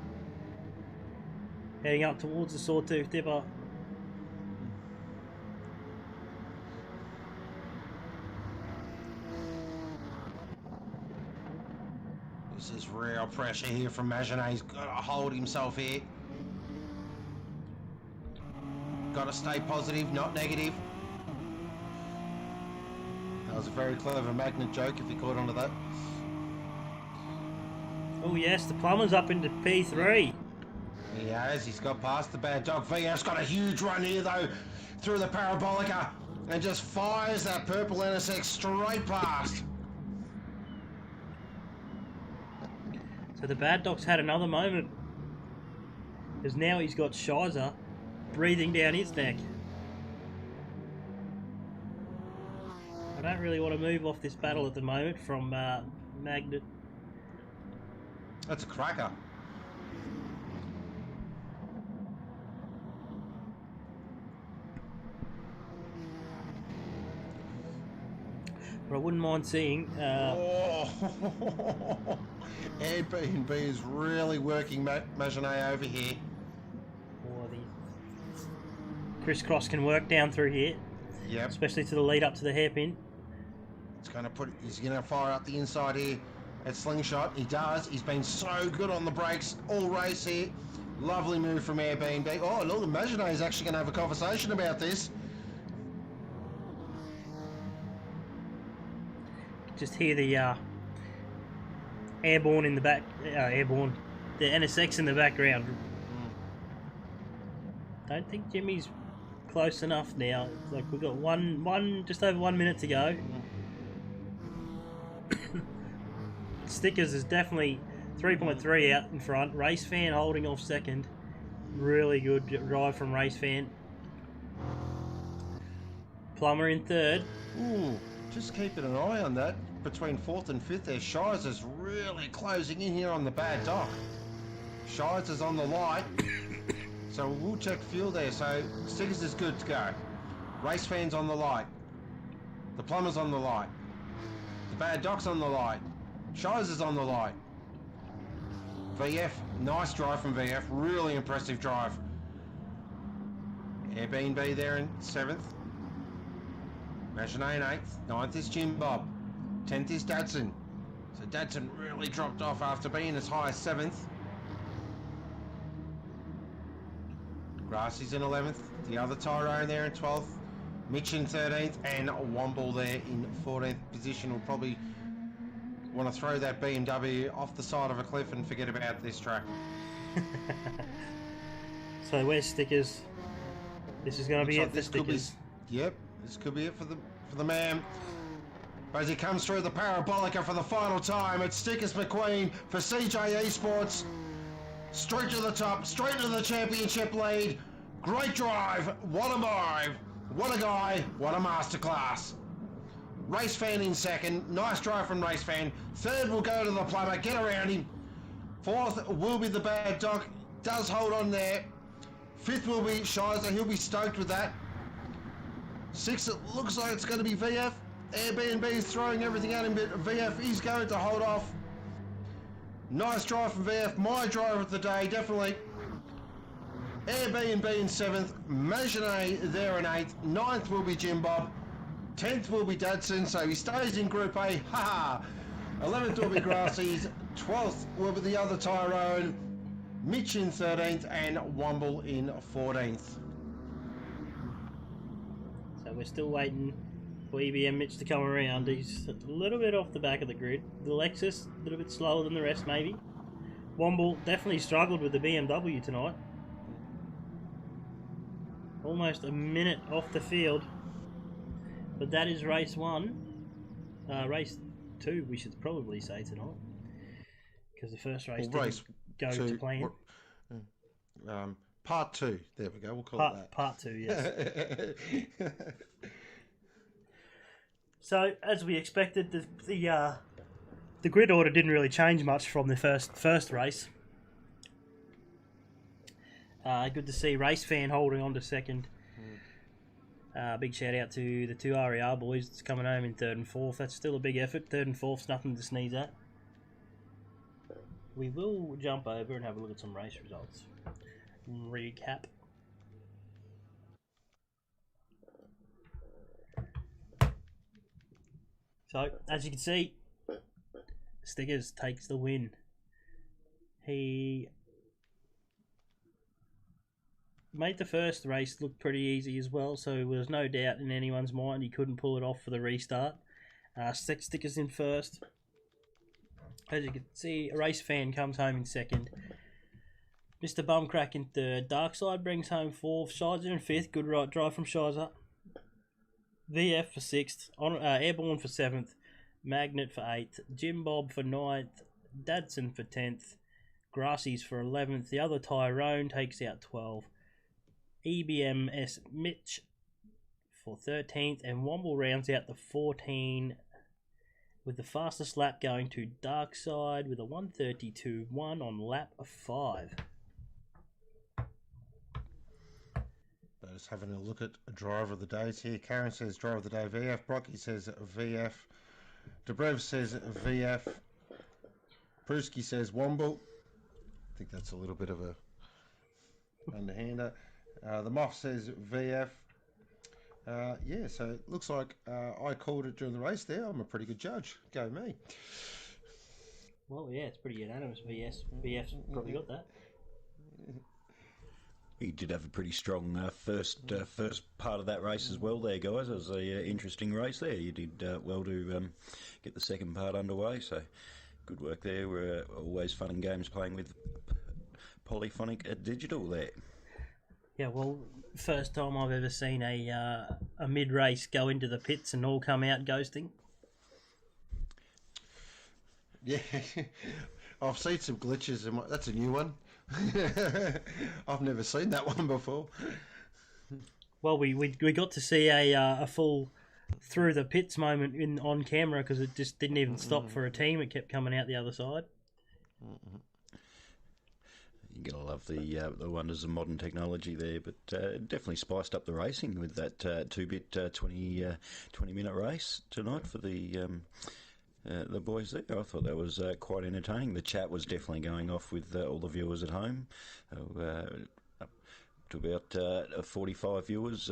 Heading up towards the Sawtooth Dipper. This is real pressure here from Maginot. He's got to hold himself here. Got to stay positive, not negative. That was a very clever Magnet joke if you caught onto that. Oh yes, the plumber's up into P3. He has. He's got past the Bad Dog. VF's got a huge run here though through the Parabolica and just fires that purple NSX straight past. So the Bad Dog's had another moment. Because now he's got Shizer breathing down his neck. I don't really want to move off this battle at the moment from Magnet. That's a cracker. But I wouldn't mind seeing... Airbnb is really working Maginot over here. Or the crisscross can work down through here. Yep. Especially to the lead up to the hairpin. He's going to fire up the inside here at Slingshot. He does. He's been so good on the brakes all race here. Lovely move from Airbnb. Oh, look, Maginot is actually going to have a conversation about this. Just hear the airborne in the back. Airborne. The NSX in the background. Don't think Jimmy's close enough now. It's like we've got just over 1 minute to go. Stickers is definitely 3.3 out in front. Race Fan holding off second. Really good drive from Race Fan. Plumber in third. Ooh, just keeping an eye on that. Between fourth and fifth there, Shires is really closing in here on the bad dock. Shires is on the light. So we'll check fuel there. So Stickers is good to go. Race Fan's on the light. The Plumber's on the light. The bad dock's on the light. Shires is on the light. VF, nice drive from VF. Really impressive drive. Airbnb there in 7th. Maginot in 8th. 9th is Jim Bob. 10th is Dadson. So Dadson really dropped off after being as high as 7th. Grassy's in 11th. The other Tyrone there in 12th. Mitch in 13th. And Womble there in 14th position. Will probably want to throw that BMW off the side of a cliff and forget about this track. So where's Stickers? This is going to be it for Stickers. Yep, this could be it for the man. As he comes through the parabolica for the final time, it's Stickers McQueen for CJ Esports. Straight to the top, straight to the championship lead. Great drive, what a drive, what a guy, what a masterclass. Race Fan in second, nice drive from Race Fan. Third will go to the Plumber, get around him. Fourth will be the bad dock, does hold on there. Fifth will be Shizer, he'll be stoked with that. Sixth, it looks like it's going to be VF. Airbnb is throwing everything at him, but VF is going to hold off. Nice drive from VF, my driver of the day, definitely. Airbnb in 7th, Maginot there in 8th, 9th will be Jim Bob, 10th will be Dadson, so he stays in Group A, haha. 11th will be Grassy's, 12th will be the other Tyrone, Mitch in 13th, and Womble in 14th. So we're still waiting for EBM Mitch to come around. He's a little bit off the back of the grid. The Lexus, a little bit slower than the rest maybe. Womble definitely struggled with the BMW tonight. Almost a minute off the field. But that is race 1. Race 2 we should probably say tonight. Because the first race didn't go to plan. Part 2, there we go, we'll call it that. Part 2, yes. So, as we expected, the grid order didn't really change much from the first race. Good to see Race Fan holding on to second. Big shout out to the 2 RER boys that's coming home in 3rd and 4th. That's still a big effort. 3rd and 4th's nothing to sneeze at. We will jump over and have a look at some race results. Recap. So, as you can see, Stickers takes the win. He made the first race look pretty easy as well, so there was no doubt in anyone's mind he couldn't pull it off for the restart. Stickers in first. As you can see, a Race Fan comes home in second. Mr. Bumcrack in third. Darkside brings home fourth. Shizer in fifth. Good right drive from Shizer. VF for sixth. Airborne for seventh. Magnet for eighth. Jim Bob for ninth. Dadson for 10th. Grassy's for 11th. The other Tyrone takes out 12. EBMS Mitch for 13th. And Womble rounds out the 14 with the fastest lap going to Darkside with a 1:32.1 on lap 5. Just having a look at driver of the days here. Karen says driver of the day VF. Brocky says VF. Debrev says VF. Pruski says Womble. I think that's a little bit of a underhander. The Moff says VF. Yeah, so it looks like I called it during the race there. I'm a pretty good judge. Go me. Well, yeah, it's pretty unanimous. VF's probably got that. He did have a pretty strong first part of that race as well there, guys. It was an interesting race there. You did well to get the second part underway, so good work there. We're always fun and games playing with Polyphonic Digital there. Yeah, well, first time I've ever seen a mid-race go into the pits and all come out ghosting. Yeah, I've seen some glitches, and that's a new one. I've never seen that one before. Well, we got to see a full through the pits moment on camera because it just didn't even stop for a team. It kept coming out the other side. You're going to love the wonders of modern technology there, but definitely spiced up the racing with that 2-bit 20-minute race tonight for the boys there. I thought that was quite entertaining. The chat was definitely going off with all the viewers at home. Up to about 45 viewers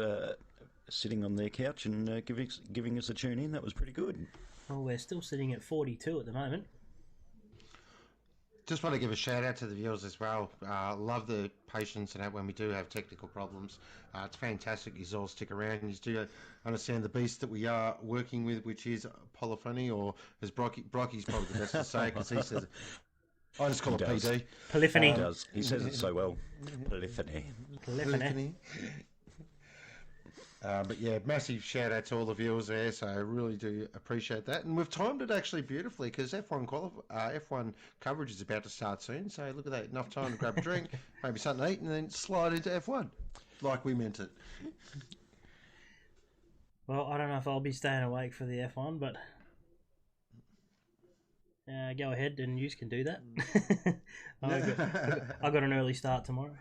sitting on their couch and giving us a tune in. That was pretty good. Well, we're still sitting at 42 at the moment. Just want to give a shout out to the viewers as well. Love the patience and that when we do have technical problems. It's fantastic you all stick around and you do understand the beast that we are working with, which is polyphony, or as Brocky's probably the best to say, because he says, I just call it PD. Polyphony. He does. He says it so well. Polyphony. Polyphony. But yeah, massive shout out to all the viewers there, so I really do appreciate that. And we've timed it actually beautifully because F1 coverage is about to start soon, so look at that, enough time to grab a drink, maybe something to eat, and then slide into F1 like we meant it. Well, I don't know if I'll be staying awake for the F1, but go ahead and you can do that. I got an early start tomorrow.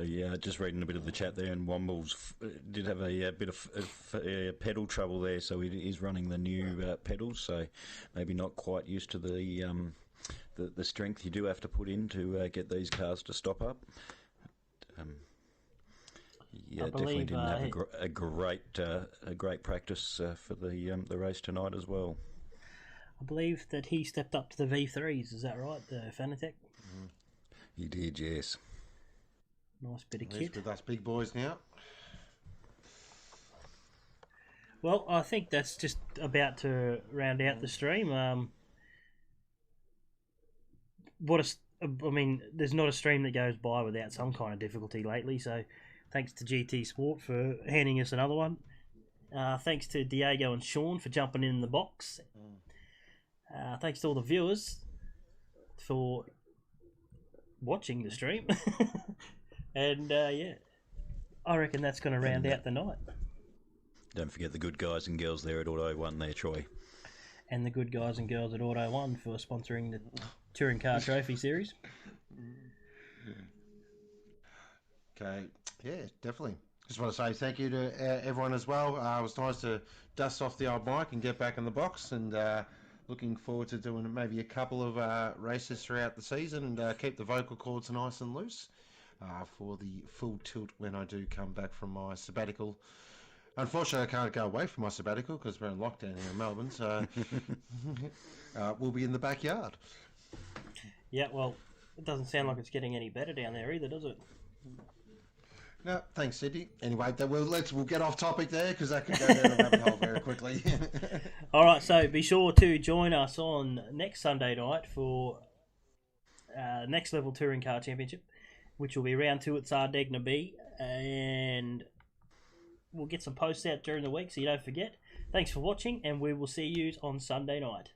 Yeah, just reading a bit of the chat there, and Wombles did have a bit of pedal trouble there, so he is running the new pedals, so maybe not quite used to the strength you do have to put in to get these cars to stop up. Yeah, definitely didn't have a great practice for the race tonight as well. I believe that he stepped up to the V3s, is that right, the Fanatec? He did, yes. Nice bit of He's kit. with us big boys now. Well, I think that's just about to round out the stream. There's not a stream that goes by without some kind of difficulty lately, so thanks to GT Sport for handing us another one. Thanks to Diego and Sean for jumping in the box. Thanks to all the viewers for watching the stream. And I reckon that's going to round out the night. Don't forget the good guys and girls there at Auto 1 there, Troy. And the good guys and girls at Auto 1 for sponsoring the Touring Car Trophy Series. Okay, yeah, definitely. Just want to say thank you to everyone as well. It was nice to dust off the old mic and get back in the box, and looking forward to doing maybe a couple of races throughout the season and keep the vocal cords nice and loose. For the full tilt when I do come back from my sabbatical. Unfortunately, I can't go away from my sabbatical because we're in lockdown here in Melbourne, so we'll be in the backyard. Yeah, well, it doesn't sound like it's getting any better down there either, does it? No, thanks, Sydney. Anyway, we'll get off topic there because that could go down a rabbit hole very quickly. All right, so be sure to join us on next Sunday night for Next Level Touring Car Championship, which will be round 2 at Sardegna B, and we'll get some posts out during the week so you don't forget. Thanks for watching, and we will see you on Sunday night.